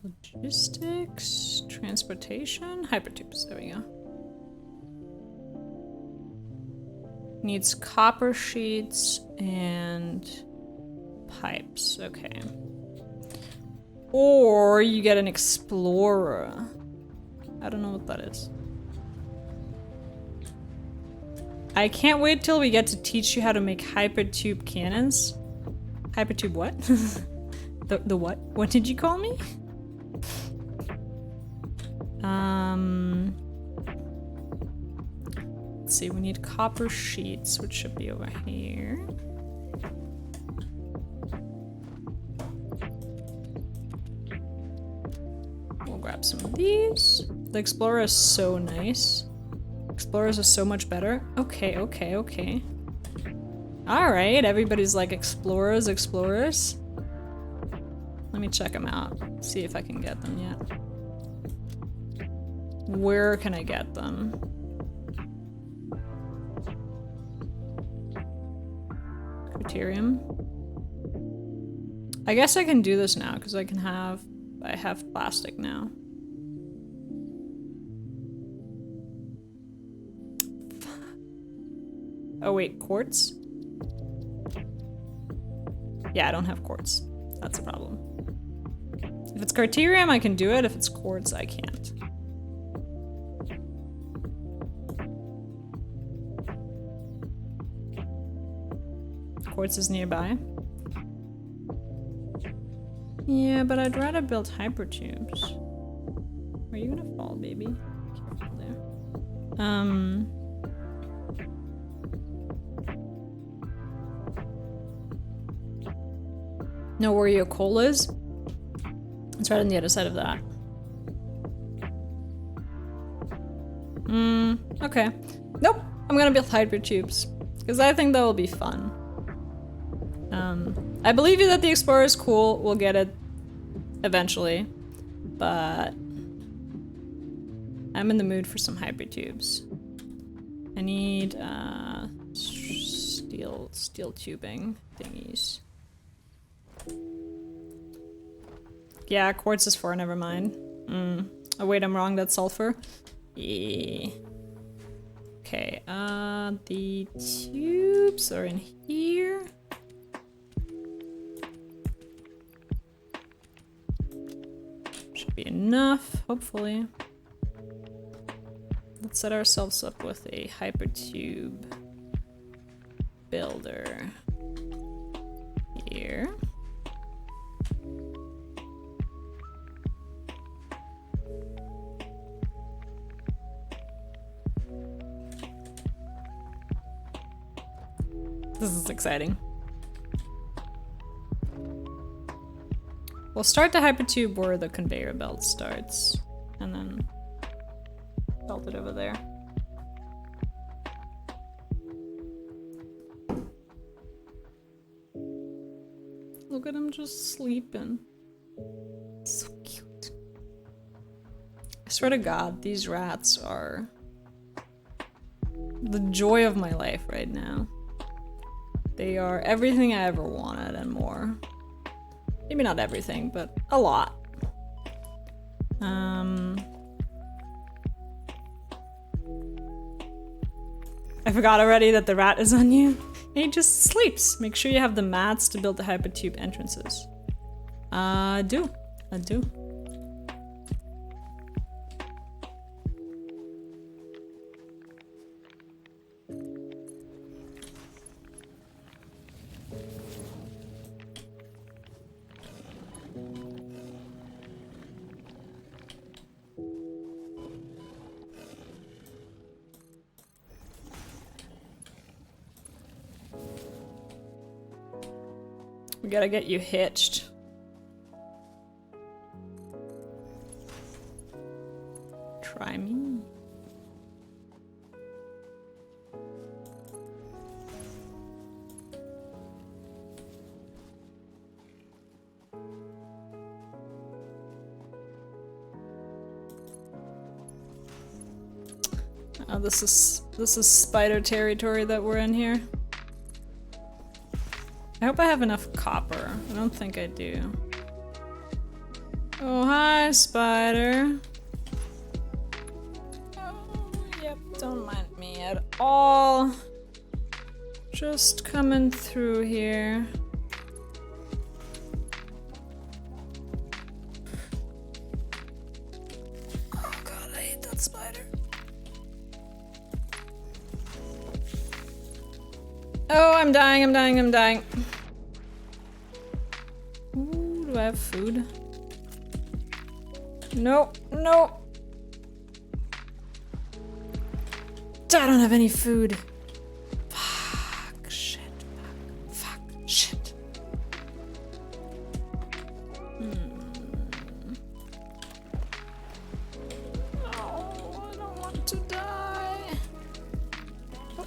Logistics, transportation, hypertubes, there we go. Needs copper sheets and pipes, okay. Or you get an explorer. I don't know what that is. I can't wait till we get to teach you how to make hypertube cannons. Hypertube what? the what? What did you call me? Let's see, we need copper sheets, which should be over here. We'll grab some of these. The Explorer is so nice. Explorers are so much better. Okay, okay, okay. Alright, everybody's like explorers, explorers. Let me check them out. See if I can get them yet. Where can I get them? Criterium. I guess I can do this now because I have plastic now. Oh wait, quartz? Yeah, I don't have quartz. That's a problem. If it's Carterium, I can do it. If it's quartz, I can't. Quartz is nearby. Yeah, but I'd rather build hypertubes. Are you gonna fall, baby? Careful there. Know where your coal is? It's right on the other side of that. Okay. Nope, I'm gonna build hypertubes. Because I think that will be fun. I believe you that the Explorer is cool. We'll get it eventually. But I'm in the mood for some hypertubes. I need steel tubing thingies. Yeah, quartz is 4, never mind. Oh wait, I'm wrong, that's sulfur. Yeah. Okay, the tubes are in here. Should be enough, hopefully. Let's set ourselves up with a hypertube builder here. This is exciting. We'll start the hypertube where the conveyor belt starts, and then belt it over there. Look at him just sleeping. So cute. I swear to God, these rats are the joy of my life right now. They are everything I ever wanted and more. Maybe not everything, but a lot. I forgot already that the rat is on you. And he just sleeps. Make sure you have the mats to build the hypertube entrances. I do. We gotta get you hitched. Try me. Oh, this is spider territory that we're in here. I hope I have enough copper. I don't think I do. Oh, hi, spider. Oh, yep, don't mind me at all. Just coming through here. Oh, I'm dying, I'm dying, I'm dying. Ooh, do I have food? Nope, nope. I don't have any food. Fuck, shit, fuck, shit. Oh, I don't want to die.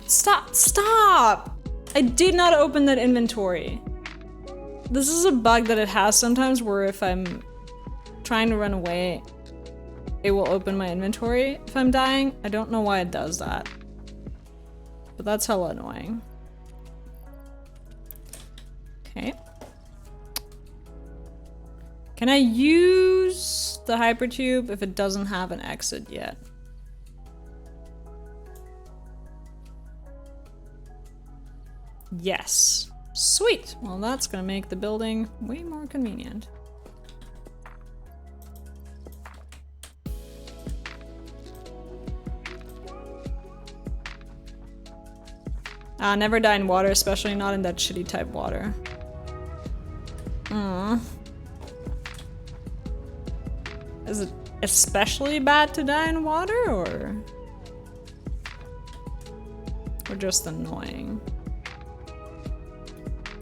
Stop, stop! I did not open that inventory. This is a bug that it has sometimes where if I'm trying to run away, it will open my inventory if I'm dying. I don't know why it does that. But that's hella annoying. Okay. Can I use the hypertube if it doesn't have an exit yet? Yes. Sweet. Well, that's gonna make the building way more convenient. Never die in water, especially not in that shitty type water. Is it especially bad to die in water, or just annoying?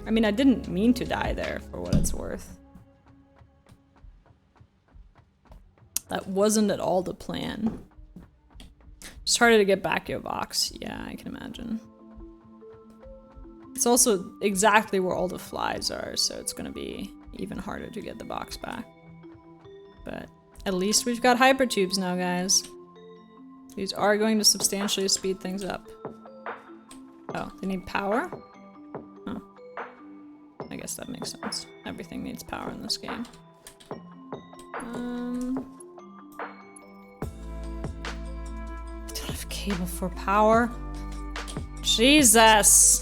I mean, I didn't mean to die there, for what it's worth. That wasn't at all the plan. Just harder to get back your box. Yeah, I can imagine. It's also exactly where all the flies are, so it's gonna be even harder to get the box back. But at least we've got hypertubes now, guys. These are going to substantially speed things up. Oh, they need power? Oh. I guess that makes sense. Everything needs power in this game. Don't have cable for power. Jesus!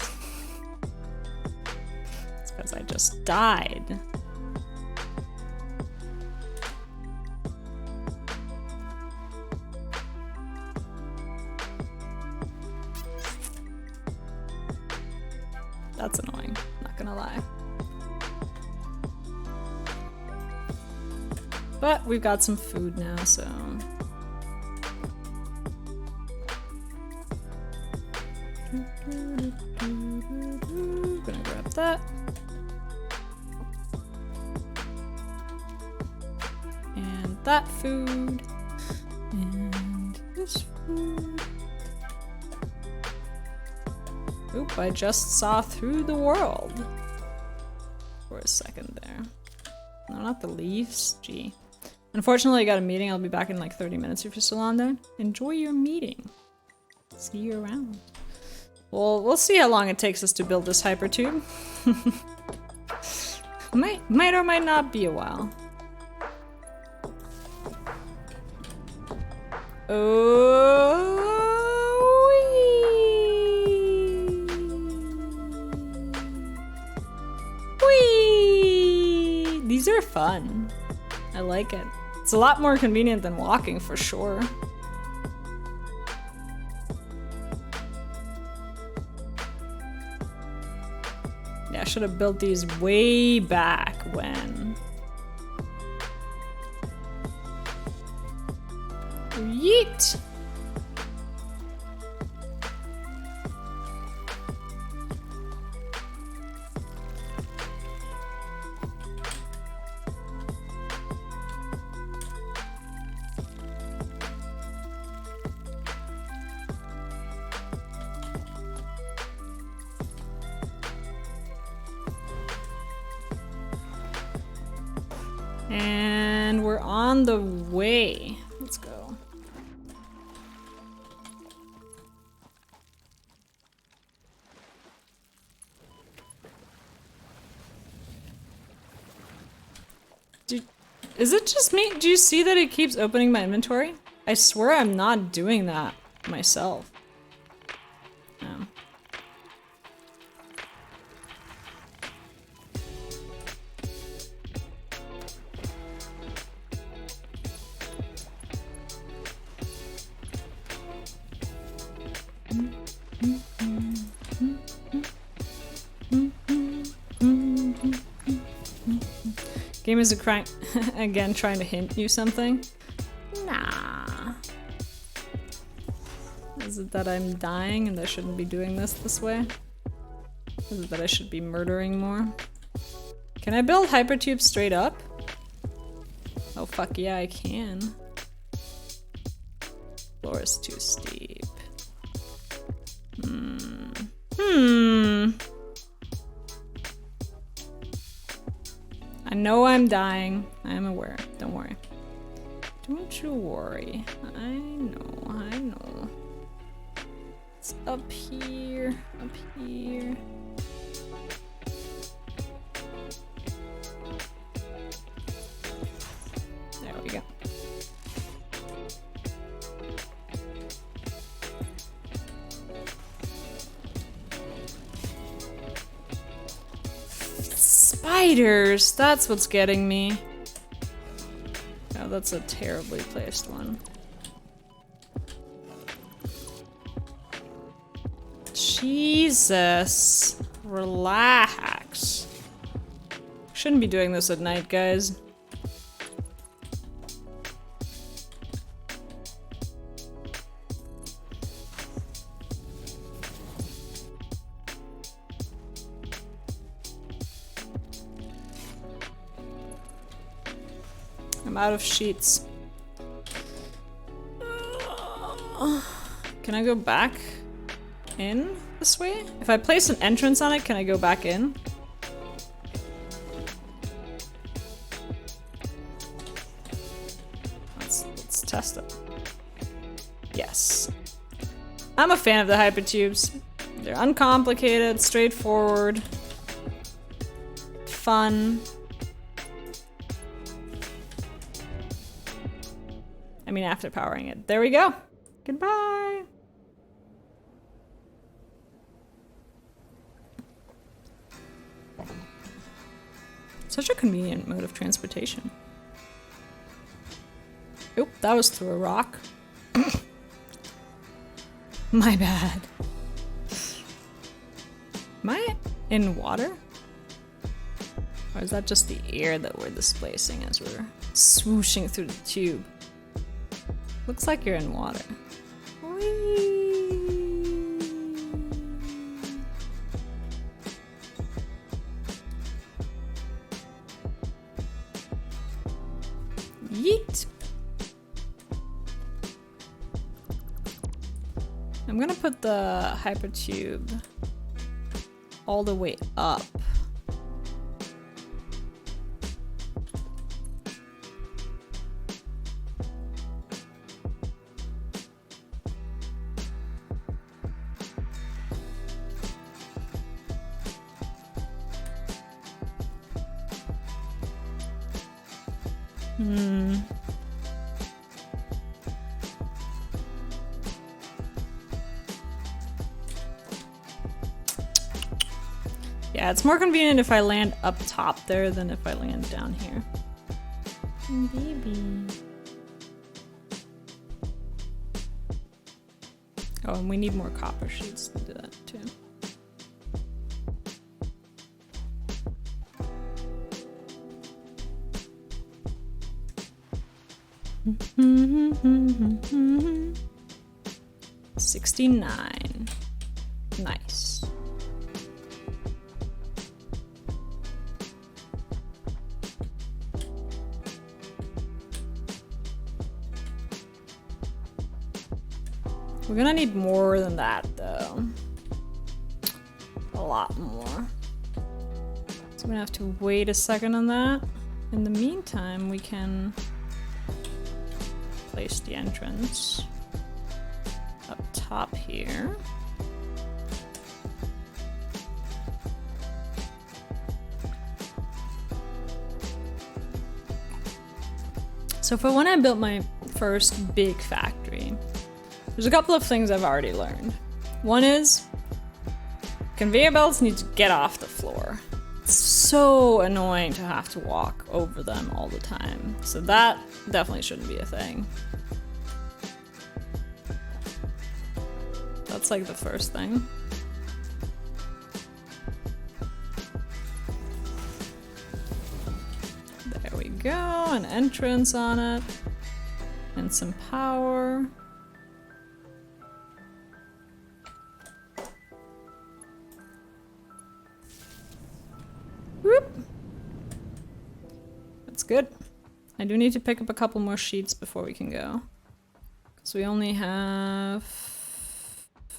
It's because I just died. That's annoying, not gonna lie. But we've got some food now, so... Gonna grab that. And that food. And this food. Oop, I just saw through the world. For a second there. No, not the leaves. Gee. Unfortunately, I got a meeting. I'll be back in like 30 minutes if you're still on there. Enjoy your meeting. See you around. Well, we'll see how long it takes us to build this hypertube. might or might not be a while. Whee! These are fun. I like it. It's a lot more convenient than walking for sure. Yeah, I should have built these way back when. Yeet! And we're on the way. Let's go. Is it just me? Do you see that it keeps opening my inventory? I swear I'm not doing that myself. No. Game is again trying to hint you something. Nah. Is it that I'm dying and I shouldn't be doing this way? Is it that I should be murdering more? Can I build hypertubes straight up? Oh fuck yeah, I can. Floor is too steep. I know I'm dying. I am aware. Don't worry. Don't you worry. I know. It's up here. Up here. There we go. Spiders! That's what's getting me. Oh, that's a terribly placed one. Jesus. Relax. Shouldn't be doing this at night, guys. I'm out of sheets. Can I go back in this way? If I place an entrance on it, can I go back in? Let's test it. Yes. I'm a fan of the hypertubes. They're uncomplicated, straightforward, fun. I mean, after powering it. There we go. Goodbye. Such a convenient mode of transportation. Oop, that was through a rock. My bad. Am I in water? Or is that just the air that we're displacing as we're swooshing through the tube? Looks like you're in water. Whee! Yeet! I'm gonna put the hypertube all the way up. Yeah, it's more convenient if I land up top there than if I land down here. Baby. Oh, and we need more copper sheets to do that too. Mm-hmm. 69. Nice. We're gonna need more than that, though. A lot more. So I'm gonna have to wait a second on that. In the meantime, we can place the entrance up top here. So for when I built my first big factory, there's a couple of things I've already learned. One is conveyor belts need to get off the floor. It's so annoying to have to walk over them all the time. So that definitely shouldn't be a thing. That's like the first thing. go, an entrance on it, and some power. Whoop. That's good. I do need to pick up a couple more sheets before we can go. Because we only have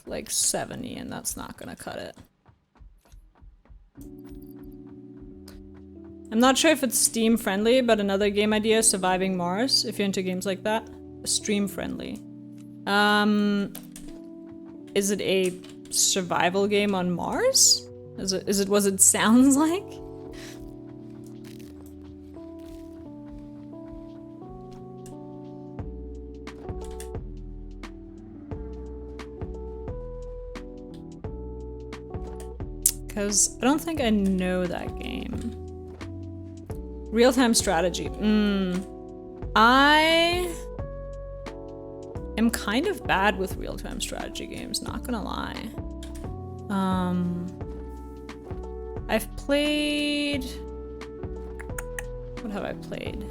like 70 and that's not gonna cut it. I'm not sure if it's Steam friendly, but another game idea, Surviving Mars, if you're into games like that. Stream friendly. Is it a survival game on Mars? Is it what it sounds like? Because I don't think I know that game. Real-time strategy. I am kind of bad with real-time strategy games, not gonna lie. I've played... What have I played?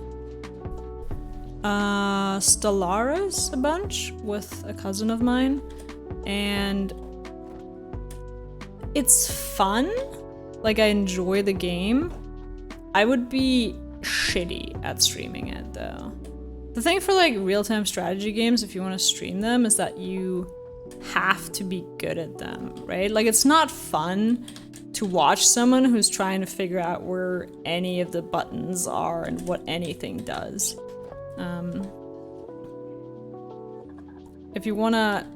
Stellaris a bunch with a cousin of mine, and it's fun. Like, I enjoy the game. I would be shitty at streaming it though. The thing for like real-time strategy games, if you want to stream them, is that you have to be good at them, right? Like, it's not fun to watch someone who's trying to figure out where any of the buttons are and what anything does. If you want to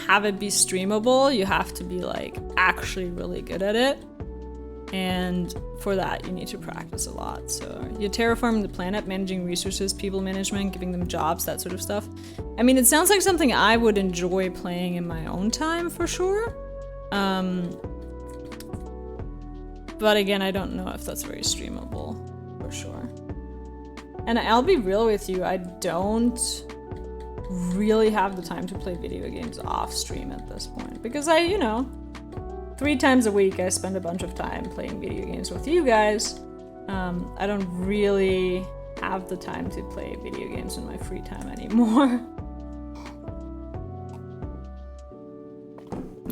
have it be streamable, you have to be like actually really good at it. And for that, you need to practice a lot. So you're terraforming the planet, managing resources, people management, giving them jobs, that sort of stuff. I mean, it sounds like something I would enjoy playing in my own time for sure. But again, I don't know if that's very streamable for sure. And I'll be real with you, I don't really have the time to play video games off stream at this point. Because 3 times a week I spend a bunch of time playing video games with you guys. I don't really have the time to play video games in my free time anymore.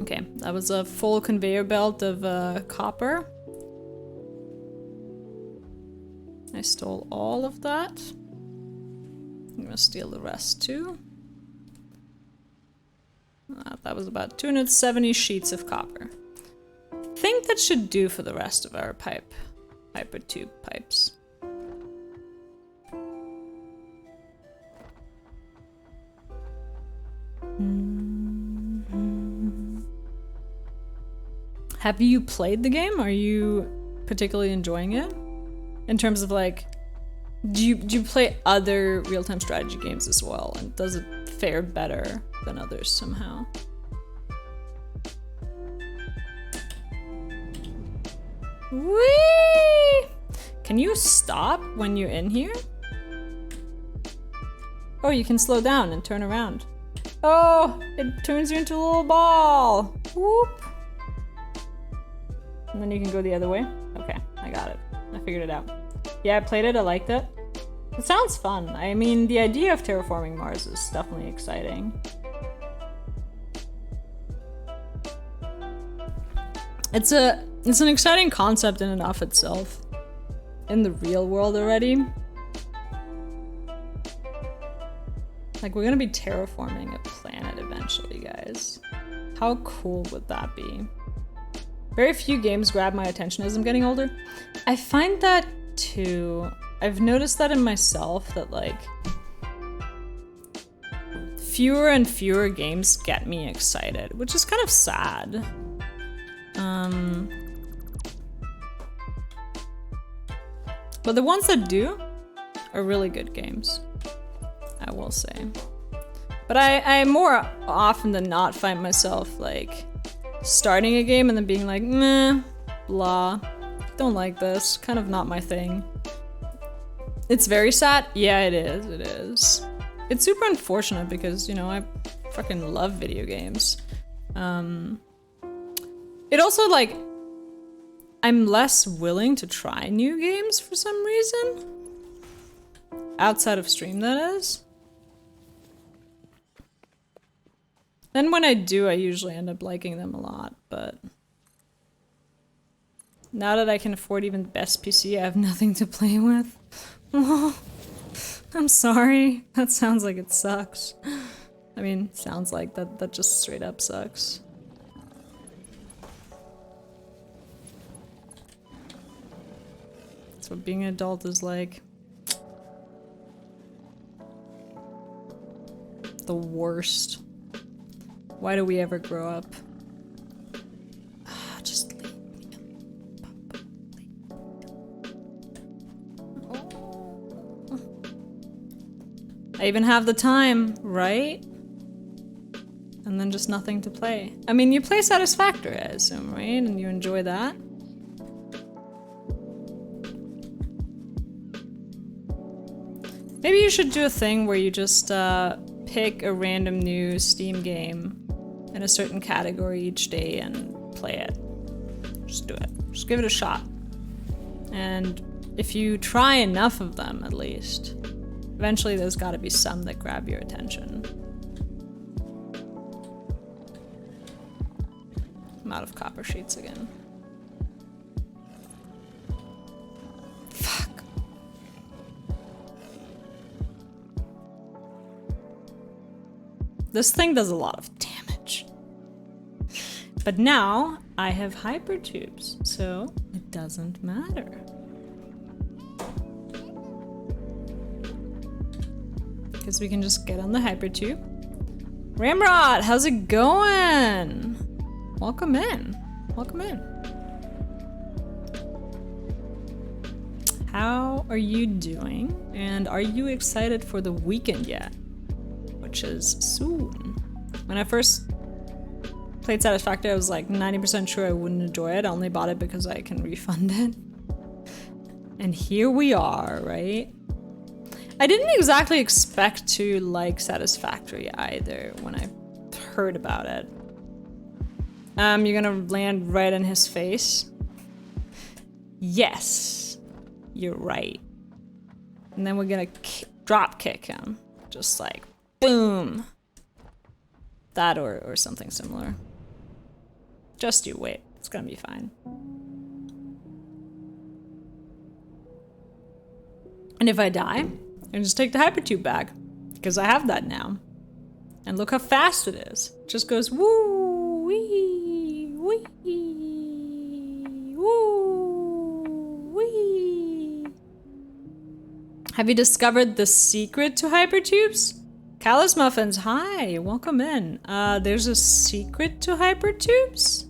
Okay, that was a full conveyor belt of copper. I stole all of that. I'm gonna steal the rest too. That was about 270 sheets of copper. I think that should do for the rest of our hyper tube pipes. Have you played the game? Are you particularly enjoying it? In terms of like, do you play other real-time strategy games as well? And does it fare better than others somehow? Whee! Can you stop when you're in here? Oh, you can slow down and turn around. Oh, it turns you into a little ball. Whoop. And then you can go the other way. Okay, I got it. I figured it out. Yeah, I played it, I liked it. It sounds fun. I mean, the idea of terraforming Mars is definitely exciting. It's an exciting concept in and of itself. In the real world already. Like, we're gonna be terraforming a planet eventually, guys. How cool would that be? Very few games grab my attention as I'm getting older. I find that too. I've noticed that in myself, that like fewer and fewer games get me excited, which is kind of sad. But the ones that do are really good games, I will say. But I more often than not find myself like starting a game and then being like, meh, blah, don't like this, kind of not my thing. It's very sad. Yeah, it is. It's super unfortunate because, I fucking love video games. It also, like, I'm less willing to try new games for some reason. Outside of stream, that is. Then when I do, I usually end up liking them a lot, but... Now that I can afford even the best PC, I have nothing to play with. Oh, I'm sorry. That sounds like it sucks. I mean, sounds like that just straight up sucks. That's what being an adult is like. The worst. Why do we ever grow up? Just leave me alone. I even have the time, right? And then just nothing to play. I mean, you play Satisfactory, I assume, right? And you enjoy that? Maybe you should do a thing where you just pick a random new Steam game in a certain category each day and play it. Just do it. Just give it a shot. And if you try enough of them, at least, eventually there's gotta be some that grab your attention. I'm out of copper sheets again. Fuck. This thing does a lot of damage. But now I have hypertubes, so it doesn't matter. Because we can just get on the hypertube. Ramrod, how's it going? Welcome in. Welcome in. How are you doing? And are you excited for the weekend yet? Which is soon. When I first played Satisfactory, I was like 90% sure I wouldn't enjoy it. I only bought it because I can refund it. And here we are, right? I didn't exactly expect to like Satisfactory either when I heard about it. You're gonna land right in his face. Yes, you're right. And then we're gonna drop kick him. Just like, boom. That or something similar. Just you wait, it's gonna be fine. And if I die, I just take the hypertube back, because I have that now. And look how fast it is. It just goes woo wee wee woo wee. Have you discovered the secret to hypertubes? Callus Muffins, hi, welcome in. There's a secret to hypertubes?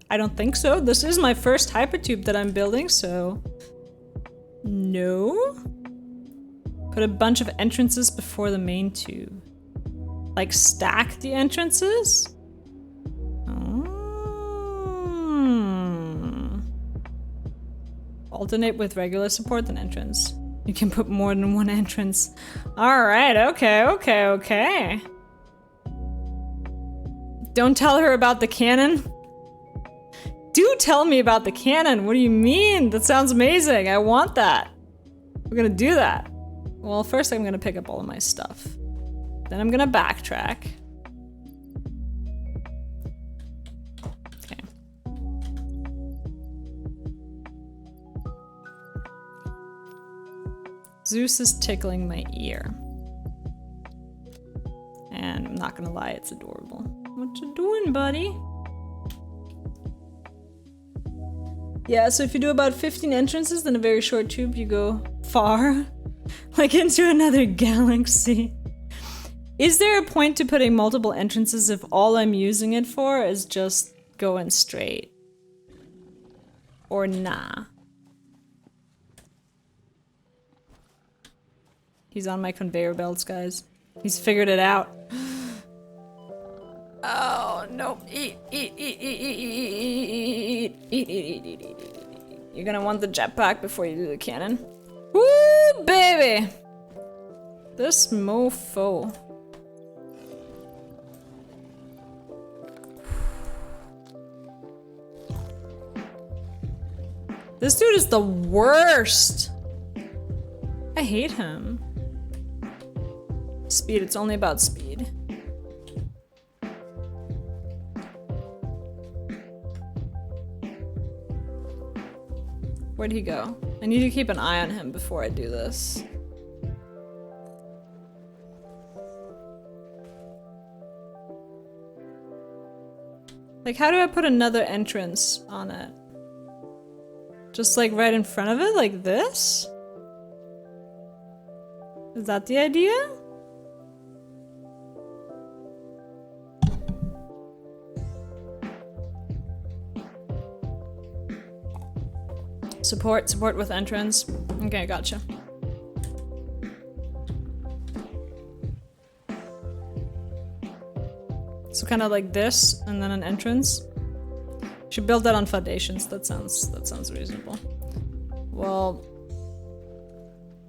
I don't think so. This is my first hypertube that I'm building, so... No? Put a bunch of entrances before the main tube. Like stack the entrances? Oh. Alternate with regular support and entrance. You can put more than one entrance. Alright, okay. Don't tell her about the cannon. Do tell me about the cannon. What do you mean? That sounds amazing. I want that. We're gonna do that. Well, first I'm gonna pick up all of my stuff. Then I'm gonna backtrack. Okay. Zeus is tickling my ear. And I'm not gonna lie, it's adorable. What you doing, buddy? Yeah, so if you do about 15 entrances in a very short tube, you go far. Like into another galaxy. Is there a point to putting multiple entrances if all I'm using it for is just going straight? Or nah? He's on my conveyor belts, guys. He's figured it out. Oh, nope. Eat. You're gonna want the jetpack before you do the cannon. Woo, baby! This mofo. This dude is the worst. I hate him. Speed, it's only about speed. Where'd he go? I need to keep an eye on him before I do this. Like, how do I put another entrance on it? Just like right in front of it, like this? Is that the idea? Support with entrance. Okay, gotcha. So kind of like this, and then an entrance. Should build that on foundations. That sounds reasonable. Well,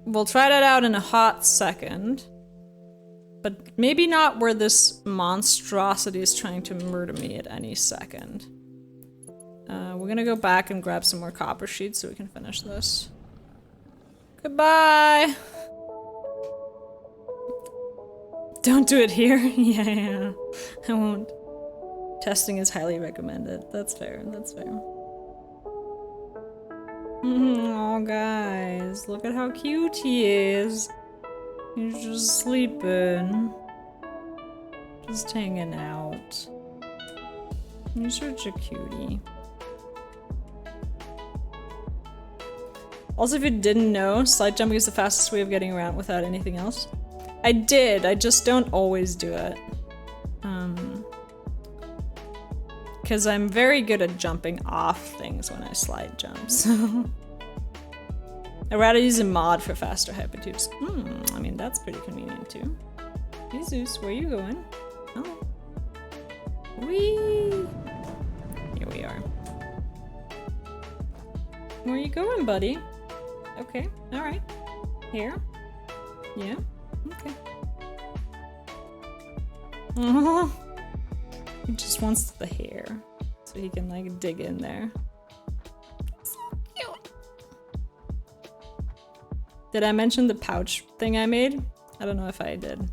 we'll try that out in a hot second. But maybe not where this monstrosity is trying to murder me at any second. We're gonna go back and grab some more copper sheets so we can finish this. Goodbye! Don't do it here. Yeah, I won't. Testing is highly recommended. That's fair, that's fair. Oh, guys, look at how cute he is. He's just sleeping. Just hanging out. He's such a cutie. Also, if you didn't know, slide jumping is the fastest way of getting around without anything else. I did, I just don't always do it. Because I'm very good at jumping off things when I slide jump, so... I'd rather use a mod for faster hypertubes. I mean, that's pretty convenient too. Hey Zeus, where are you going? Oh. Whee! Here we are. Where are you going, buddy? Okay, alright. Here? Yeah? Okay. Oh, he just wants the hair, so he can like dig in there. So cute. Did I mention the pouch thing I made? I don't know if I did.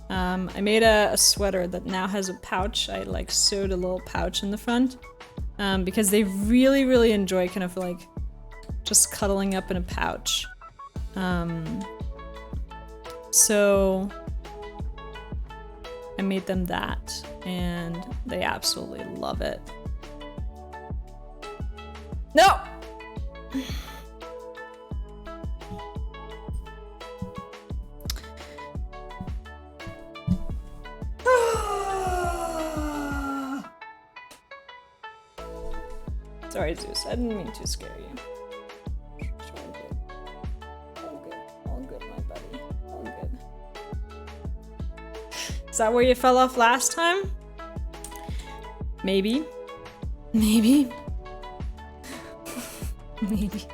I made a sweater that now has a pouch. I like sewed a little pouch in the front because they really enjoy kind of like just cuddling up in a pouch. So I made them that, and they absolutely love it. No! Sorry, Zeus, I didn't mean to scare you. All good, my buddy. All good. Is that where you fell off last time? Maybe. Maybe. Maybe.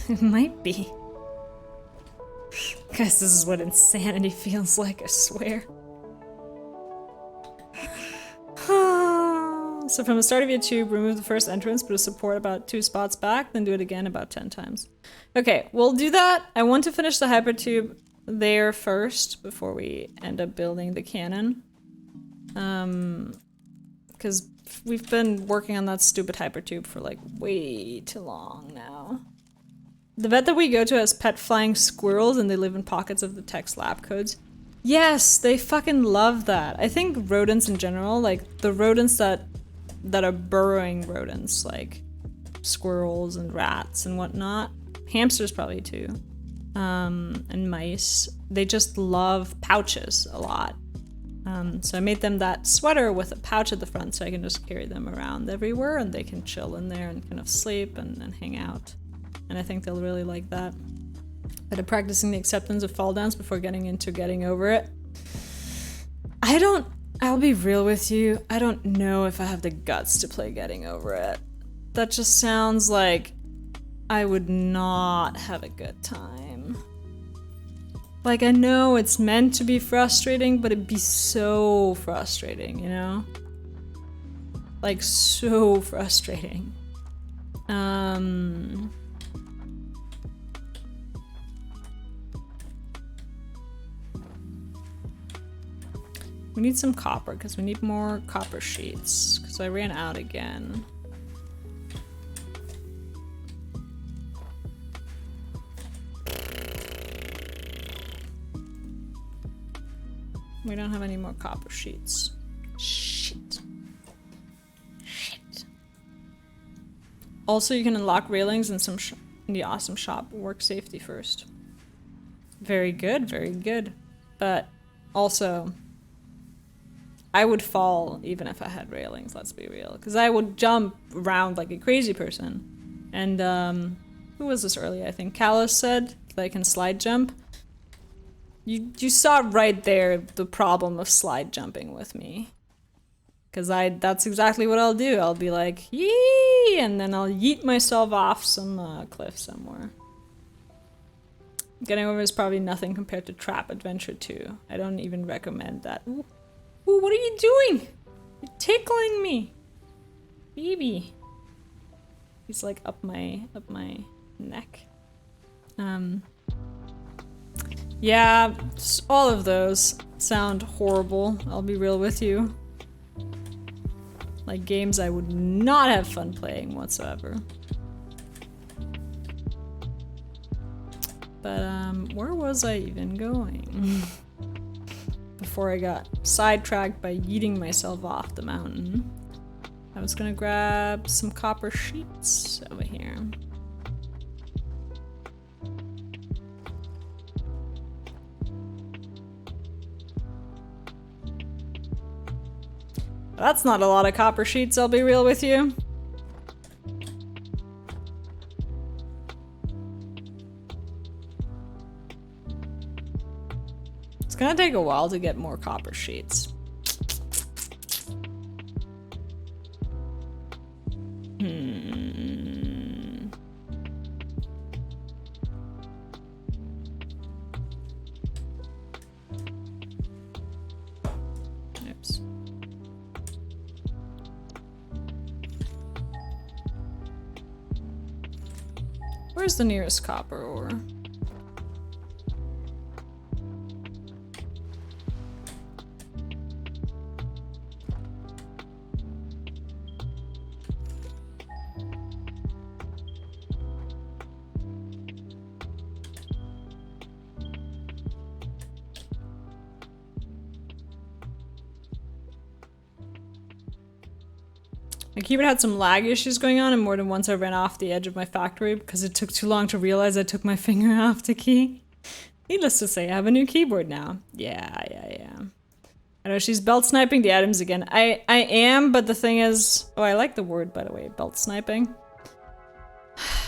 It might be. Guys, this is what insanity feels like, I swear. So from the start of your tube, remove the first entrance, put a support about 2 spots back, then do it again about 10 times. Okay, we'll do that. I want to finish the hypertube there first before we end up building the cannon. Because we've been working on that stupid hypertube for like way too long now. The vet that we go to has pet flying squirrels and they live in pockets of the text lab codes. Yes, they fucking love that. I think rodents in general, like the rodents that are burrowing rodents, like squirrels and rats and whatnot. Hamsters probably too. And mice. They just love pouches a lot. So I made them that sweater with a pouch at the front so I can just carry them around everywhere and they can chill in there and kind of sleep and hang out. And I think they'll really like that. But I'm practicing the acceptance of fall downs before getting into getting over it. I'll be real with you, I don't know if I have the guts to play getting over it. That just sounds like I would not have a good time. Like, I know it's meant to be frustrating, but it'd be so frustrating, you know? Like, so frustrating. We need some copper because we need more copper sheets because I ran out again. We don't have any more copper sheets. Shit. Shit. Also, you can unlock railings in in the awesome shop. Work safety first. Very good, very good. But also, I would fall even if I had railings, let's be real. Because I would jump around like a crazy person. And, who was this earlier? I think Callus said that I can slide jump. You saw right there the problem of slide jumping with me. Because that's exactly what I'll do. I'll be like, yee! And then I'll yeet myself off some cliff somewhere. Getting over is probably nothing compared to Trap Adventure 2. I don't even recommend that. Ooh, what are you doing? You're tickling me. Baby. He's like up my neck. Yeah, all of those sound horrible. I'll be real with you. Like games I would not have fun playing whatsoever. But where was I even going? Before I got sidetracked by yeeting myself off the mountain. I was gonna grab some copper sheets over here. That's not a lot of copper sheets, I'll be real with you. It's gonna take a while to get more copper sheets. Oops. Where's the nearest copper ore? My keyboard had some lag issues going on, and more than once I ran off the edge of my factory because it took too long to realize I took my finger off the key. Needless to say, I have a new keyboard now. Yeah. I know she's belt sniping the items again. I am, but the thing is... Oh, I like the word, by the way, belt sniping.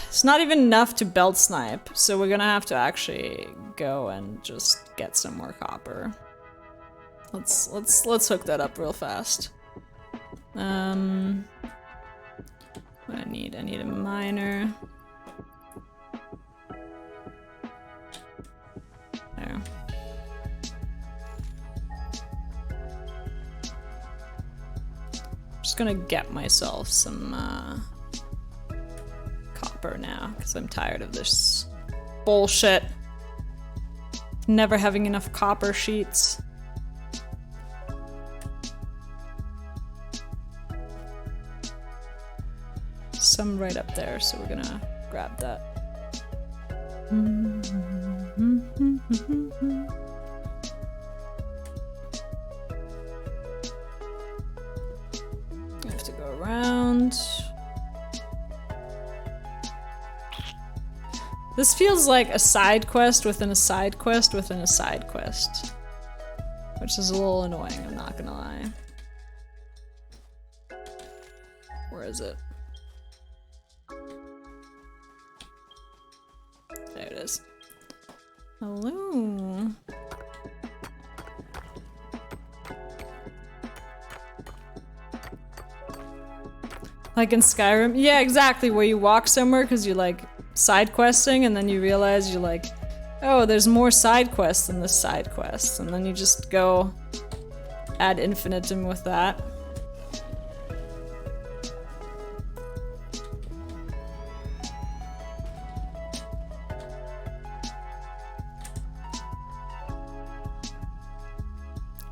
It's not even enough to belt snipe, so we're gonna have to actually go and just get some more copper. Let's hook that up real fast. What I need a miner. There. Just gonna get myself some copper now, because I'm tired of this bullshit. Never having enough copper sheets. Some right up there, so we're gonna grab that. I have to go around. This feels like a side quest within a side quest within a side quest. Which is a little annoying, I'm not gonna lie. Where is it? There it is. Hello. Like in Skyrim? Yeah, exactly, where you walk somewhere because you're like side questing and then you realize you're like, oh, there's more side quests than this side quest. And then you just go ad infinitum with that.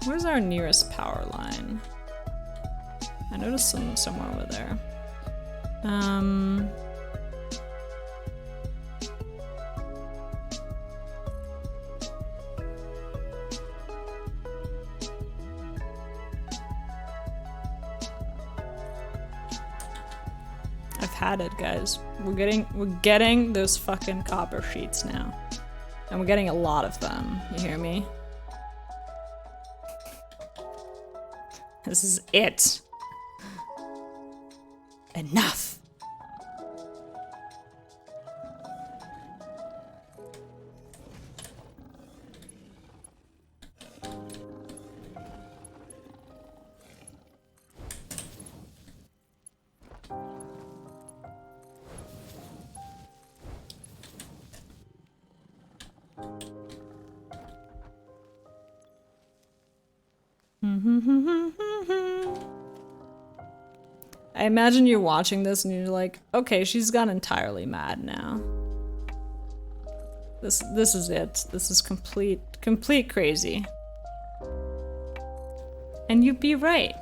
Where's our nearest power line? I noticed some somewhere over there. I've had it, guys. We're getting those fucking copper sheets now. And we're getting a lot of them. You hear me? This is it. Enough. I imagine you're watching this and you're like, okay, she's gone entirely mad now. This is it. This is complete crazy. And you'd be right.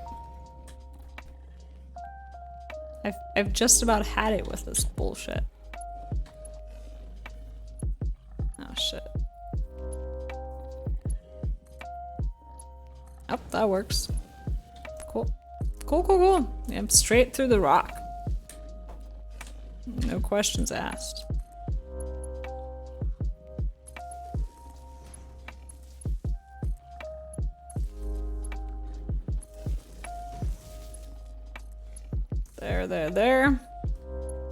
I've just about had it with this bullshit. Oh shit. Oh, that works. Cool. Cool. Yeah, straight through the rock. No questions asked. There.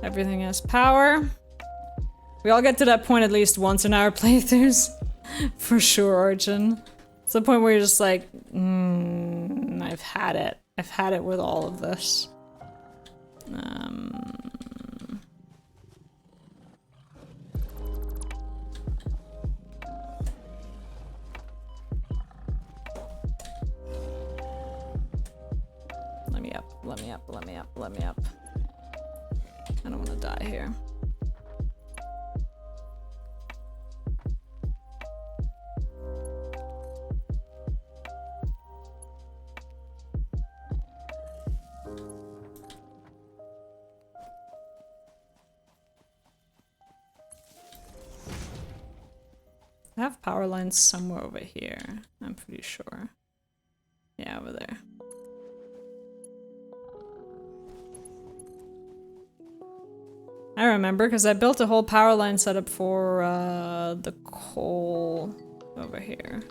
Everything has power. We all get to that point at least once in our playthroughs. For sure, Origin. It's the point where you're just like, I've had it. I've had it with all of this. Let me up. I don't want to die here. I have power lines somewhere over here, I'm pretty sure. Yeah, over there. I remember, because I built a whole power line setup for the coal over here.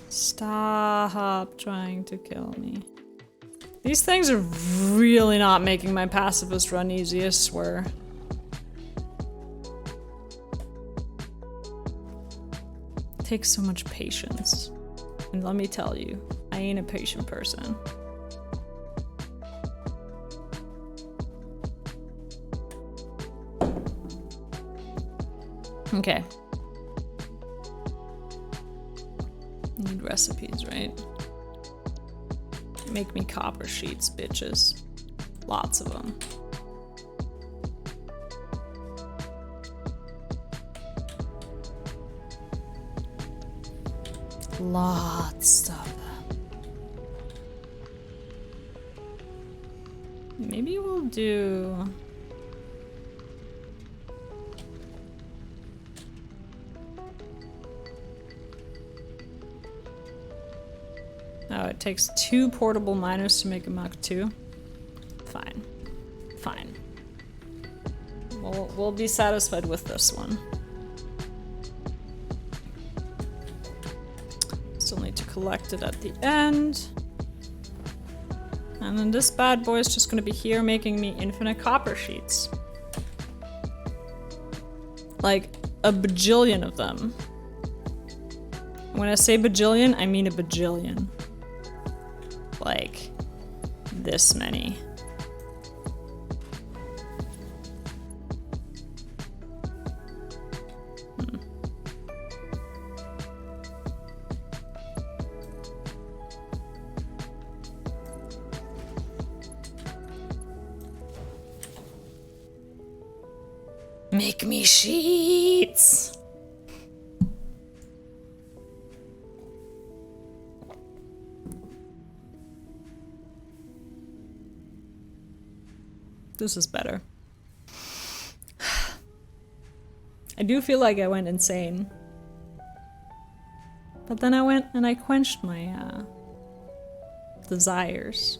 Stop trying to kill me. These things are really not making my pacifist run easy, I swear. It takes so much patience. And let me tell you, I ain't a patient person. Okay. Need recipes, right? Make me copper sheets, bitches. Lots of them. Lots of them. Maybe we'll do... Oh, it takes 2 portable miners to make a Mach 2. Fine. Fine. We'll be satisfied with this one. Still need to collect it at the end. And then this bad boy is just gonna be here making me infinite copper sheets. Like, a bajillion of them. When I say bajillion, I mean a bajillion. Like, this many. Make me sheets! This is better. I do feel like I went insane. But then I went and I quenched my desires.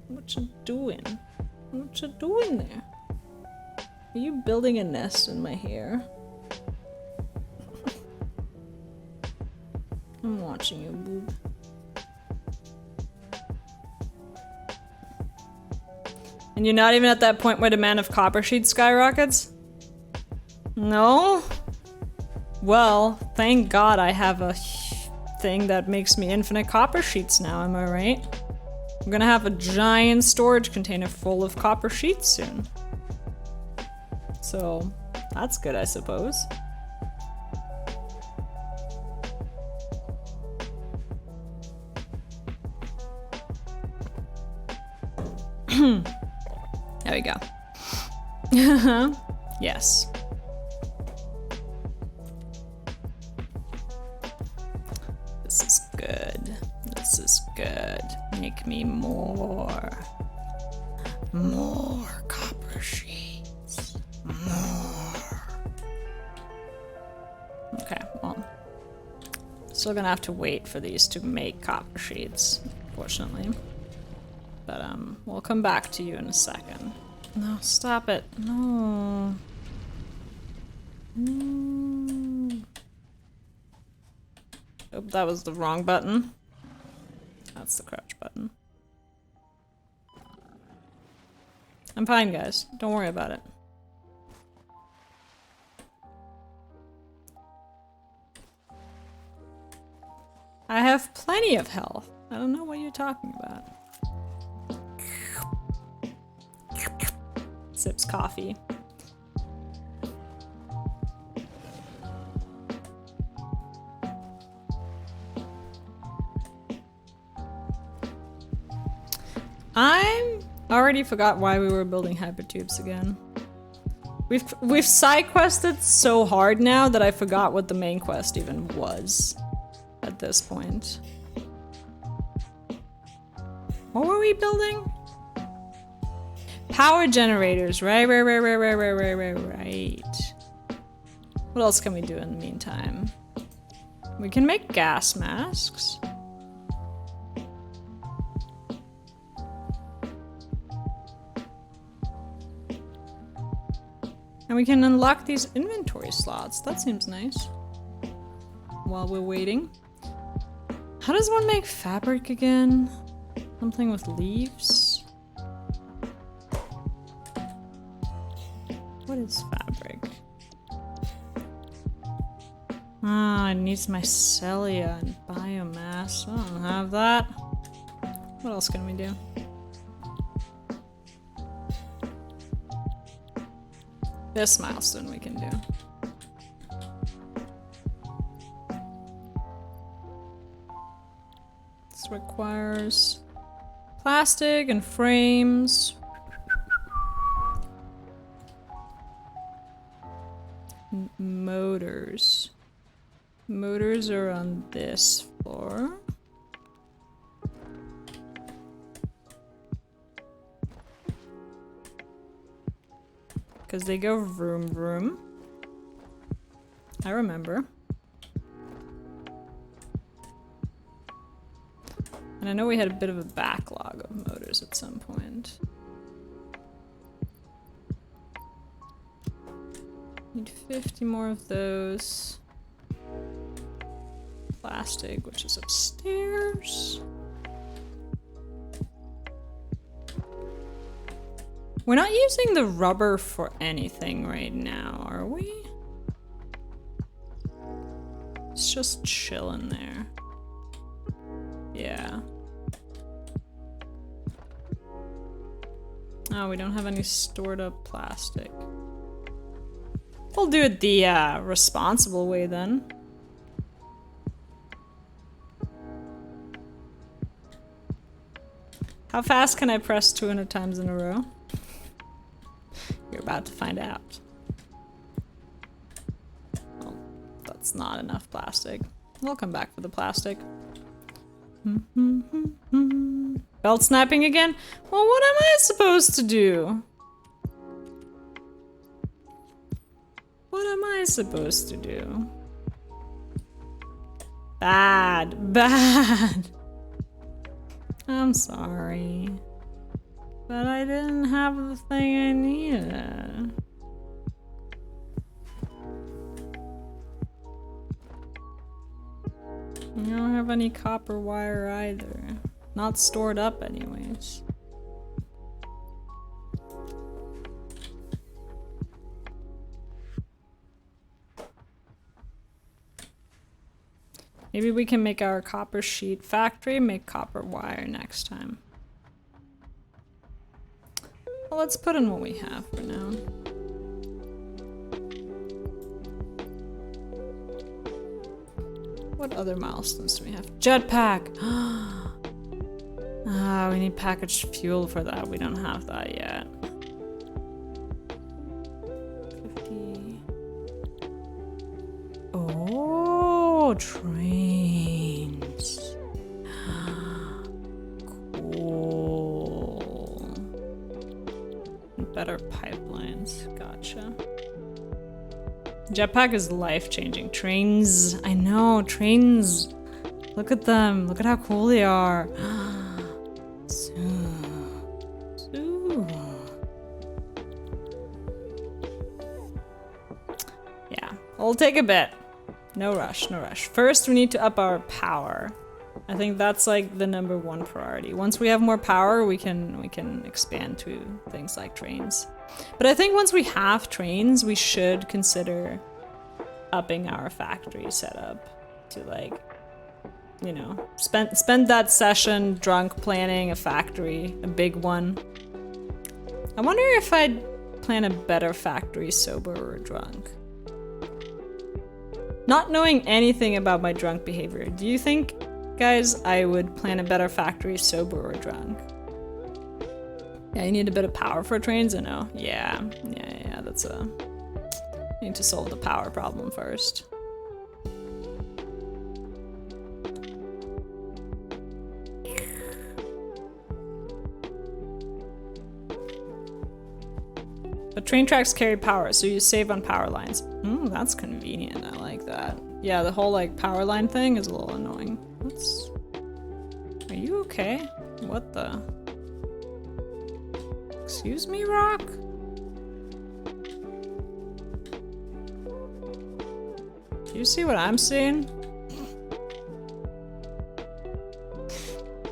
What you doing? What you doing there? Are you building a nest in my hair? I'm watching you, boob. And you're not even at that point where demand of copper sheets skyrockets? No? Well, thank God I have a thing that makes me infinite copper sheets now, am I right? I'm gonna have a giant storage container full of copper sheets soon. So, that's good, I suppose. There we go. Yes. This is good. This is good. Make me more. More copper sheets. More. Okay, well. Still gonna have to wait for these to make copper sheets, unfortunately. But, we'll come back to you in a second. No, stop it. No. No. Oh, that was the wrong button. That's the crouch button. I'm fine, guys. Don't worry about it. I have plenty of health. I don't know what you're talking about. Sips coffee. I already forgot why we were building hypertubes again. We've side quested so hard now that I forgot what the main quest even was at this point. What were we building? Power generators, right. What else can we do in the meantime? We can make gas masks. And we can unlock these inventory slots. That seems nice. While we're waiting. How does one make fabric again? Something with leaves? What is fabric? Ah, it needs mycelia and biomass. I don't have that. What else can we do? This milestone we can do. This requires plastic and frames. Motors. Motors are on this floor. Because they go vroom vroom. I remember. And I know we had a bit of a backlog of motors at some point. Need 50 more of those. Plastic, which is upstairs. We're not using the rubber for anything right now, are we? It's just chilling there. Yeah. Oh, we don't have any stored up plastic. We'll do it the responsible way then. How fast can I press 200 times in a row? You're about to find out. Well, that's not enough plastic. We'll come back for the plastic. Belt snapping again? Well, what am I supposed to do? What am I supposed to do? Bad. Bad. I'm sorry. But I didn't have the thing I needed. I don't have any copper wire either. Not stored up anyways. Maybe we can make our copper sheet factory, make copper wire next time. Well, let's put in what we have for now. What other milestones do we have? Jetpack! Ah, we need packaged fuel for that. We don't have that yet. 50. Oh, trains. Cool. Better pipelines. Gotcha. Jetpack is life-changing. Trains. I know, trains. Look at them. Look at how cool they are. Yeah, it'll take a bit. No rush, no rush. First, we need to up our power. I think that's like the #1 priority. Once we have more power, we can expand to things like trains. But I think once we have trains, we should consider upping our factory setup to, like, you know, spend that session drunk planning a factory, a big one. I wonder if I'd plan a better factory sober or drunk. Not knowing anything about my drunk behavior, do you think, guys, I would plan a better factory sober or drunk? Yeah, you need a bit of power for trains, I know. Yeah, that's a... I need to solve the power problem first. But train tracks carry power, so you save on power lines. That's convenient, I like that. Yeah, the whole, like, power line thing is a little annoying. What's... Are you okay? What the... Excuse me, Rock? Do you see what I'm seeing?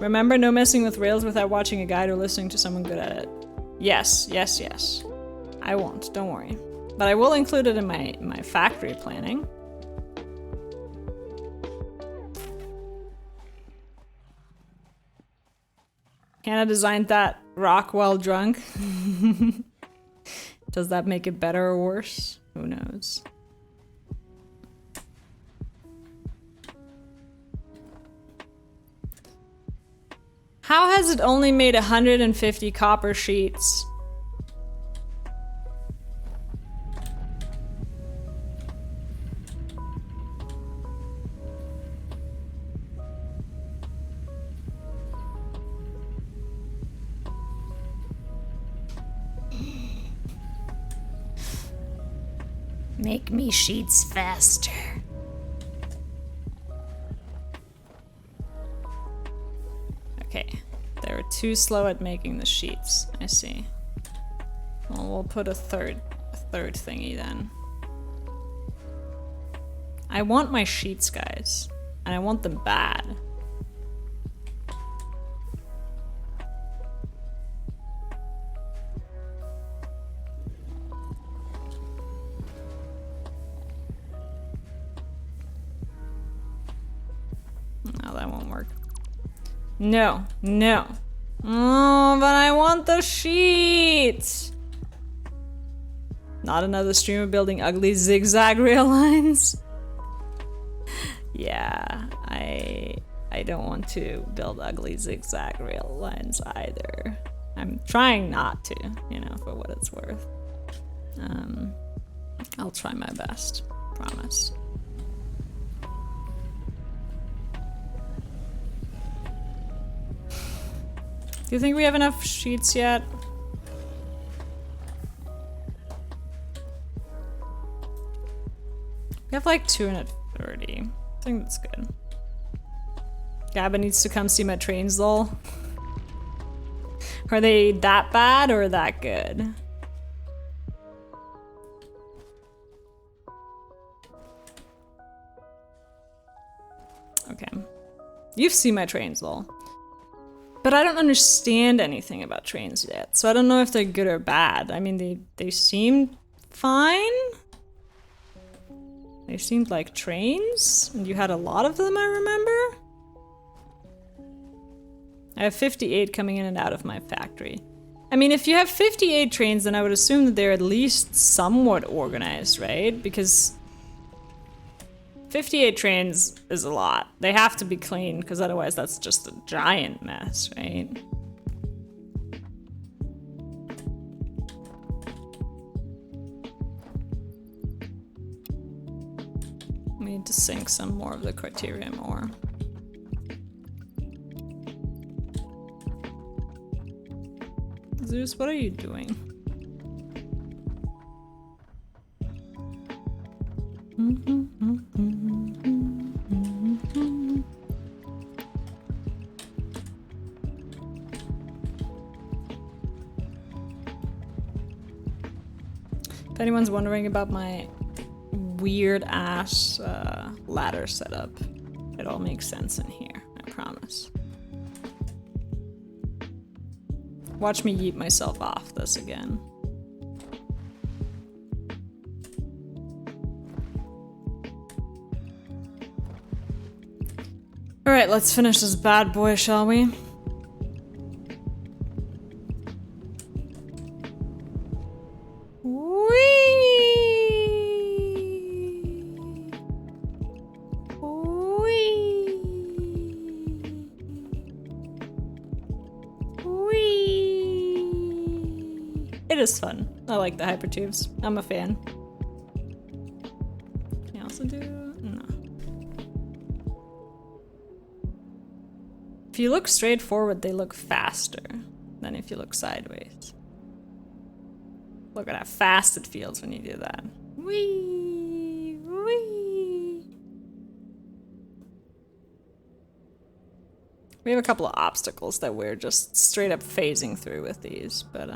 Remember, no messing with rails without watching a guide or listening to someone good at it. Yes, yes, yes. I won't, don't worry. But I will include it in my factory planning. Hannah designed that rock while drunk. Does that make it better or worse? Who knows? How has it only made 150 copper sheets? Make me sheets faster. Okay, they were too slow at making the sheets. I see. Well, we'll put a third thingy then. I want my sheets, guys, and I want them bad. No, that won't work. No, no. Oh, but I want the sheets. Not another stream of building ugly zigzag rail lines. Yeah, I don't want to build ugly zigzag rail lines either. I'm trying not to, you know, for what it's worth. I'll try my best, promise. Do you think we have enough sheets yet? We have like 230. I think that's good. Gabba needs to come see my trains, lol. Are they that bad or that good? Okay. You've seen my trains, lol. But I don't understand anything about trains yet, so I don't know if they're good or bad. I mean, they seemed fine. They seemed like trains, and you had a lot of them, I remember. I have 58 coming in and out of my factory. I mean, if you have 58 trains, then I would assume that they're at least somewhat organized, right? Because 58 trains is a lot. They have to be clean, because otherwise that's just a giant mess, right? We need to sync some more of the criteria more. Zeus, what are you doing? If anyone's wondering about my weird ass ladder setup, it all makes sense in here, I promise. Watch me yeet myself off this again. Alright, let's finish this bad boy, shall we? It is fun. I like the hypertubes. I'm a fan. Can I also do... no. If you look straight forward, they look faster than if you look sideways. Look at how fast it feels when you do that. Whee! Whee! We have a couple of obstacles that we're just straight up phasing through with these, but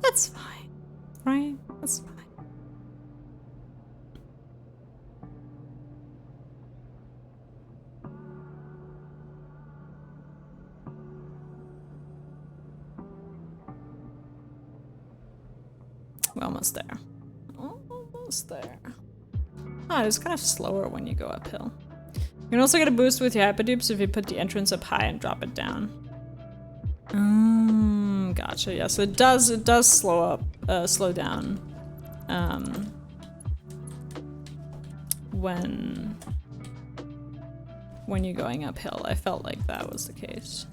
that's fine, right? That's fine. We're almost there. Almost there. Ah, it's kind of slower when you go uphill. You can also get a boost with your hypertubes if you put the entrance up high and drop it down. Gotcha. Yeah, so it does slow down when you're going uphill. I felt like that was the case.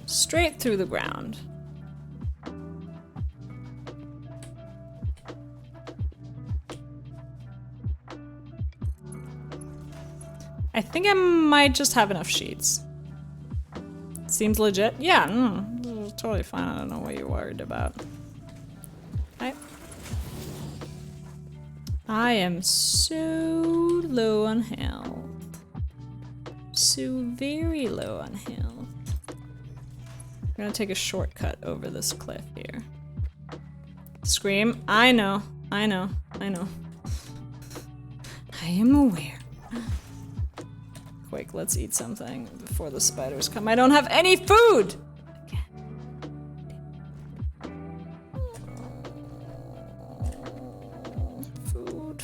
Straight through the ground. I think I might just have enough sheets. Seems legit. Yeah, totally fine. I don't know what you're worried about. I am so low on health. So very low on health. I'm gonna take a shortcut over this cliff here. Scream. I know. I know. I know. I am aware. Quick, let's eat something before the spiders come. I don't have any food! Food.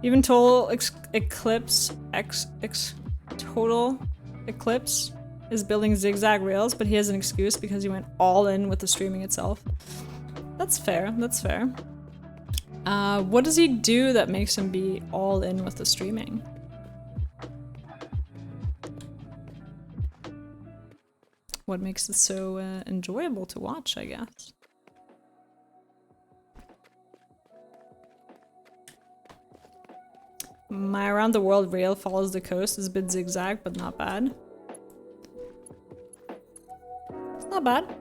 Even total total Eclipse is building zigzag rails, but he has an excuse because he went all in with the streaming itself. That's fair, that's fair. What does he do that makes him be all in with the streaming? what makes it so enjoyable to watch, I guess. My around the world rail follows the coast. Is a bit zigzag, but not bad. It's not bad.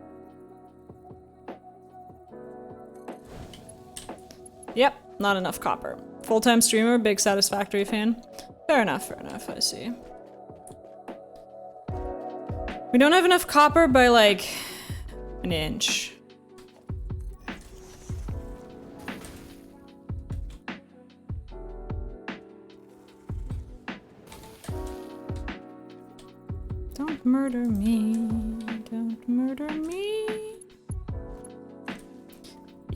Yep, not enough copper. Full-time streamer, big Satisfactory fan. Fair enough, I see. We don't have enough copper by like an inch. Don't murder me, don't murder me.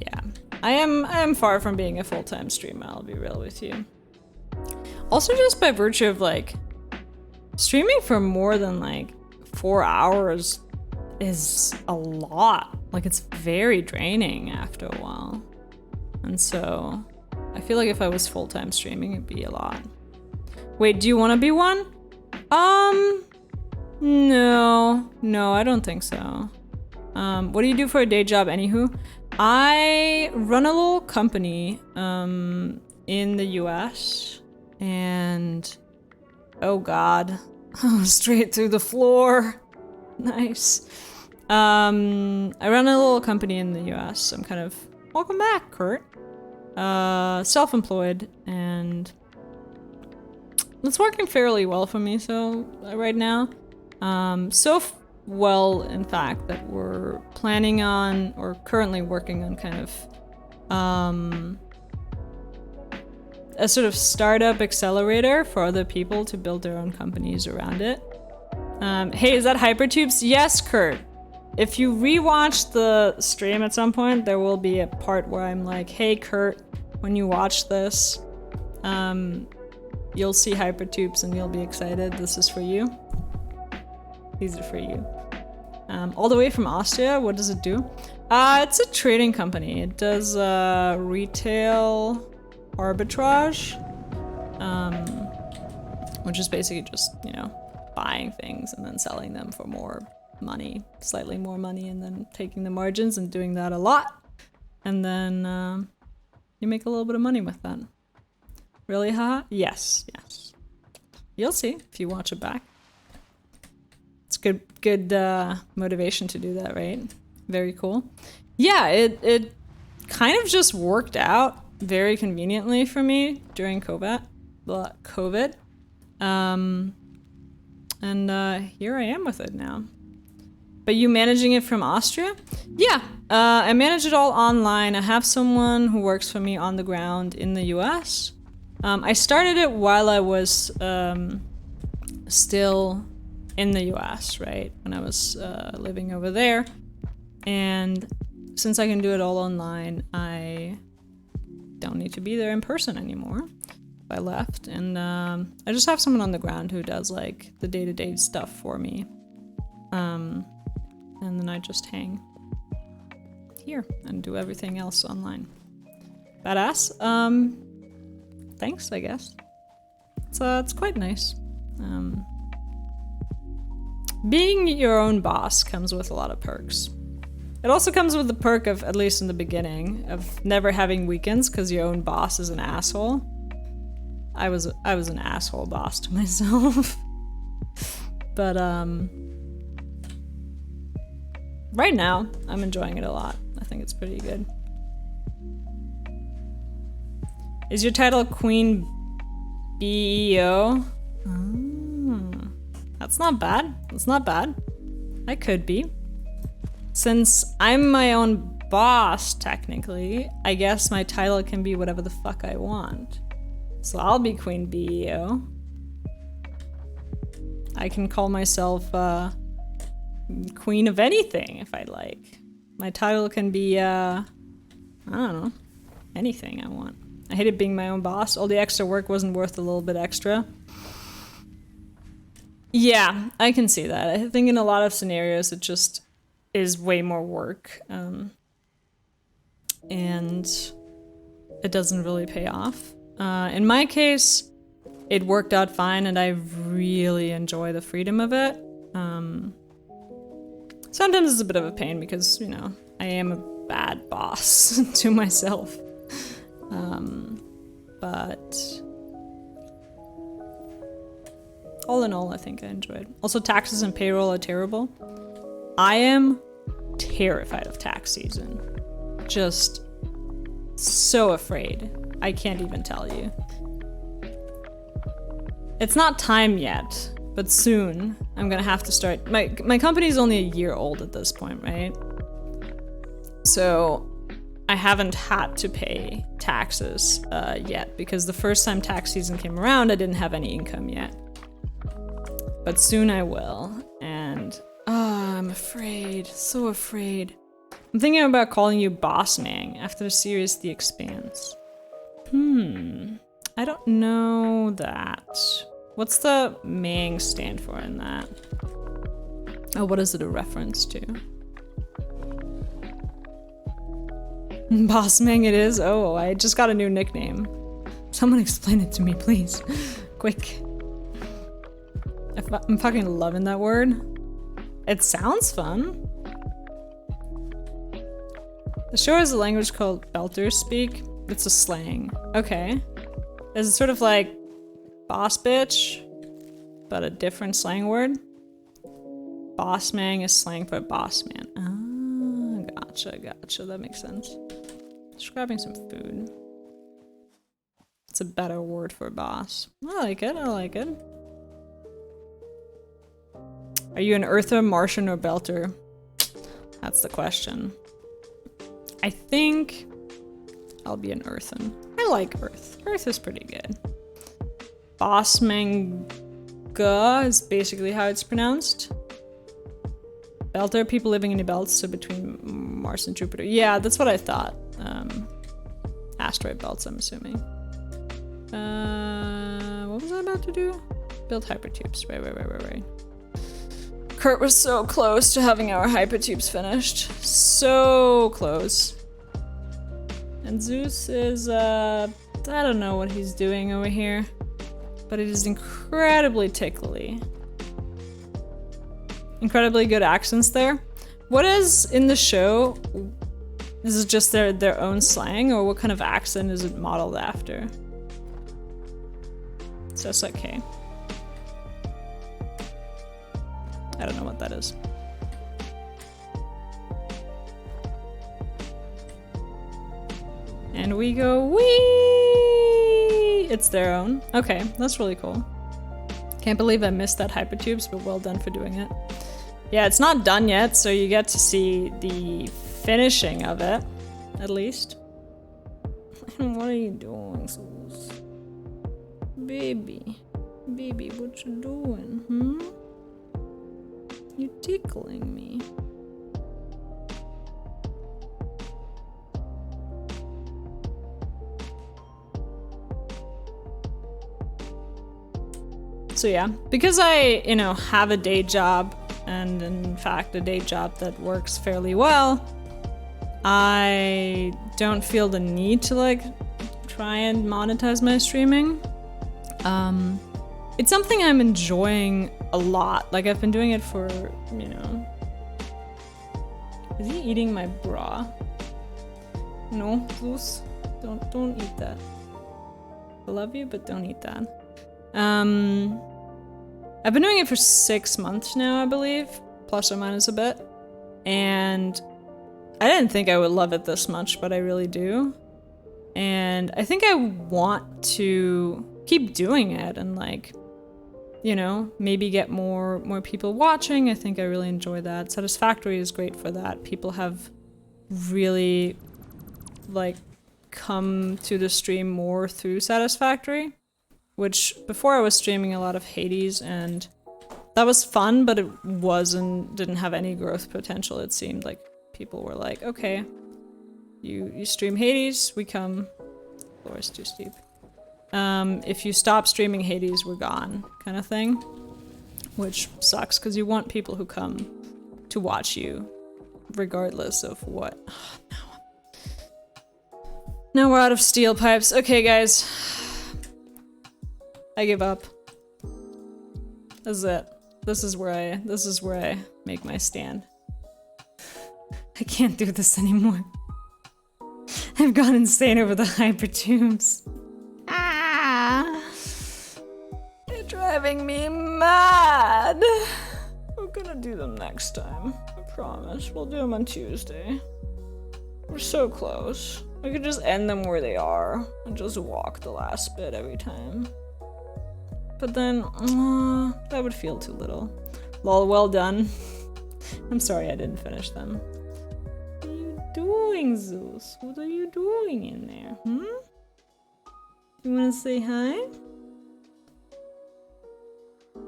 Yeah, I am far from being a full-time streamer, I'll be real with you. Also just by virtue of like, streaming for more than like 4 hours is a lot. Like it's very draining after a while. And so, I feel like if I was full-time streaming, it'd be a lot. Wait, do you want to be one? No, I don't think so. What do you do for a day job, anywho? I run a little company in the US, and oh god, straight through the floor. Nice. I run a little company in the US. I'm kind of welcome back, Kurt. Self-employed, and it's working fairly well for me. So right now. Well, in fact, that we're planning on, or currently working on kind of, a sort of startup accelerator for other people to build their own companies around it. Hey, is that Hypertubes? Yes, Kurt. If you rewatch the stream at some point, there will be a part where I'm like, hey, Kurt, when you watch this, you'll see Hypertubes and you'll be excited. This is for you. These are for you. All the way from Austria, what does it do? It's a trading company. It does retail arbitrage, which is basically just, you know, buying things and then selling them for more money, slightly more money, and then taking the margins and doing that a lot. And then you make a little bit of money with that. Really, haha? Yes, yes. You'll see if you watch it back. It's good motivation to do that, right? Very cool. Yeah, it kind of just worked out very conveniently for me during COVID. And here I am with it now. But you managing it from Austria? Yeah, I manage it all online. I have someone who works for me on the ground in the US. I started it while I was still in the US, right? When I was living over there. And since I can do it all online, I don't need to be there in person anymore. I left, and I just have someone on the ground who does like the day-to-day stuff for me. And then I just hang here and do everything else online. Badass. Thanks, I guess. It's quite nice. Being your own boss comes with a lot of perks. It also comes with the perk of, at least in the beginning, of never having weekends because your own boss is an asshole. I was an asshole boss to myself. But right now, I'm enjoying it a lot. I think it's pretty good. Is your title Queen BEO? That's not bad. That's not bad. I could be. Since I'm my own boss, technically, I guess my title can be whatever the fuck I want. So I'll be Queen BEO. I can call myself Queen of anything if I'd like. My title can be, I don't know, anything I want. I hated being my own boss. All the extra work wasn't worth a little bit extra. Yeah, I can see that. I think in a lot of scenarios it just is way more work. And it doesn't really pay off. In my case, it worked out fine and I really enjoy the freedom of it. Sometimes it's a bit of a pain because, you know, I am a bad boss to myself. But all in all, I think I enjoyed. Also, taxes and payroll are terrible. I am terrified of tax season. Just so afraid. I can't even tell you. It's not time yet, but soon I'm gonna have to start. My company is only a year old at this point, right? So I haven't had to pay taxes yet because the first time tax season came around, I didn't have any income yet. But soon I will, and I'm afraid, so afraid. I'm thinking about calling you Boss Man after the series The Expanse. I don't know that. What's the Mang stand for in that? Oh, what is it a reference to? Boss Mang it is? Oh, I just got a new nickname. Someone explain it to me, please. Quick. I'm fucking loving that word. It sounds fun. The show has a language called Belters speak. It's a slang. Okay. Is it sort of like boss bitch, but a different slang word? Boss man is slang for boss man. Ah, gotcha. That makes sense. Just grabbing some food. It's a better word for boss. I like it. Are you an Earther, Martian, or Belter? That's the question. I think I'll be an Earthen. I like Earth. Earth is pretty good. Bossmanga is basically how it's pronounced. Belter, people living in the belts, so between Mars and Jupiter. Yeah, that's what I thought. Asteroid belts, I'm assuming. What was I about to do? Build hypertubes. Right. Kurt was so close to having our hypertubes finished. So close. And Zeus is, I don't know what he's doing over here. But it is incredibly tickly. Incredibly good accents there. What is in the show? Is it just their own slang, or what kind of accent is it modeled after? So it's okay. I don't know what that is. And we go wee! It's their own. Okay, that's really cool. Can't believe I missed that hypertubes, but well done for doing it. Yeah, it's not done yet, so you get to see the finishing of it, at least. What are you doing, Zeus? Baby, what you doing, You're tickling me. So yeah, because I, have a day job, and in fact a day job that works fairly well, I don't feel the need to try and monetize my streaming. It's something I'm enjoying a lot. I've been doing it for, Is he eating my bra? No, Zeus, don't eat that. I love you, but don't eat that. I've been doing it for 6 months now, I believe, plus or minus a bit. And I didn't think I would love it this much, but I really do. And I think I want to keep doing it and maybe get more people watching. I think I really enjoy that. Satisfactory is great for that. People have really come to the stream more through Satisfactory, which before I was streaming a lot of Hades, and that was fun, but it didn't have any growth potential. It seemed like people were like, okay, you stream Hades, we come. Floor is too steep. If you stop streaming Hades, we're gone, kind of thing. Which sucks, because you want people who come to watch you, regardless of what. Now we're out of steel pipes. Okay, guys. I give up. This is it. This is where I make my stand. I can't do this anymore. I've gone insane over the hyper tubes. Ah! You're driving me mad! We're gonna do them next time. I promise. We'll do them on Tuesday. We're so close. We could just end them where they are and just walk the last bit every time. But then, that would feel too little. Lol, well done. I'm sorry I didn't finish them. What are you doing, Zeus? What are you doing in there, You wanna say hi?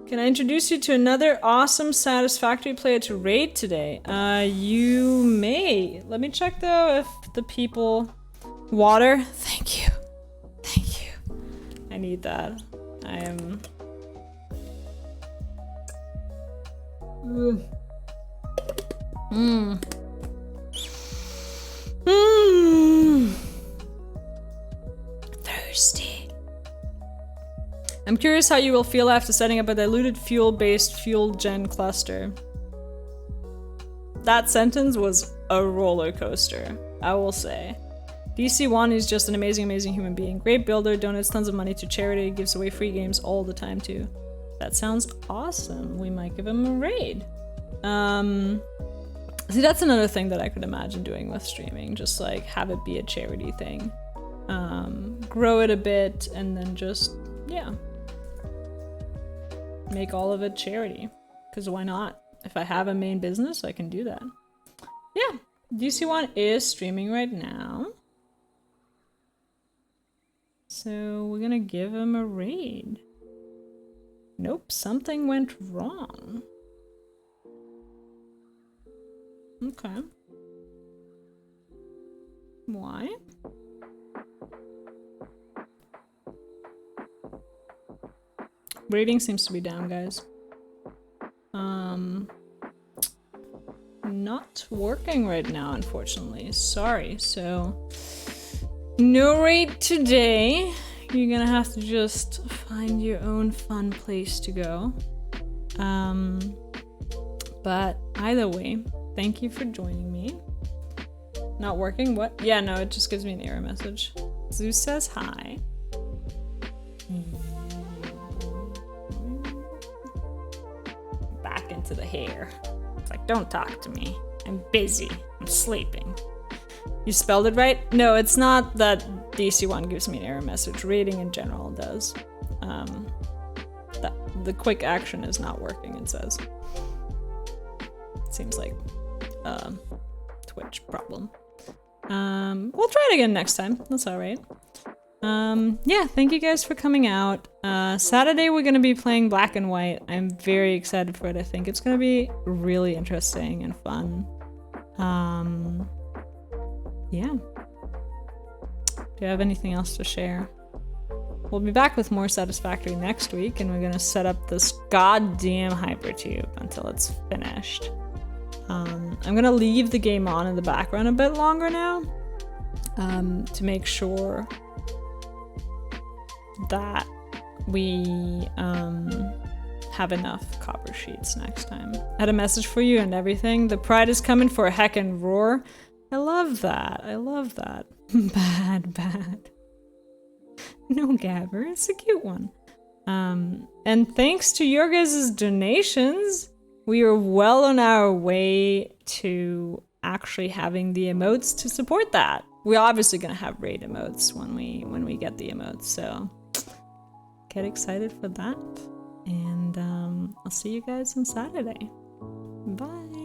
Can I introduce you to another awesome Satisfactory player to raid today? You may. Let me check though if the people... Water? Thank you. Thank you. I need that. I am... Thirsty. I'm curious how you will feel after setting up a diluted fuel-based fuel gen cluster. That sentence was a roller coaster, I will say. DC1 is just an amazing, amazing human being. Great builder, donates tons of money to charity, gives away free games all the time too. That sounds awesome. We might give him a raid. See, that's another thing that I could imagine doing with streaming. Just like have it be a charity thing. Grow it a bit and then just, yeah. Make all of it charity. Because why not? If I have a main business, I can do that. Yeah, DC1 is streaming right now. So we're gonna give him a raid. Nope, something went wrong. Okay. Why? Rating seems to be down, guys. Not working right now, unfortunately. Sorry, so... No raid today. You're gonna have to just find your own fun place to go. But either way, thank you for joining me. Not working? What? Yeah, no, it just gives me an error message. Zeus says hi. Back into the hair. It's like, don't talk to me. I'm busy. I'm sleeping. You spelled it right? No, it's not that DC1 gives me an error message. Rating in general does. The quick action is not working, it says. Seems like a Twitch problem. We'll try it again next time. That's alright. Yeah, thank you guys for coming out. Saturday we're gonna be playing Black and White. I'm very excited for it. I think it's gonna be really interesting and fun. Yeah. Do you have anything else to share? We'll be back with more Satisfactory next week, and we're gonna set up this goddamn hypertube until it's finished. I'm gonna leave the game on in the background a bit longer now, to make sure that we have enough copper sheets next time. I had a message for you and everything. The pride is coming for a heckin' roar. I love that. I love that. Bad. No, Gabber. It's a cute one. And thanks to your guys' donations, we are well on our way to actually having the emotes to support that. We're obviously gonna have raid emotes when we get the emotes, so get excited for that. And I'll see you guys on Saturday. Bye.